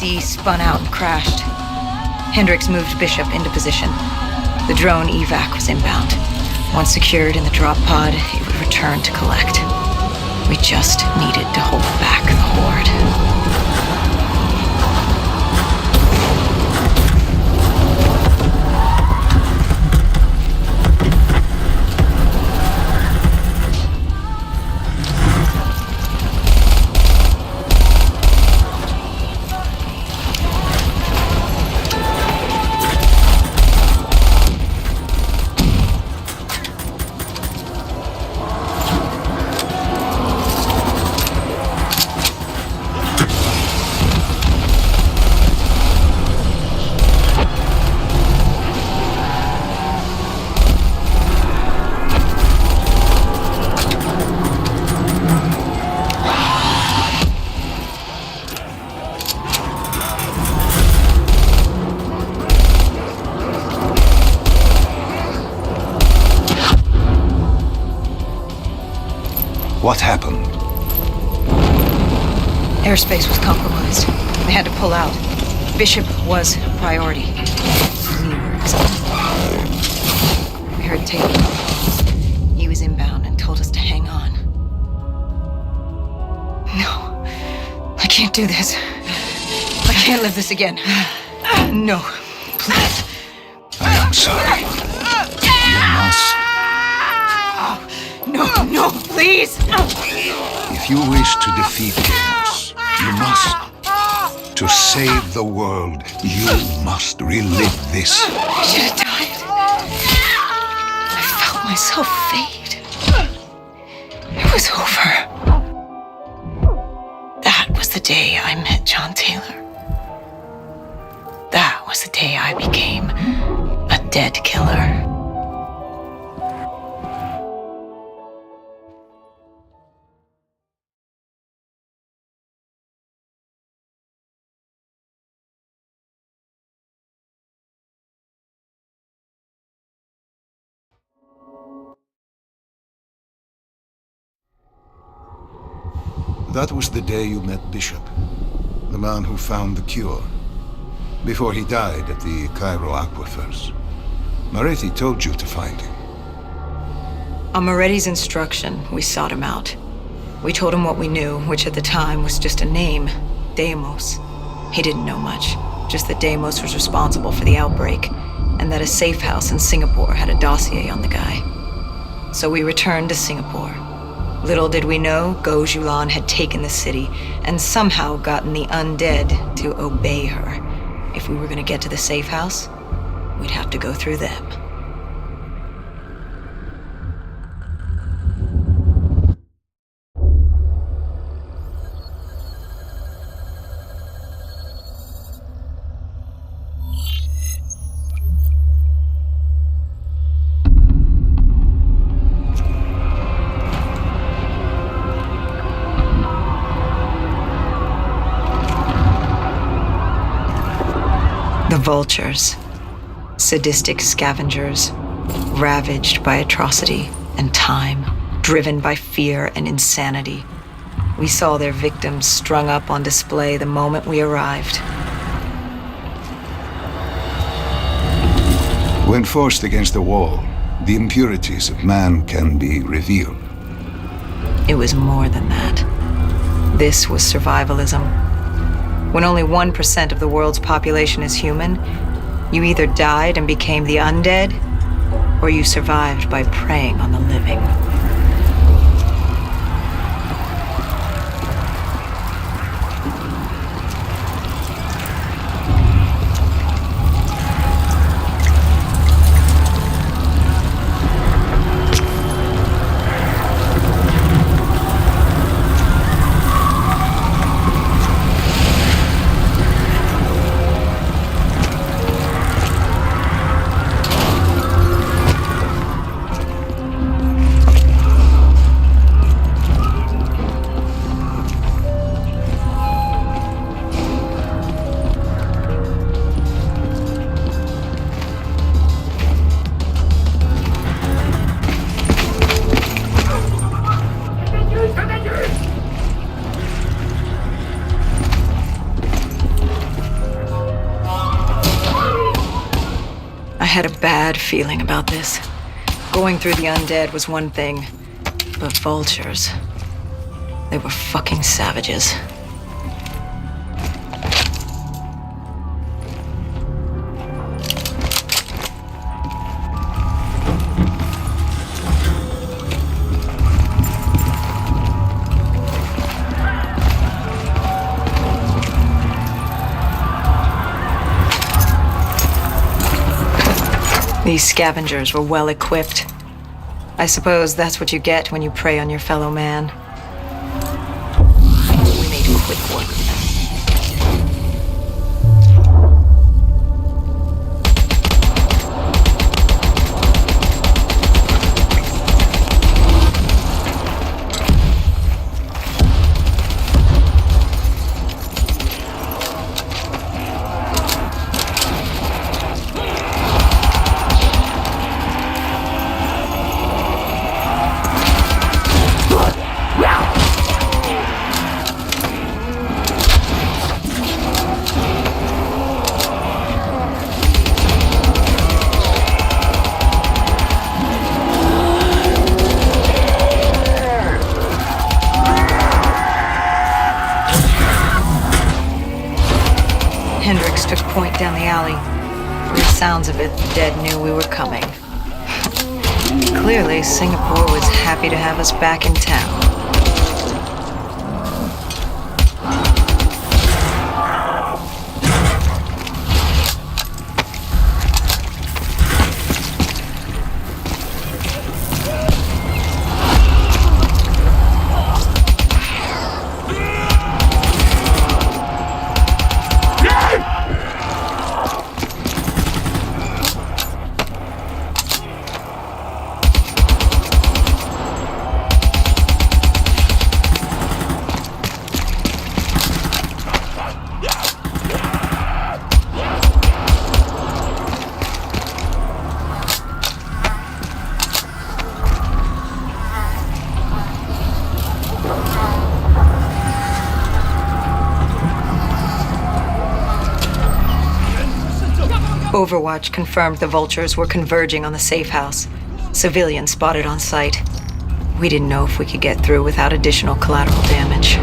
AC spun out and crashed. Hendricks moved Bishop into position. The drone evac was inbound. Once secured in the drop pod, it would return to collect. We just needed to hold back the horde. What happened? Airspace was compromised. They had to pull out. Bishop was priority. We were exhausted. We heard tape. He was inbound and told us to hang on. No. I can't do this. I can't live this again. No. Please. I am sorry. You must. No, please! If you wish to defeat Deimos, you must. To save the world, you must relive this. I should have died. I felt myself fade. It was over. That was the day I met John Taylor. That was the day I became a dead killer. That was the day you met Bishop, the man who found the cure, before he died at the Cairo aquifers. Moretti told you to find him. On Moretti's instruction, we sought him out. We told him what we knew, which at the time was just a name, Deimos. He didn't know much, just that Deimos was responsible for the outbreak, and that a safe house in Singapore had a dossier on the guy. So we returned to Singapore. Little did we know, Gojulan had taken the city and somehow gotten the undead to obey her. If we were going to get to the safe house, we'd have to go through them. The vultures, sadistic scavengers, ravaged by atrocity and time, driven by fear and insanity. We saw their victims strung up on display the moment we arrived. When forced against the wall, the impurities of man can be revealed. It was more than that. This was survivalism. When only 1% of the world's population is human, you either died and became the undead, or you survived by preying on the living. had a bad feeling about this. Going through the undead was one thing, but vultures, they were fucking savages. These scavengers were well equipped. I suppose that's what you get when you prey on your fellow man. We made quick work of them. Hendricks took point down the alley. From the sounds of it, the dead knew we were coming. Clearly, Singapore was happy to have us back in town. Overwatch confirmed the vultures were converging on the safe house. Civilians spotted on site. We didn't know if we could get through without additional collateral damage.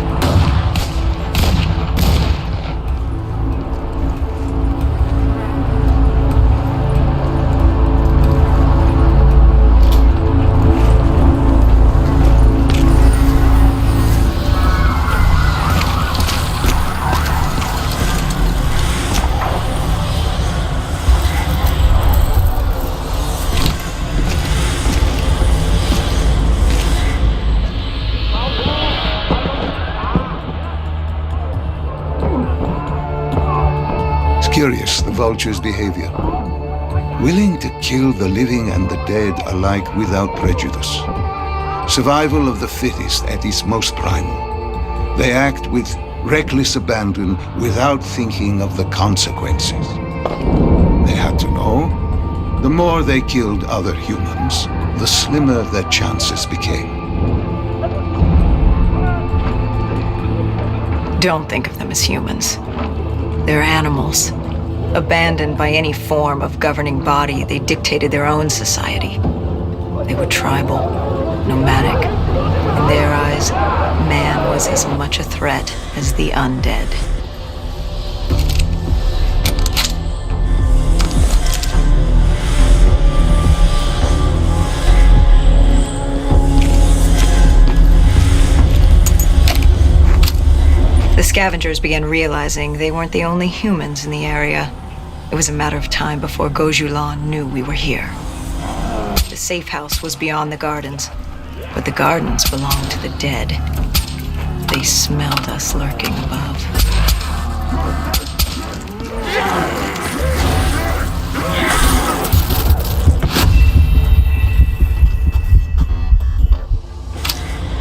Curious, the vulture's behavior. Willing to kill the living and the dead alike without prejudice. Survival of the fittest at its most primal. They act with reckless abandon without thinking of the consequences. They had to know, the more they killed other humans, the slimmer their chances became. Don't think of them as humans. They're animals. Abandoned by any form of governing body, they dictated their own society. They were tribal, nomadic. In their eyes, man was as much a threat as the undead. The scavengers began realizing they weren't the only humans in the area. It was a matter of time before Gojulan knew we were here. The safe house was beyond the gardens, but the gardens belonged to the dead. They smelled us lurking above.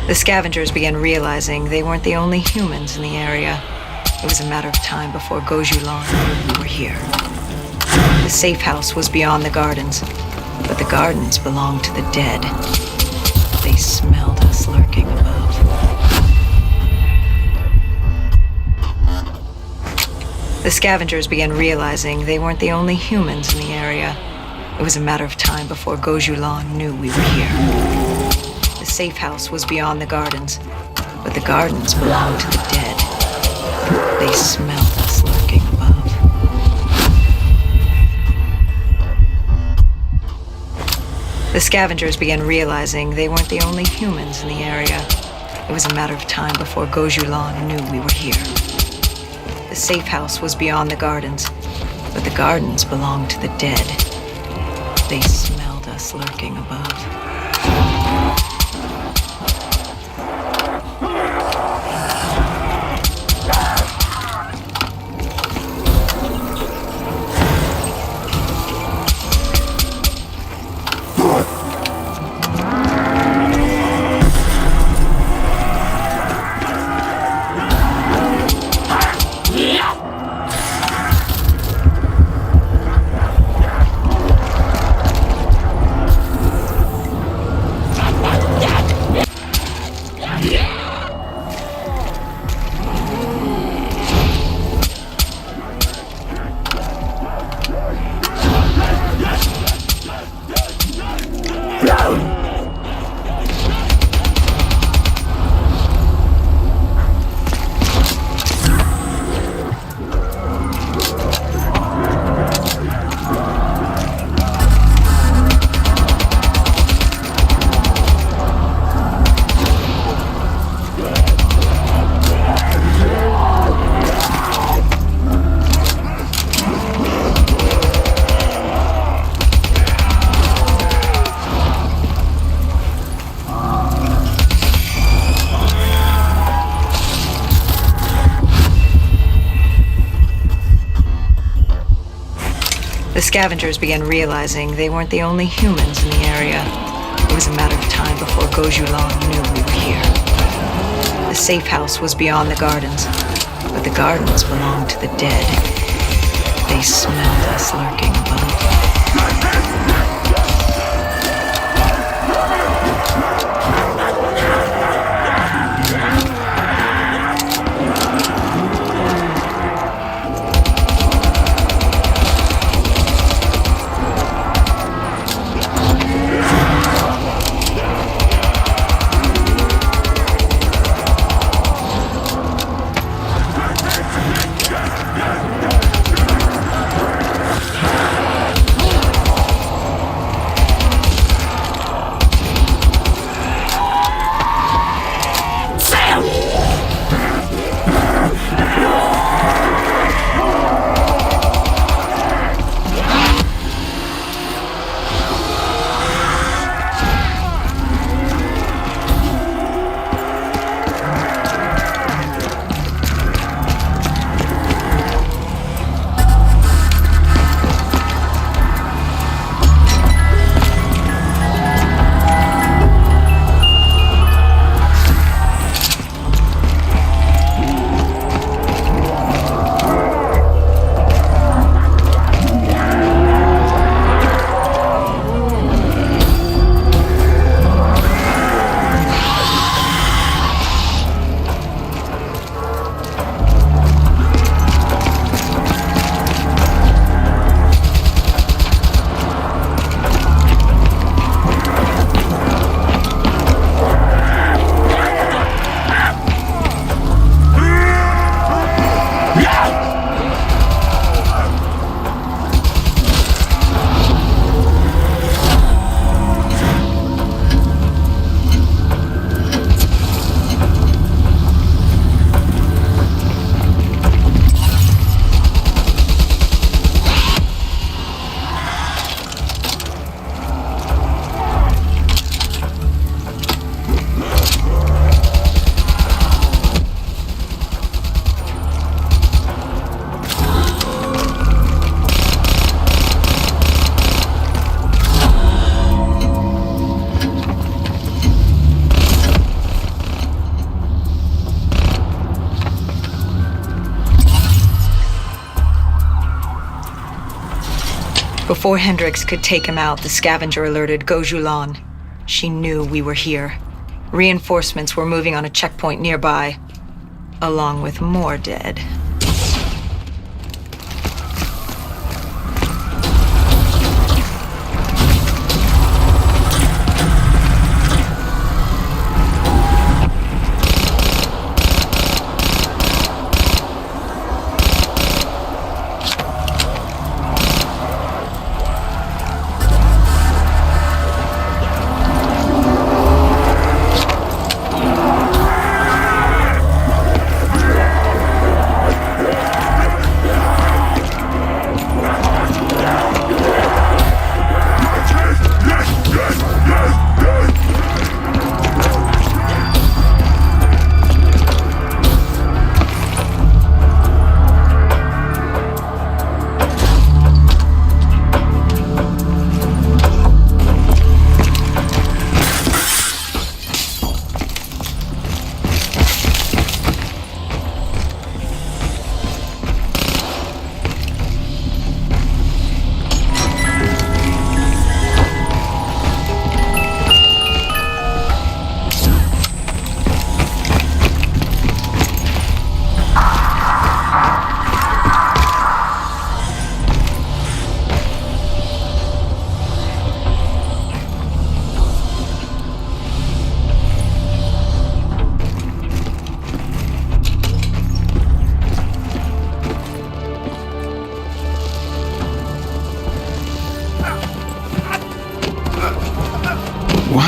The scavengers began realizing they weren't the only humans in the area. It was a matter of time before Gojulan knew we were here. The safe house was beyond the gardens, but the gardens belonged to the dead. They smelled us lurking above. The scavengers began realizing they weren't the only humans in the area. It was a matter of time before Gojulan knew we were here. The safe house was beyond the gardens, but the gardens belonged to the dead. They smelled us lurking above. The scavengers began realizing they weren't the only humans in the area. It was a matter of time before Gojulan knew we were here. The safe house was beyond the gardens, but the gardens belonged to the dead. They smelled us lurking above. The scavengers began realizing they weren't the only humans in the area. It was a matter of time before Gojulan knew we were here. The safe house was beyond the gardens, but the gardens belonged to the dead. They smelled us lurking above. Before Hendricks could take him out, the scavenger alerted Gojulan. She knew we were here. Reinforcements were moving on a checkpoint nearby, along with more dead.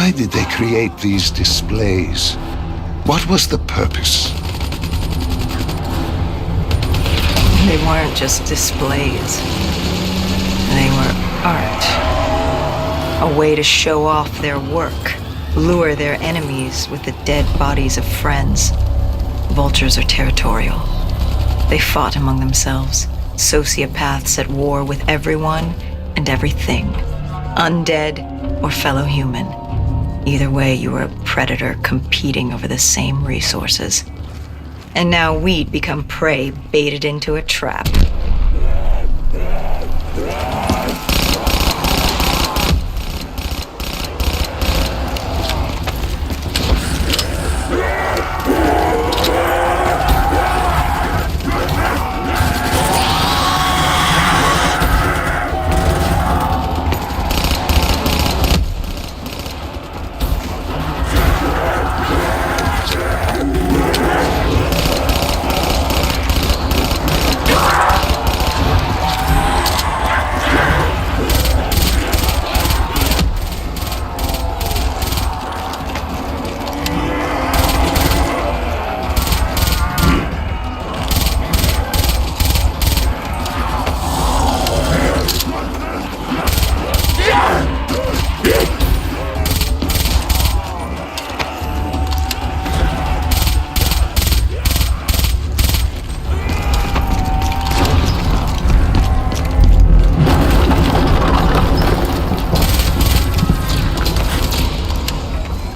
Why did they create these displays? What was the purpose? They weren't just displays. They were art. A way to show off their work, lure their enemies with the dead bodies of friends. Vultures are territorial. They fought among themselves, sociopaths at war with everyone and everything, undead or fellow human. Either way, you were a predator competing over the same resources. And now we'd become prey baited into a trap.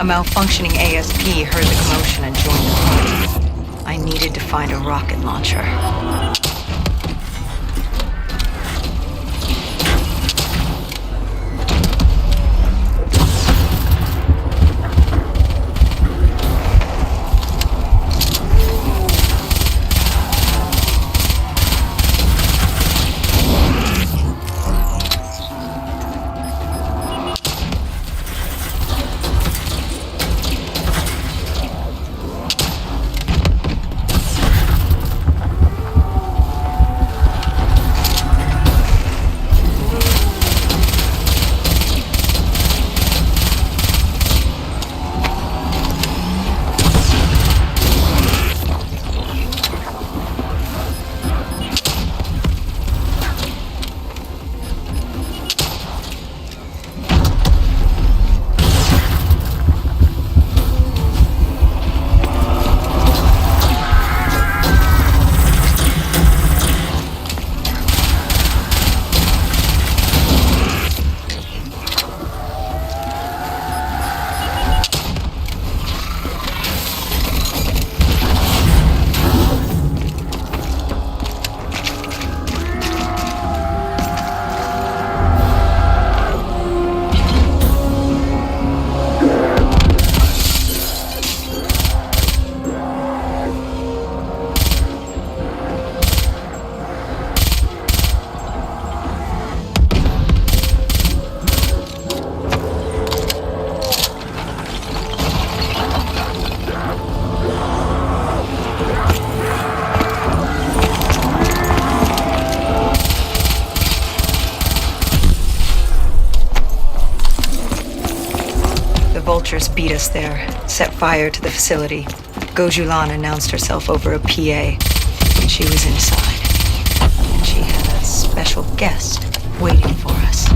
A malfunctioning ASP heard the commotion and joined the party. I needed to find a rocket launcher. Vultures beat us there, set fire to the facility. Gojulan announced herself over a PA. She was inside, and she had a special guest waiting for us.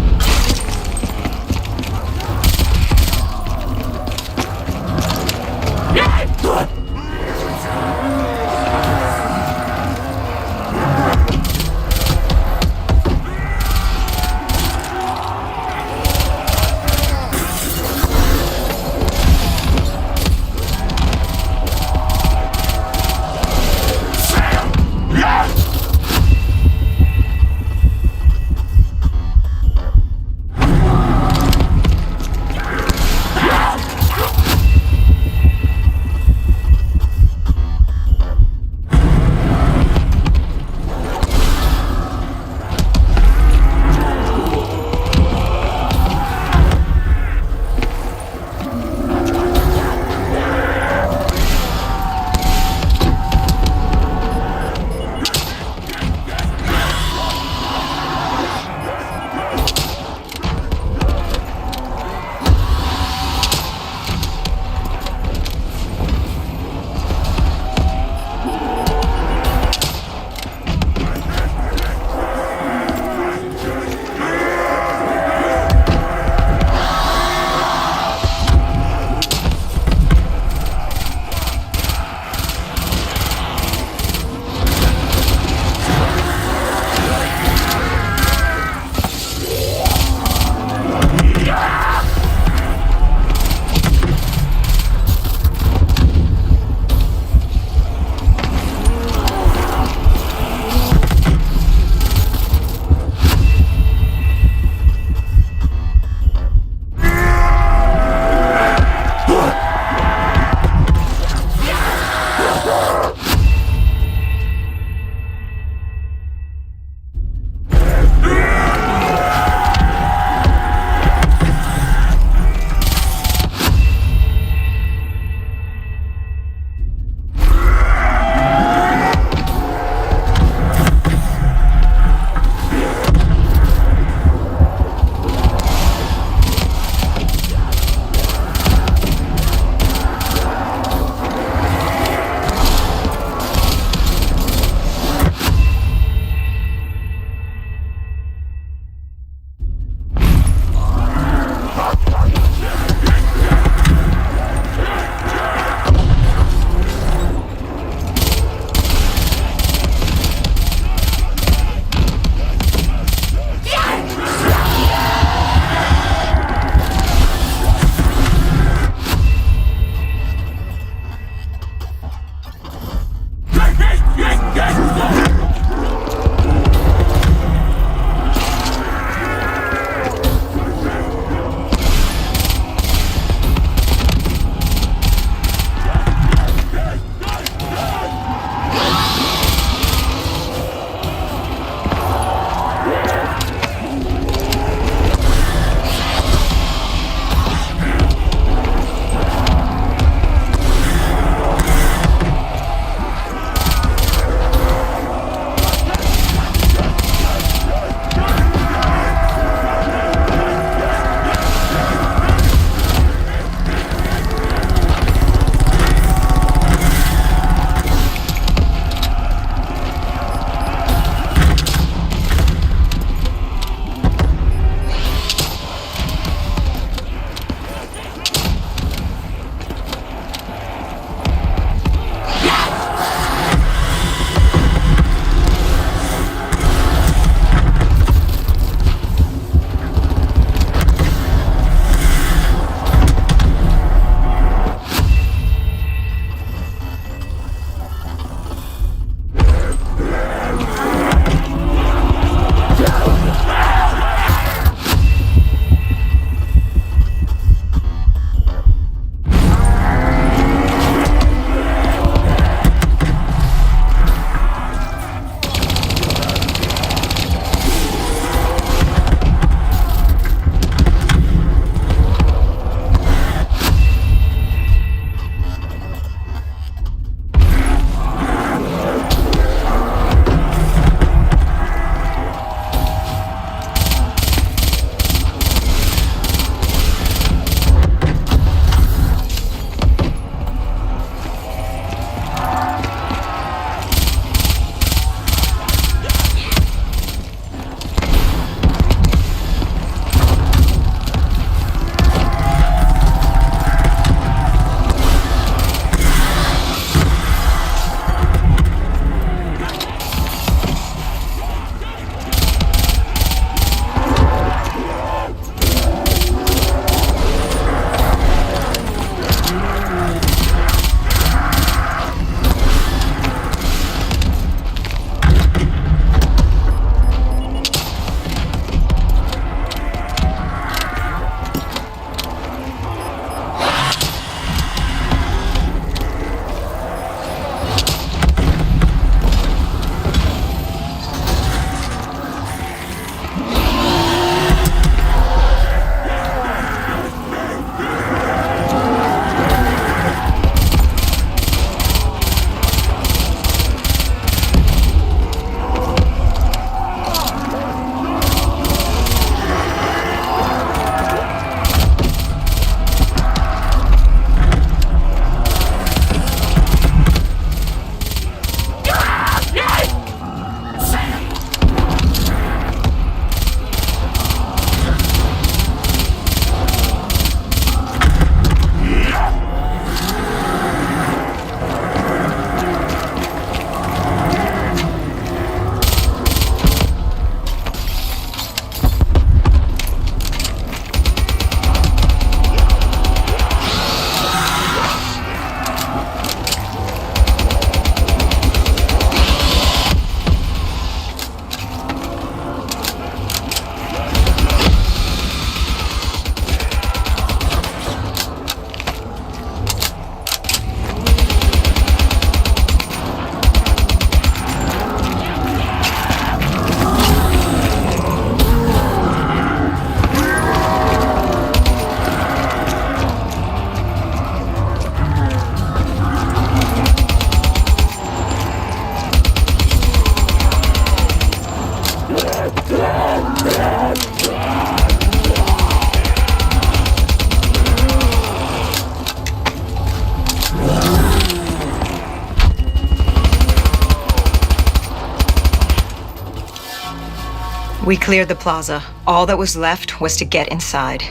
We cleared the plaza. All that was left was to get inside.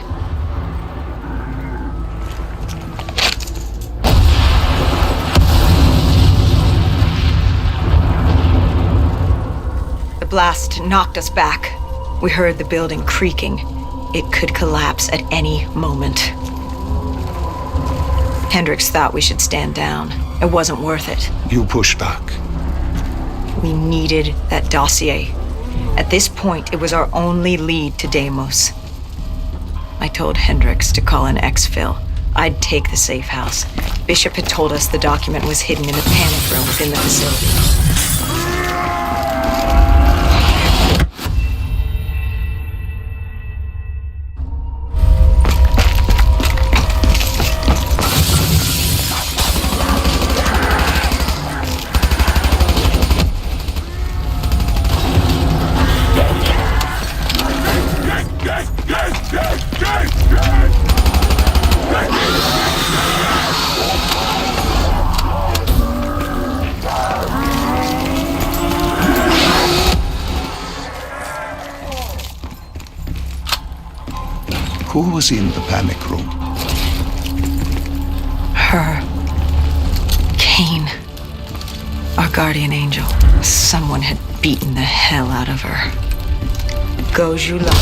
The blast knocked us back. We heard the building creaking. It could collapse at any moment. Hendricks thought we should stand down. It wasn't worth it. You pushed back. We needed that dossier. At this point, it was our only lead to Deimos. I told Hendricks to call in exfil. I'd take the safe house. Bishop had told us the document was hidden in the panic room within the facility. Who was in the panic room? Her. Kane. Our guardian angel. Someone had beaten the hell out of her. Gojulan.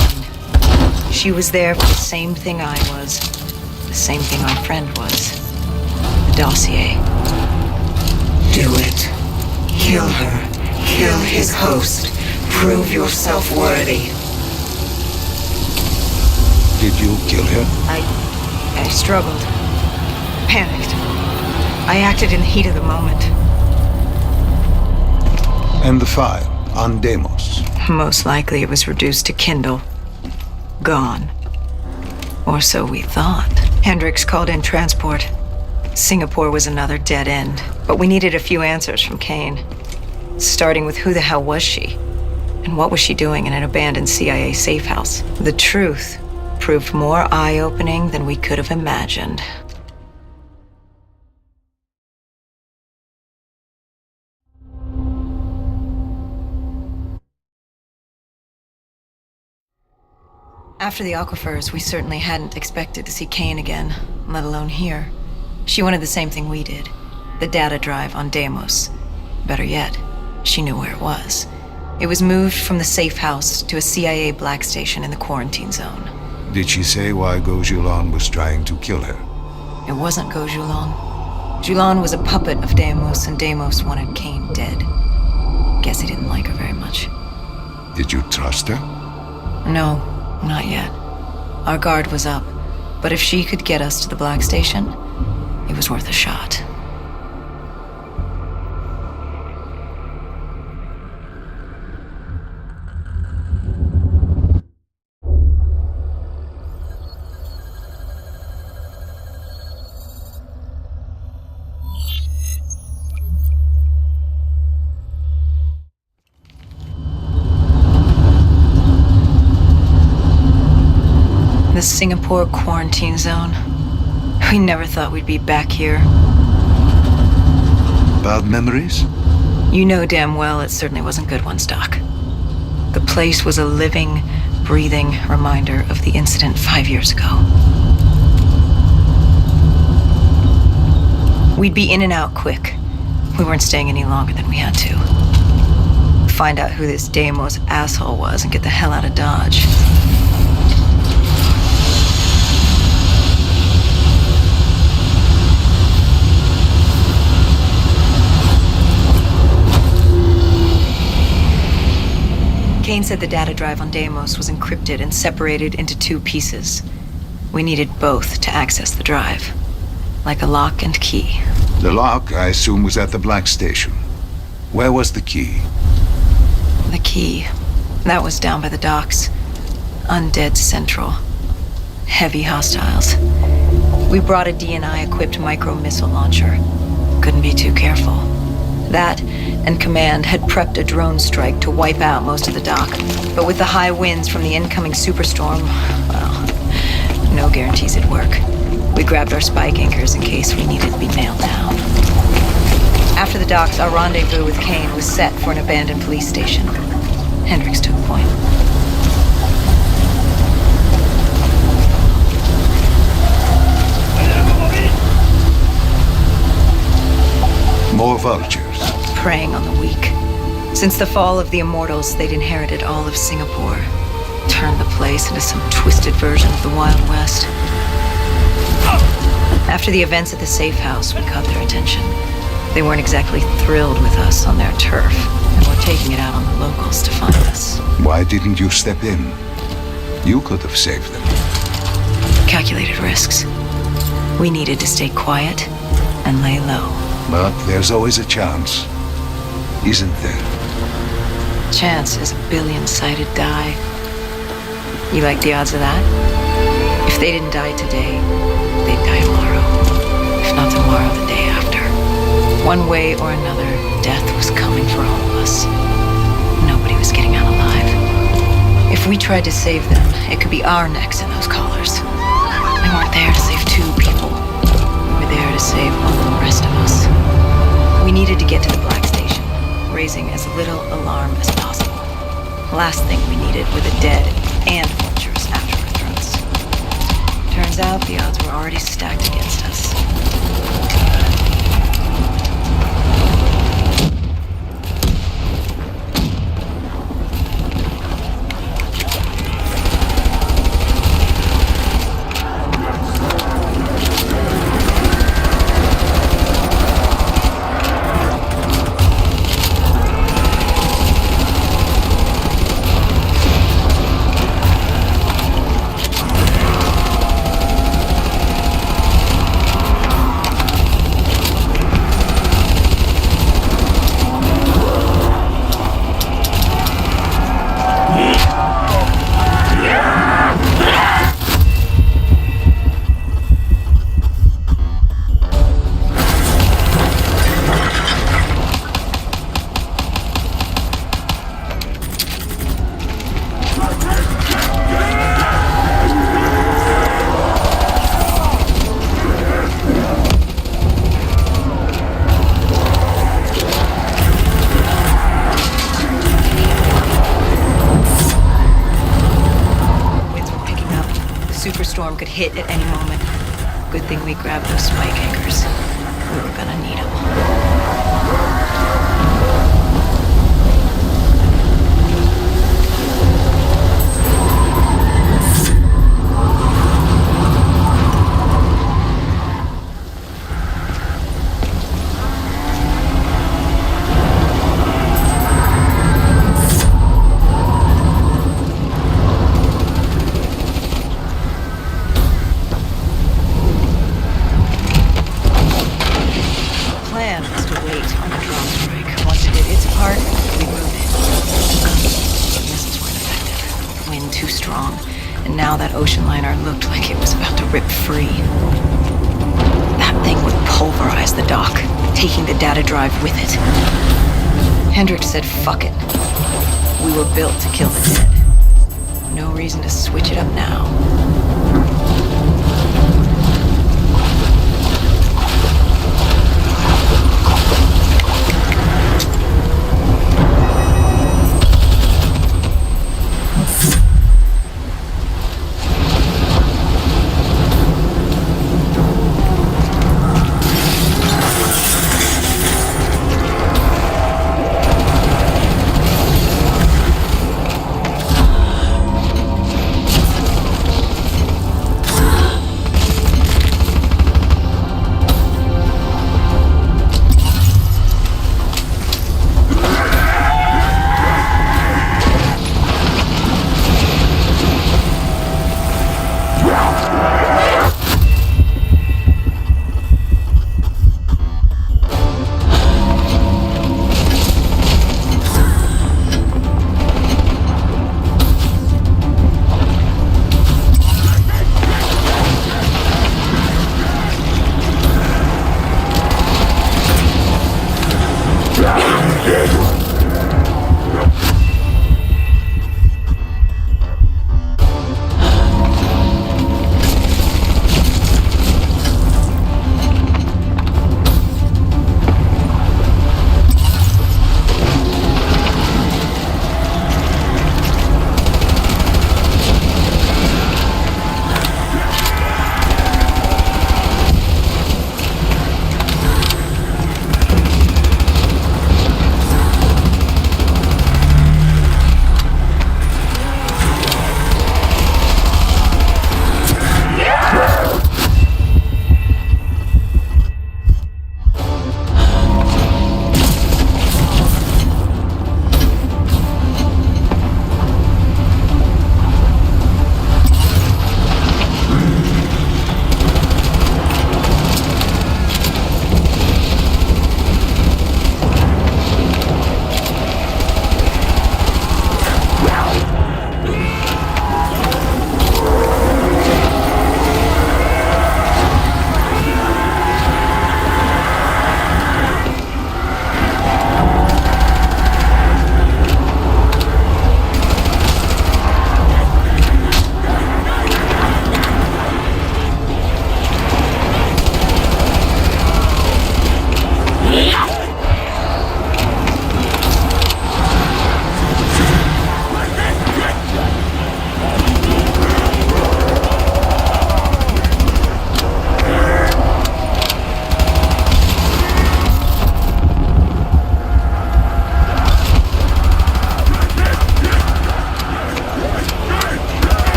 She was there for the same thing I was. The same thing our friend was. The dossier. Do it. Kill her. Kill his host. Prove yourself worthy. Did you kill her? I struggled. Panicked. I acted in the heat of the moment. And the file on Deimos? Most likely it was reduced to Kindle. Gone. Or so we thought. Hendricks called in transport. Singapore was another dead end. But we needed a few answers from Kane. Starting with who the hell was she? And what was she doing in an abandoned CIA safe house? The truth proved more eye-opening than we could have imagined. After the aquifers, we certainly hadn't expected to see Kane again, let alone here. She wanted the same thing we did. The data drive on Deimos. Better yet, she knew where it was. It was moved from the safe house to a CIA black station in the quarantine zone. Did she say why Gojulan was trying to kill her? It wasn't Gojulan. Julan was a puppet of Deimos, and Deimos wanted Kane dead. Guess he didn't like her very much. Did you trust her? No, not yet. Our guard was up, but if she could get us to the black station, it was worth a shot. The Singapore quarantine zone. We never thought we'd be back here. Bad memories? You know damn well it certainly wasn't good ones, Doc. The place was a living, breathing reminder of the incident 5 years ago. We'd be in and out quick. We weren't staying any longer than we had to. Find out who this Deimos asshole was and get the hell out of Dodge. Kane said the data drive on Deimos was encrypted and separated into 2 pieces. We needed both to access the drive, like a lock and key. The lock, I assume, was at the black station. Where was the key? The key. That was down by the docks. Undead Central. Heavy hostiles. We brought a DNI-equipped micro-missile launcher. Couldn't be too careful. That and Command had prepped a drone strike to wipe out most of the dock. But with the high winds from the incoming superstorm, well, no guarantees it'd work. We grabbed our spike anchors in case we needed to be nailed down. After the docks, our rendezvous with Kane was set for an abandoned police station. Hendricks took point. More vultures. Preying on the weak. Since the fall of the Immortals, they'd inherited all of Singapore. Turned the place into some twisted version of the Wild West. After the events at the safe house, we caught their attention. They weren't exactly thrilled with us on their turf, and were taking it out on the locals to find us. Why didn't you step in? You could have saved them. Calculated risks. We needed to stay quiet and lay low. But there's always a chance, isn't there? Chance is a billion-sided die. You like the odds of that? If they didn't die today, they'd die tomorrow. If not tomorrow, the day after. One way or another, death was coming for all of us. Nobody was getting out alive. If we tried to save them, it could be our necks in those collars. We weren't there to save two people. We were there to save all the rest of us. We needed to get to the Black Station, raising as little alarm as possible. The last thing we needed were the dead and vultures after our throats. Turns out the odds were already stacked against us. Superstorm could hit at any moment. Good thing we grabbed those spike anchors. We were gonna need them. Ocean liner looked like it was about to rip free. That thing would pulverize the dock, taking the data drive with it. Hendricks said, fuck it. We were built to kill the dead. No reason to switch it up now.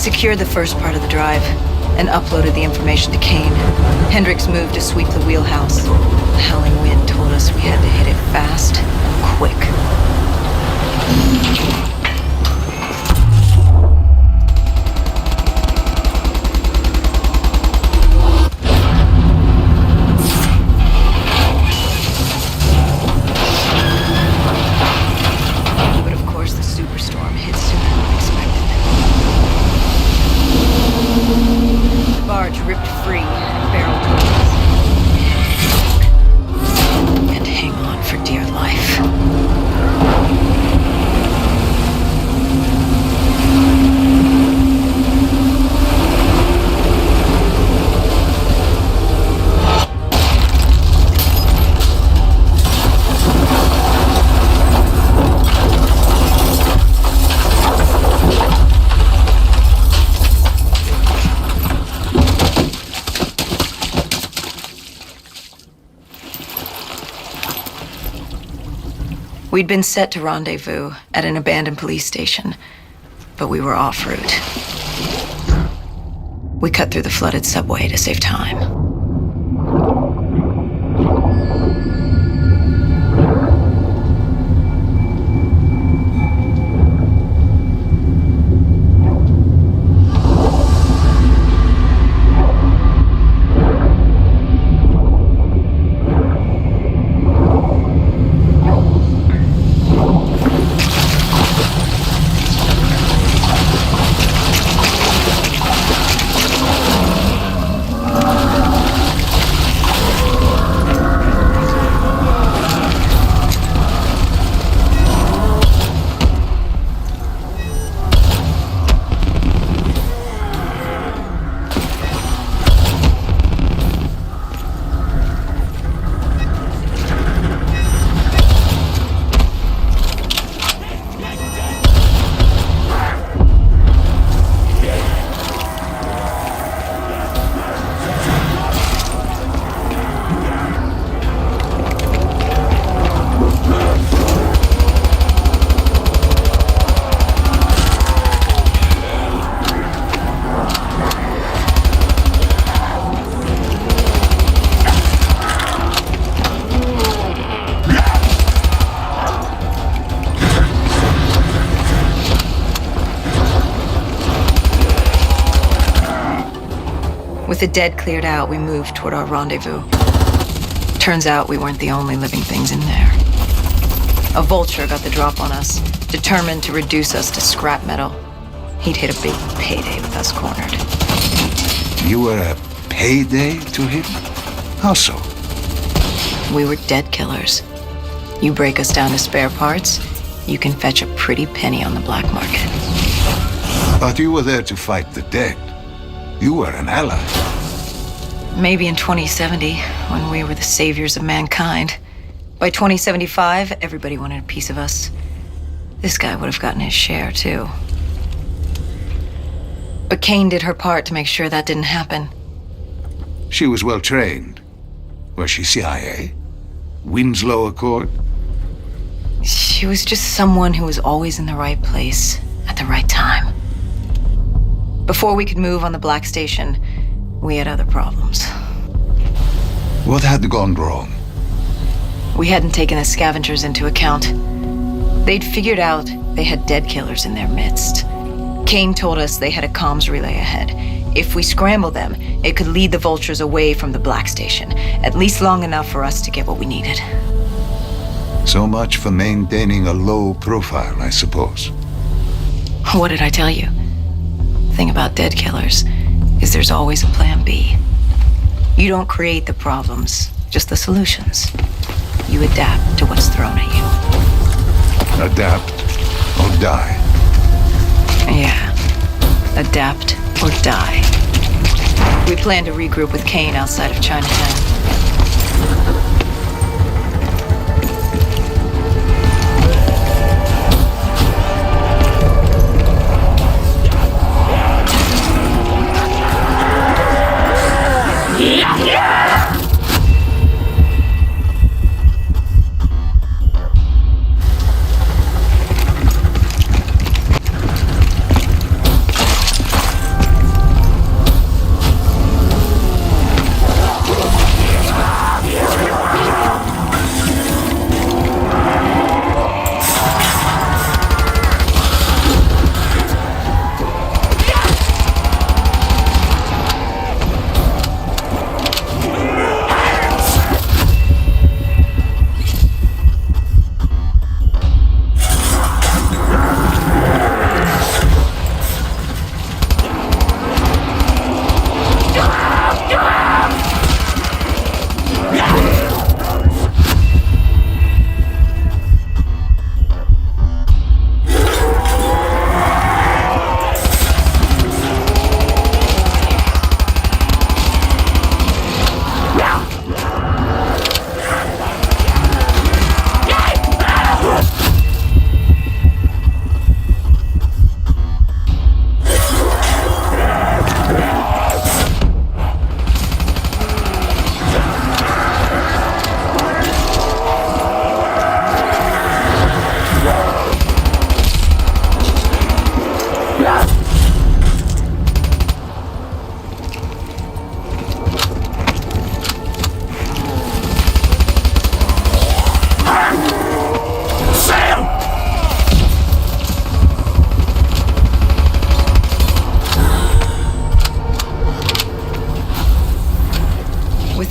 secured the first part of the drive and uploaded the information to Kane. Hendricks moved to sweep the wheelhouse. The howling wind told us we had to hit it fast and quick. But of course, the superstorm hit sooner than expected. The barge ripped free and barreled towards us. And hang on for dear life. We'd been set to rendezvous at an abandoned police station, but we were off route. We cut through the flooded subway to save time. With the dead cleared out, we moved toward our rendezvous. Turns out we weren't the only living things in there. A vulture got the drop on us, determined to reduce us to scrap metal. He'd hit a big payday with us cornered. You were a payday to him? How so? We were dead killers. You break us down to spare parts, you can fetch a pretty penny on the black market. But you were there to fight the dead. You were an ally. Maybe in 2070, when we were the saviors of mankind. By 2075, everybody wanted a piece of us. This guy would have gotten his share, too. But Kane did her part to make sure that didn't happen. She was well trained. Was she CIA? Winslow Accord? She was just someone who was always in the right place at the right time. Before we could move on the Black Station, we had other problems. What had gone wrong? We hadn't taken the scavengers into account. They'd figured out they had dead killers in their midst. Kane told us they had a comms relay ahead. If we scrambled them, it could lead the vultures away from the Black Station, at least long enough for us to get what we needed. So much for maintaining a low profile, I suppose. What did I tell you? The thing about dead killers is there's always a plan B. You don't create the problems, just the solutions. You adapt to what's thrown at you. Adapt or die. Yeah. Adapt or die. We plan to regroup with Kane outside of Chinatown.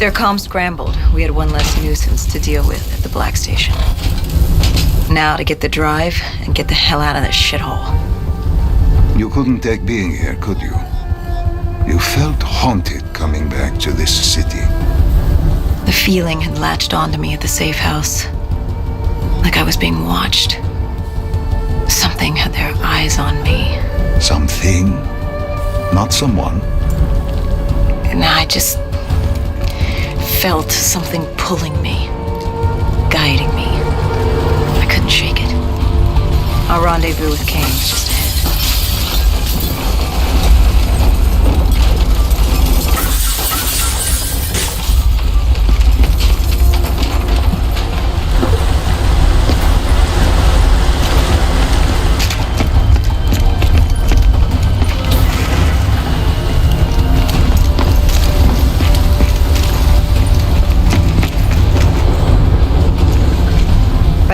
their comms scrambled, we had one less nuisance to deal with at the Black Station. Now to get the drive and get the hell out of this shithole. You couldn't take being here, could you? You felt haunted coming back to this city. The feeling had latched onto me at the safe house. Like I was being watched. Something had their eyes on me. Something, not someone. And I just felt something pulling me, guiding me. I couldn't shake it. Our rendezvous with Kane was just ahead.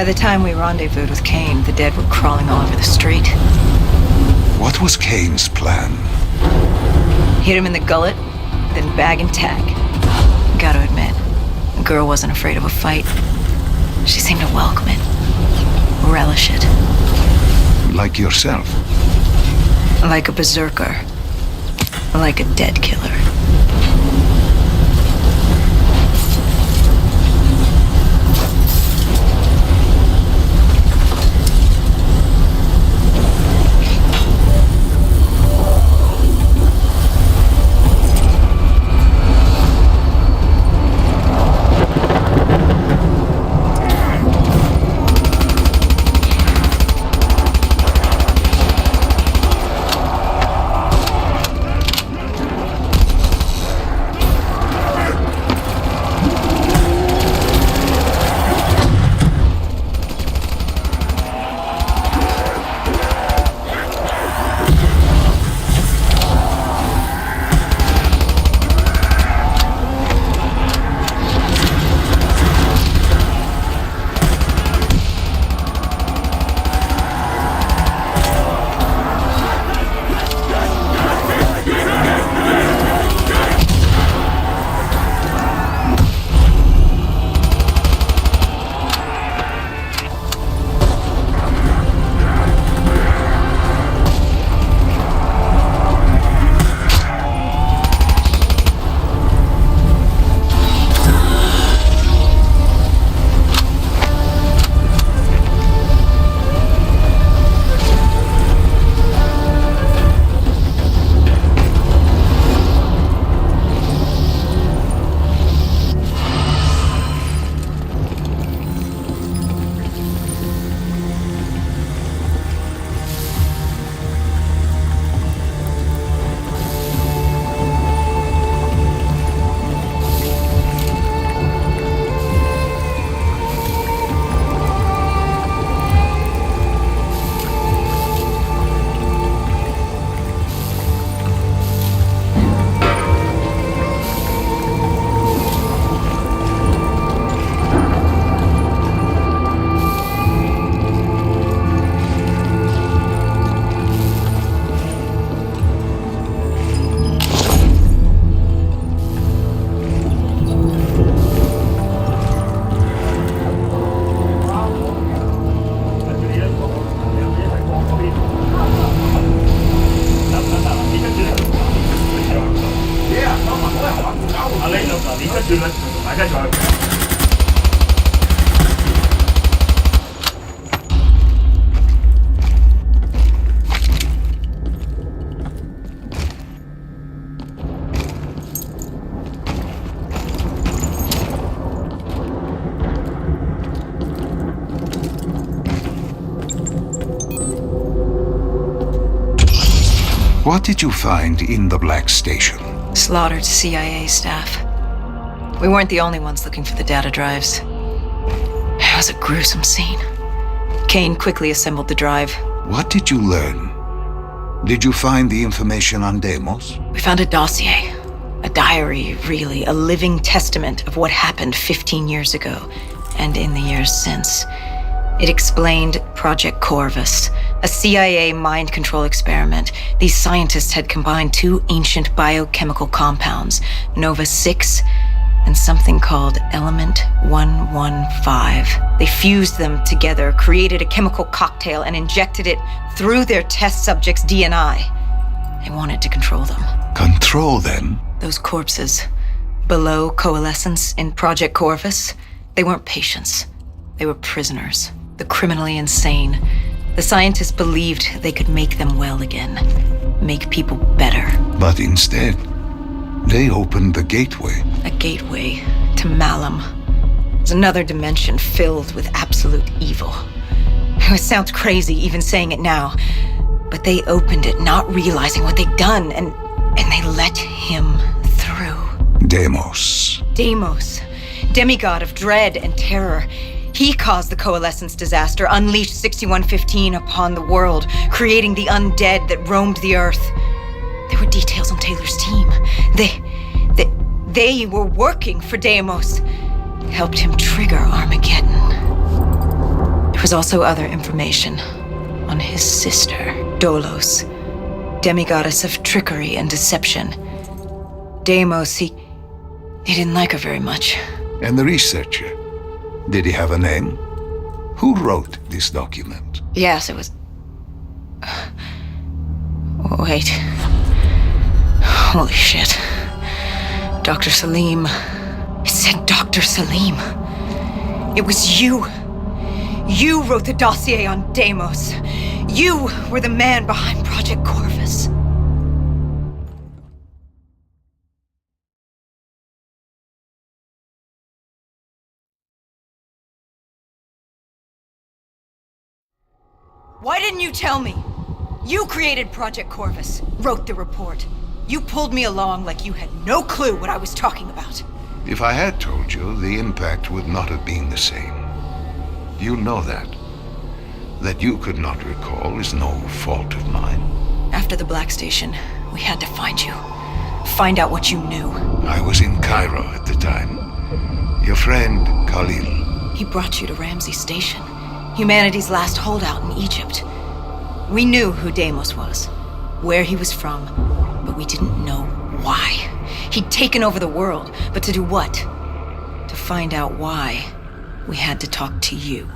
By the time we rendezvoused with Kane, the dead were crawling all over the street. What was Kane's plan? Hit him in the gullet, then bag and tag. Gotta admit, the girl wasn't afraid of a fight. She seemed to welcome it, relish it. Like yourself. Like a berserker. Like a dead killer. What did you find in the Black Station? Slaughtered CIA staff. We weren't the only ones looking for the data drives. It was a gruesome scene. Kane quickly assembled the drive. What did you learn? Did you find the information on Deimos? We found a dossier. A diary, really. A living testament of what happened 15 years ago, and in the years since. It explained Project Corvus, a CIA mind control experiment. These scientists had combined two ancient biochemical compounds, Nova-6 and something called Element 115. They fused them together, created a chemical cocktail, and injected it through their test subjects' DNI. They wanted to control them. Control them? Those corpses below Coalescence in Project Corvus, they weren't patients. They were prisoners, the criminally insane. The scientists believed they could make them well again, make people better. But instead, they opened the gateway. A gateway to Malum. It's another dimension filled with absolute evil. It sounds crazy even saying it now, but they opened it not realizing what they'd done, and they let him through. Deimos. Deimos, demigod of dread and terror. He caused the Coalescence disaster, unleashed 6115 upon the world, creating the undead that roamed the earth. There were details on Taylor's team. They were working for Deimos. Helped him trigger Armageddon. There was also other information on his sister, Dolos, demigoddess of trickery and deception. Deimos, he didn't like her very much. And the researcher? Did he have a name? Who wrote this document? Yes, it was... Wait. Holy shit. Dr. Salim. It said Dr. Salim. It was you. You wrote the dossier on Deimos. You were the man behind Project Corvus. Why didn't you tell me? You created Project Corvus, wrote the report. You pulled me along like you had no clue what I was talking about. If I had told you, the impact would not have been the same. You know that. That you could not recall is no fault of mine. After the Black Station, we had to find you. Find out what you knew. I was in Cairo at the time. Your friend, Khalil. He brought you to Ramsey Station, humanity's last holdout in Egypt. We knew who Deimos was, where he was from, but we didn't know why. He'd taken over the world, but to do what? To find out why, we had to talk to you.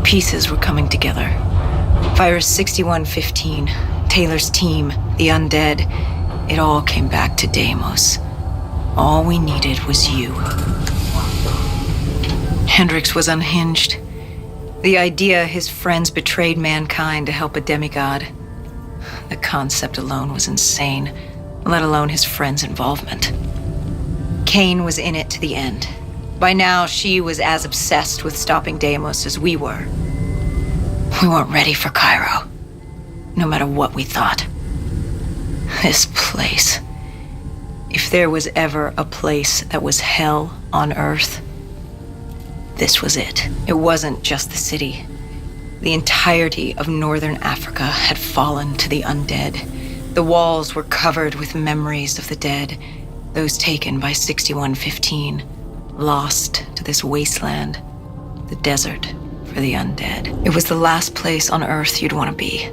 Pieces were coming together. Virus 6115, Taylor's team, the undead. It all came back to Deimos. All we needed was you. Hendricks was unhinged. The idea his friends betrayed mankind to help a demigod. The concept alone was insane, let alone his friends' involvement. Kane was in it to the end. By now, she was as obsessed with stopping Deimos as we were. We weren't ready for Cairo, no matter what we thought. This place. If there was ever a place that was hell on Earth, this was it. It wasn't just the city. The entirety of northern Africa had fallen to the undead. The walls were covered with memories of the dead, those taken by 6115. Lost to this wasteland, the desert for the undead. It was the last place on Earth you'd want to be.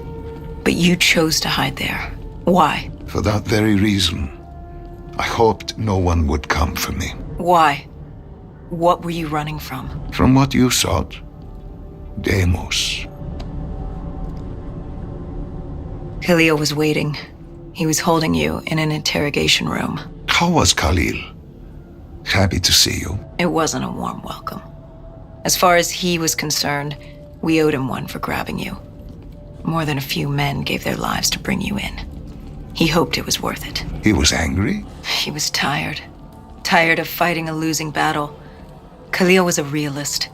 But you chose to hide there. Why? For that very reason. I hoped no one would come for me. Why? What were you running from? From what you sought. Deimos. Khalil was waiting. He was holding you in an interrogation room. How was Khalil? Happy to see you. It wasn't a warm welcome. As far as he was concerned, we owed him one for grabbing you. More than a few men gave their lives to bring you in. He hoped it was worth it. He was angry? He was tired. Tired of fighting a losing battle. Khalil was a realist.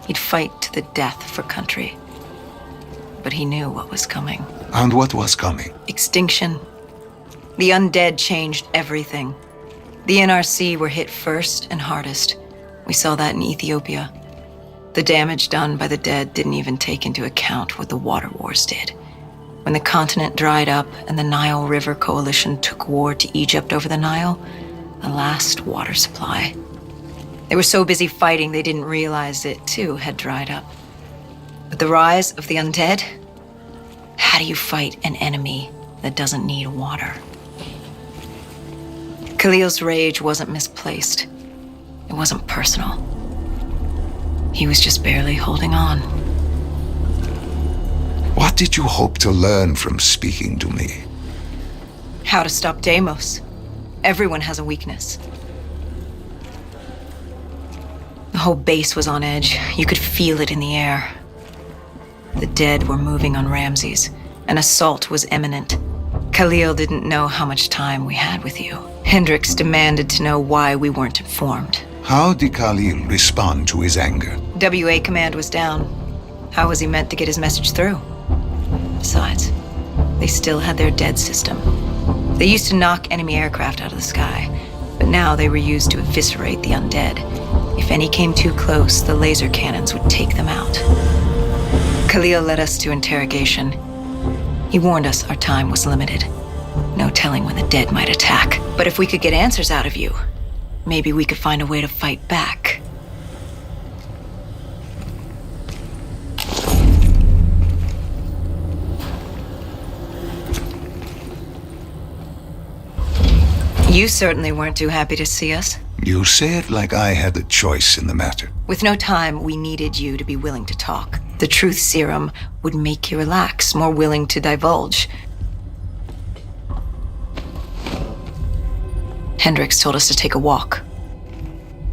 He'd fight to the death for country. But he knew what was coming. And what was coming? Extinction. The undead changed everything. The NRC were hit first and hardest. We saw that in Ethiopia. The damage done by the dead didn't even take into account what the water wars did. When the continent dried up and the Nile River Coalition took war to Egypt over the Nile, the last water supply. They were so busy fighting they didn't realize it, too, had dried up. But the rise of the undead? How do you fight an enemy that doesn't need water? Khalil's rage wasn't misplaced. It wasn't personal. He was just barely holding on. What did you hope to learn from speaking to me? How to stop Deimos. Everyone has a weakness. The whole base was on edge. You could feel it in the air. The dead were moving on Ramses. An assault was imminent. Khalil didn't know how much time we had with you. Hendricks demanded to know why we weren't informed. How did Khalil respond to his anger? WA command was down. How was he meant to get his message through? Besides, they still had their dead system. They used to knock enemy aircraft out of the sky, but now they were used to eviscerate the undead. If any came too close, the laser cannons would take them out. Khalil led us to interrogation. He warned us our time was limited. No telling when the dead might attack. But if we could get answers out of you, maybe we could find a way to fight back. You certainly weren't too happy to see us. You say it like I had a choice in the matter. With no time, we needed you to be willing to talk. The truth serum would make you relax, more willing to divulge. Hendricks told us to take a walk.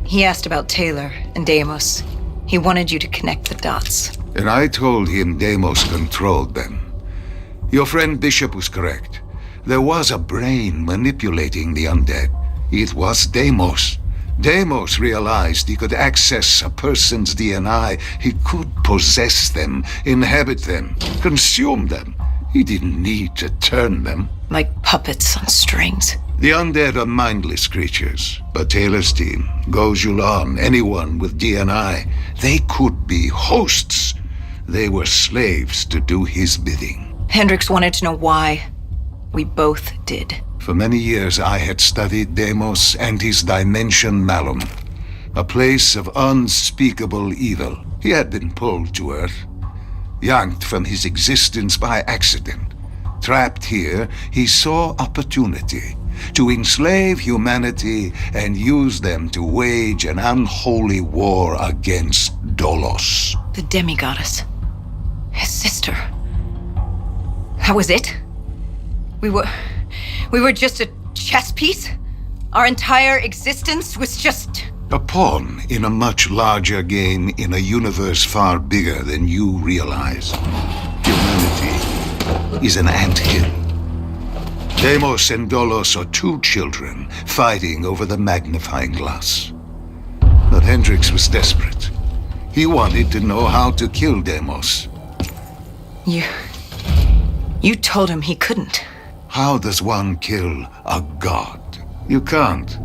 He asked about Taylor and Deimos. He wanted you to connect the dots. And I told him Deimos controlled them. Your friend Bishop was correct. There was a brain manipulating the undead. It was Deimos. Deimos realized he could access a person's DNA. He could possess them, inhabit them, consume them. He didn't need to turn them. Like puppets on strings. The undead are mindless creatures, but Taylor's team, Gojulan, anyone with DNA, they could be hosts. They were slaves to do his bidding. Hendricks wanted to know why. We both did. For many years I had studied Deimos and his dimension Malum, a place of unspeakable evil. He had been pulled to Earth, yanked from his existence by accident. Trapped here, he saw opportunity to enslave humanity and use them to wage an unholy war against Dolos. The demigoddess. His sister. That was it? We were just a chess piece? Our entire existence was just... A pawn in a much larger game in a universe far bigger than you realize. Humanity is an anthill. Deimos and Dolos are two children fighting over the magnifying glass. But Hendricks was desperate. He wanted to know how to kill Deimos. You told him he couldn't. How does one kill a god? You can't.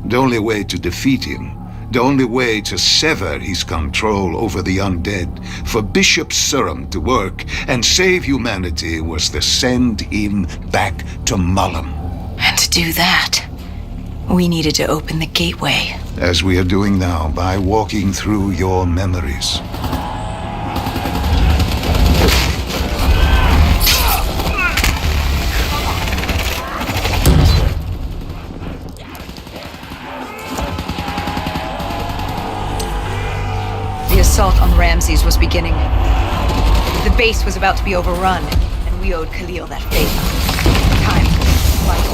The only way to defeat him, the only way to sever his control over the undead, for Bishop Surum to work and save humanity, was to send him back to Malum. And to do that, we needed to open the gateway. As we are doing now, by walking through your memories. The assault on Ramses was beginning. The base was about to be overrun, and we owed Khalil that favor. Time flight.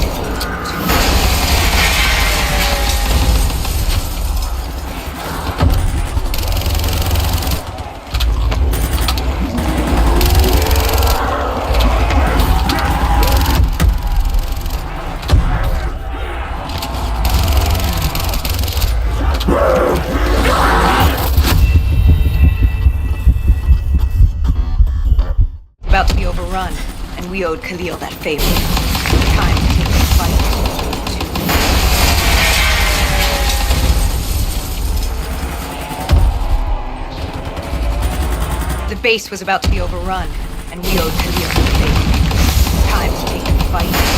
About to be overrun, and we owed Khalil that favor. Time to take the fight. The base was about to be overrun, and we owed Khalil that favor. fight.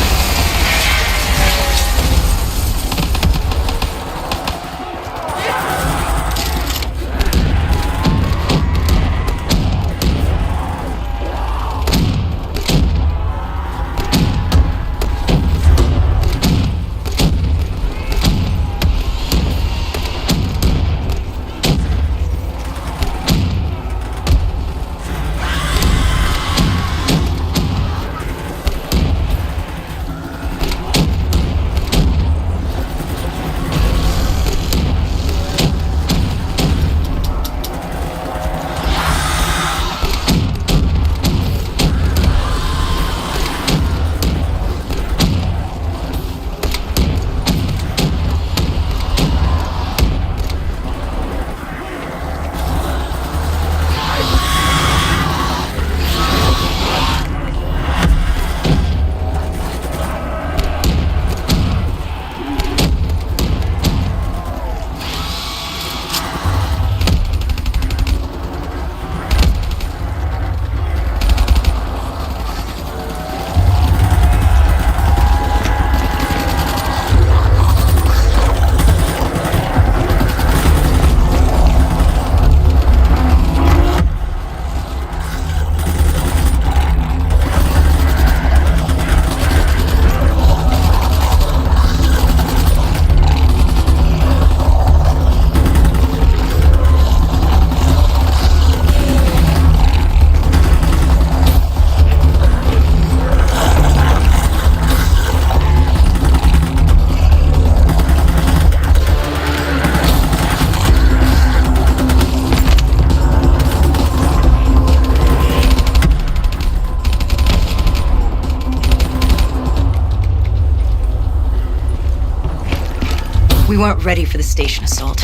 We weren't ready for the station assault.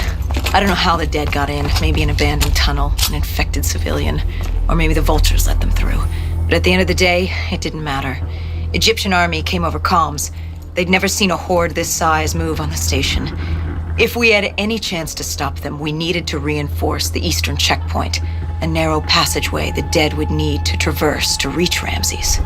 I don't know how the dead got in. Maybe an abandoned tunnel, an infected civilian, or maybe the vultures let them through. But at the end of the day, it didn't matter. Egyptian army came over comms. They'd never seen a horde this size move on the station. If we had any chance to stop them, we needed to reinforce the eastern checkpoint, a narrow passageway the dead would need to traverse to reach Ramses.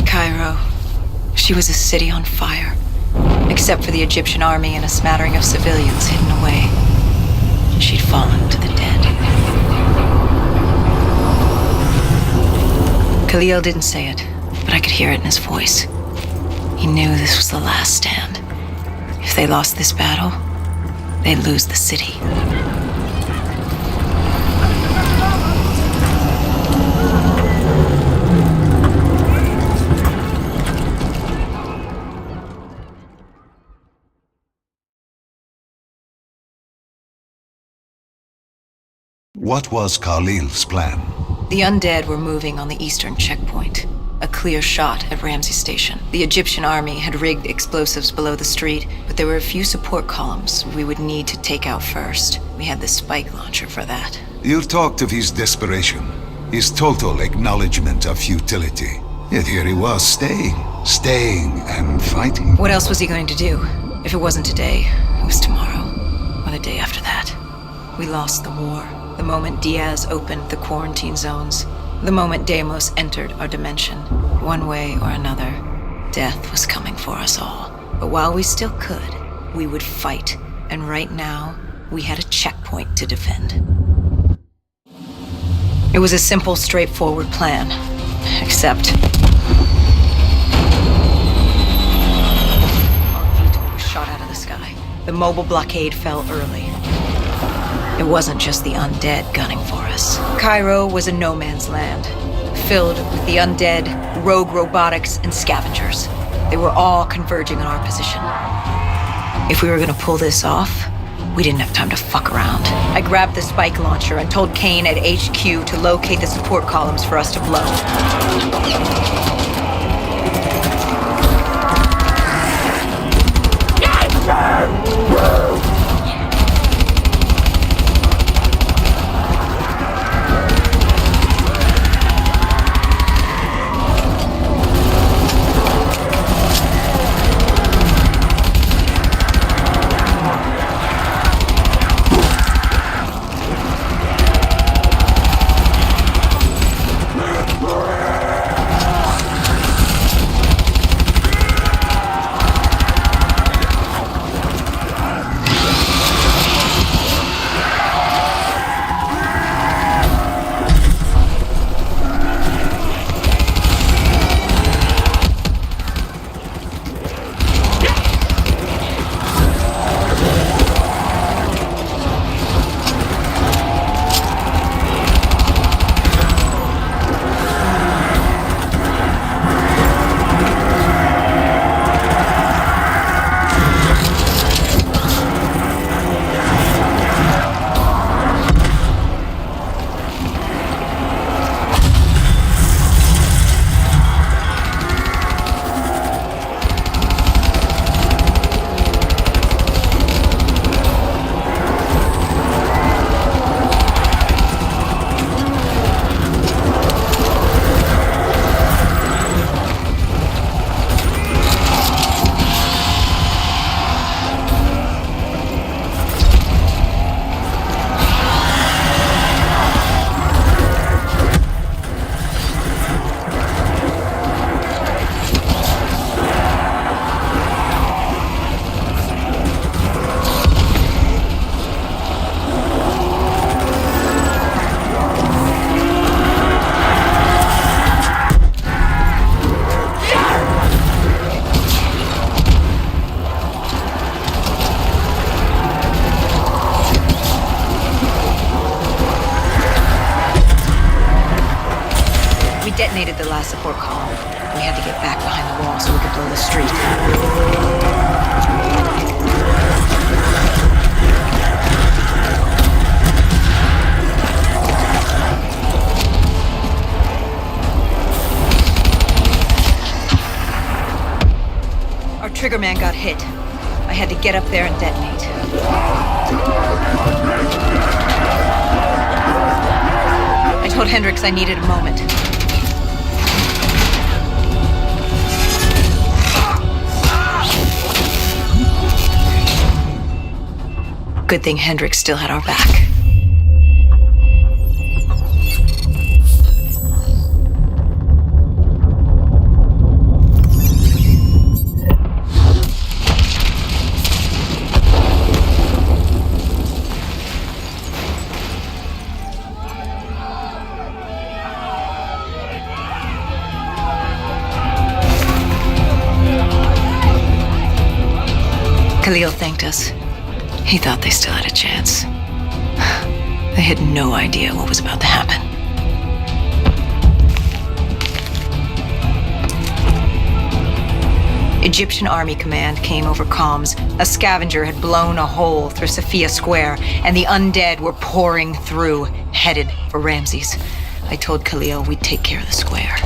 Cairo. She was a city on fire, except for the Egyptian army and a smattering of civilians hidden away. She'd fallen to the dead. Khalil didn't say it, but I could hear it in his voice. He knew this was the last stand. If they lost this battle, they'd lose the city. What was Khalil's plan? The undead were moving on the eastern checkpoint, a clear shot at Ramses Station. The Egyptian army had rigged explosives below the street, but there were a few support columns we would need to take out first. We had the spike launcher for that. You talked of his desperation, his total acknowledgement of futility. Yet here he was, staying and fighting. What else was he going to do? If it wasn't today, it was tomorrow, or the day after that. We lost the war. The moment Diaz opened the quarantine zones, the moment Deimos entered our dimension, one way or another, death was coming for us all. But while we still could, we would fight, and right now, we had a checkpoint to defend. It was a simple, straightforward plan, except... our VTOL was shot out of the sky. The mobile blockade fell early. It wasn't just the undead gunning for us. Cairo was a no-man's land, filled with the undead, rogue robotics, and scavengers. They were all converging on our position. If we were gonna pull this off, we didn't have time to fuck around. I grabbed the spike launcher and told Kane at HQ to locate the support columns for us to blow. detonated the last support column. We had to get back behind the wall so we could blow the street. Our triggerman got hit. I had to get up there and detonate. I told Hendricks I needed a moment. Good thing Hendricks still had our back. Khalil thanked us. He thought they still had a chance. They had no idea what was about to happen. Egyptian Army Command came over comms. A scavenger had blown a hole through Sophia Square, and the undead were pouring through, headed for Ramses. I told Khalil we'd take care of the square.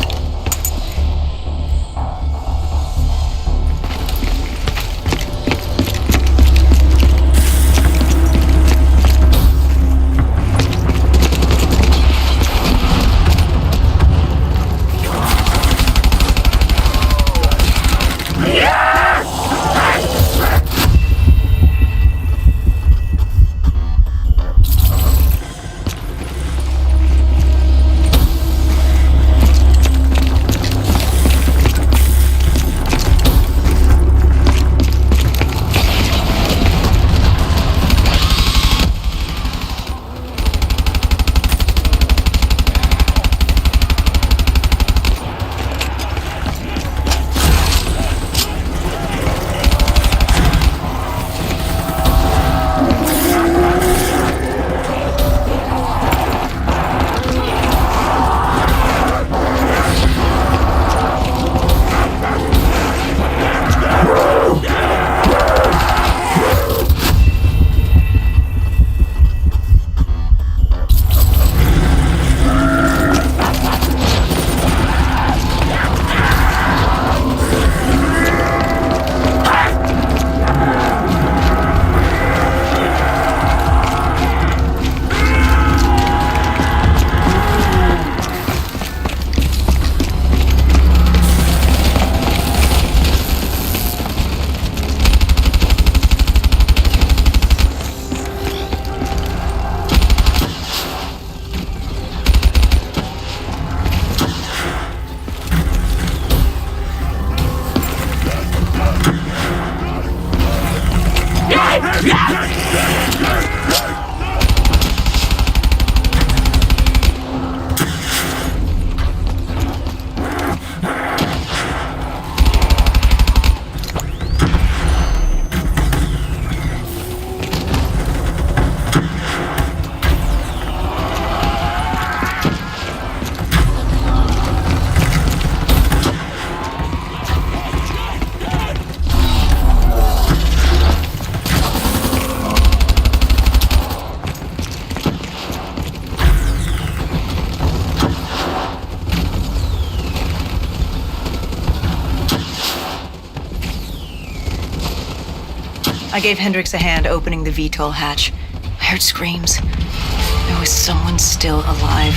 I gave Hendricks a hand opening the VTOL hatch. I heard screams. There was someone still alive.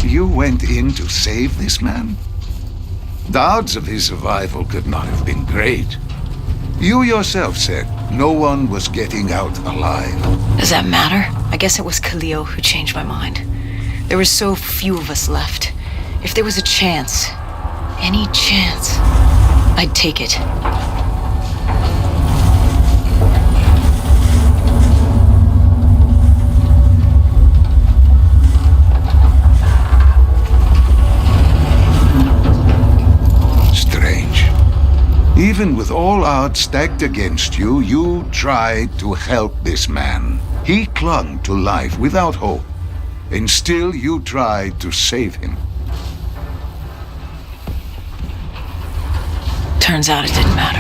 You went in to save this man? The odds of his survival could not have been great. You yourself said no one was getting out alive. Does that matter? I guess it was Khalil who changed my mind. There were so few of us left. If there was a chance, any chance, I'd take it. Even with all odds stacked against you, you tried to help this man. He clung to life without hope, and still you tried to save him. Turns out it didn't matter.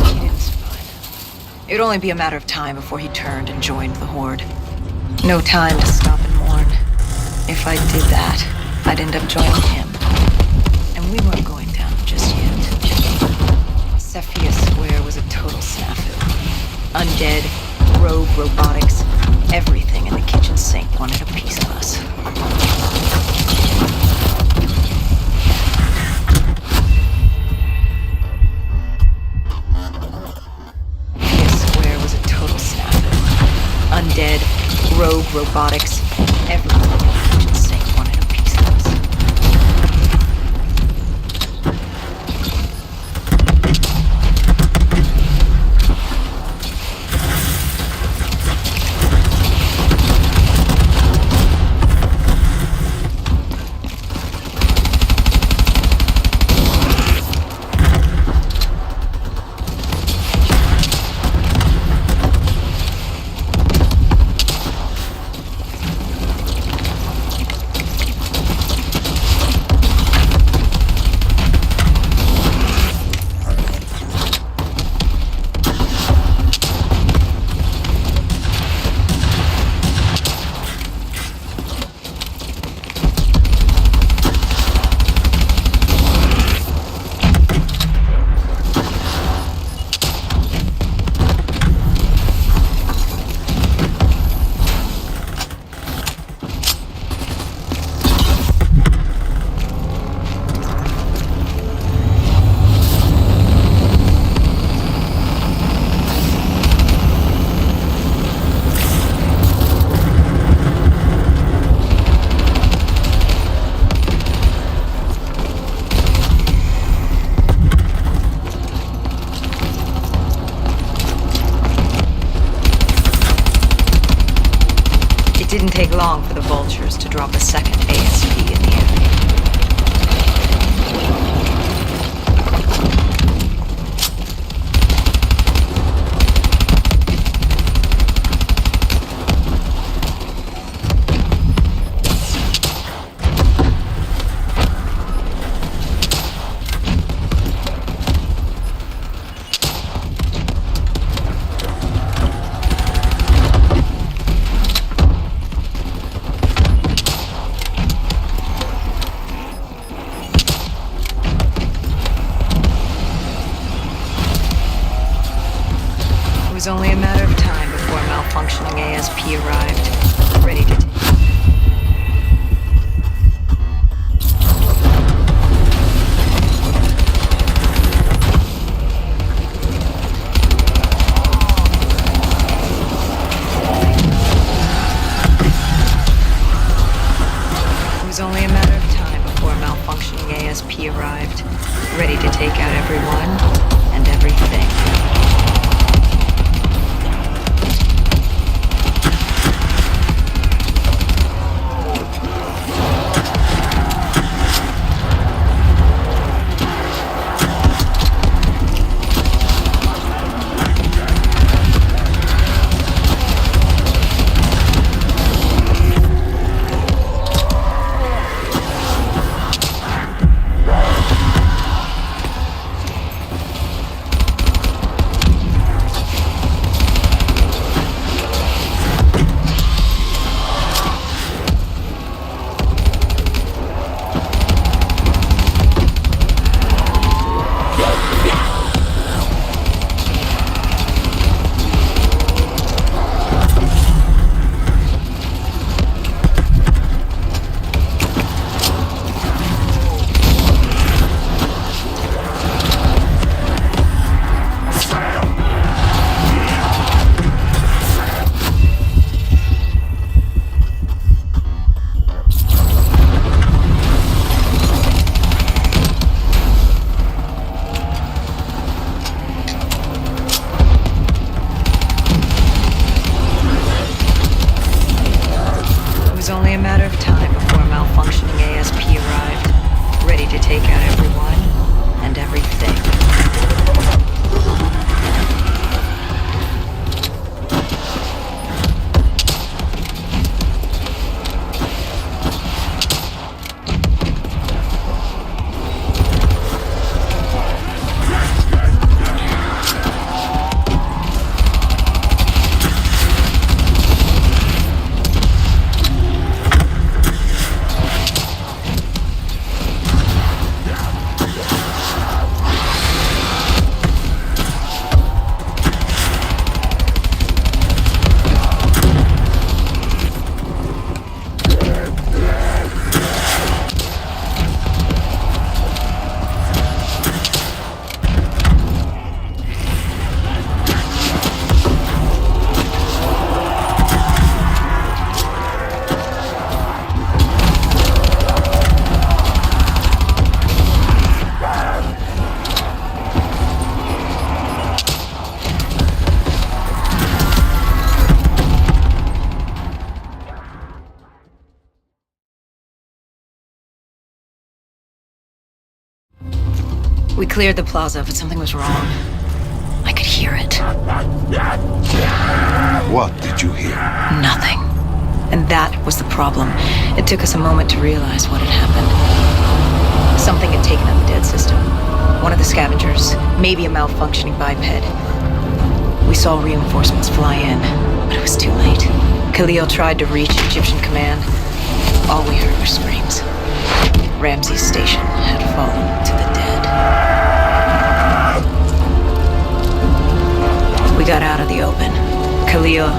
He didn't survive. It would only be a matter of time before he turned and joined the Horde. No time to stop and mourn. If I did that, I'd end up joining him. And we weren't going down just yet. Cephia Square was a total snafu. Undead, rogue robotics, everything in the kitchen sink wanted a piece of us. Cephia Square was a total snafu. Undead, rogue robotics, everything in the kitchen sink wanted a piece of us. It didn't take long for the vultures to drop a second ASP in the area. It was only a matter of time before a malfunctioning ASP arrived, ready to take. It was only a matter of time before a malfunctioning ASP arrived, ready to take out everyone and everything. It was only a matter of time before a malfunctioning ASP arrived, ready to take out everyone and everything. We cleared the plaza, but something was wrong. I could hear it. What did you hear? Nothing. And that was the problem. It took us a moment to realize what had happened. Something had taken out the dead system. One of the scavengers, maybe a malfunctioning biped. We saw reinforcements fly in, but it was too late. Khalil tried to reach Egyptian command. All we heard were screams. Ramses Station had fallen to the dead. We got out of the open. Khalil,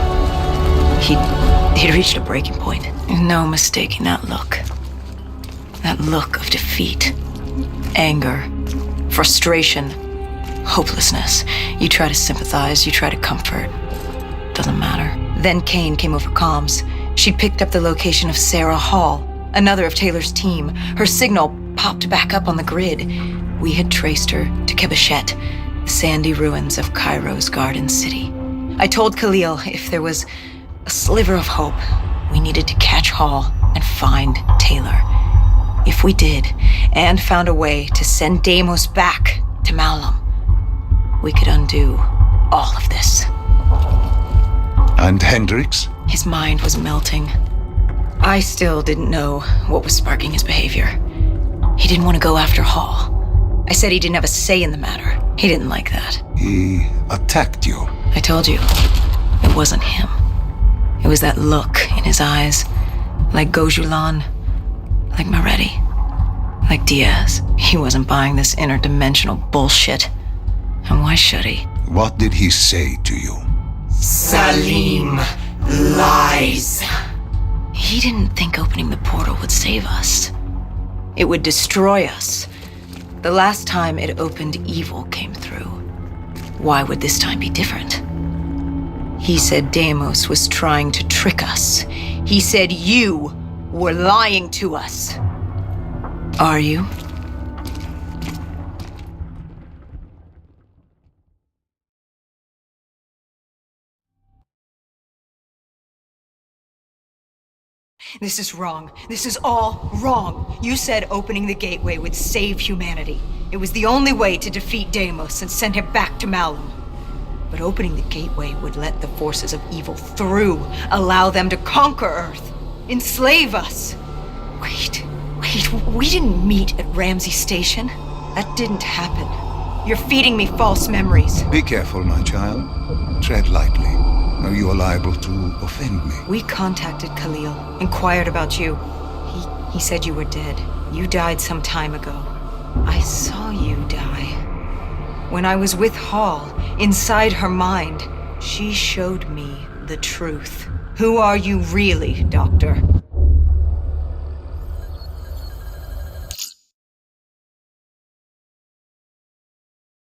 he'd reached a breaking point. No mistaking that look. That look of defeat, anger, frustration, hopelessness. You try to sympathize, you try to comfort. Doesn't matter. Then Kane came over comms. She'd picked up the location of Sarah Hall, another of Taylor's team. Her signal popped back up on the grid. We had traced her to Kebeshet, the sandy ruins of Cairo's Garden City. I told Khalil if there was a sliver of hope, we needed to catch Hall and find Taylor. If we did, and found a way to send Deimos back to Malum, we could undo all of this. And Hendricks? His mind was melting. I still didn't know what was sparking his behavior. He didn't want to go after Hall. I said he didn't have a say in the matter. He didn't like that. He attacked you. I told you, it wasn't him. It was that look in his eyes, like Gojulan, like Moretti, like Diaz. He wasn't buying this interdimensional bullshit. And why should he? What did he say to you? Salim lies. He didn't think opening the portal would save us. It would destroy us. The last time it opened, evil came through. Why would this time be different? He said Deimos was trying to trick us. He said you were lying to us. Are you? This is wrong. This is all wrong. You said opening the gateway would save humanity. It was the only way to defeat Deimos and send him back to Malum. But opening the gateway would let the forces of evil through, allow them to conquer Earth, enslave us. Wait, we didn't meet at Ramses Station. That didn't happen. You're feeding me false memories. Be careful, my child. Tread lightly, or you are liable to offend me. We contacted Khalil, inquired about you. He said you were dead. You died some time ago. I saw you die. When I was with Hall, inside her mind, she showed me the truth. Who are you really, Doctor?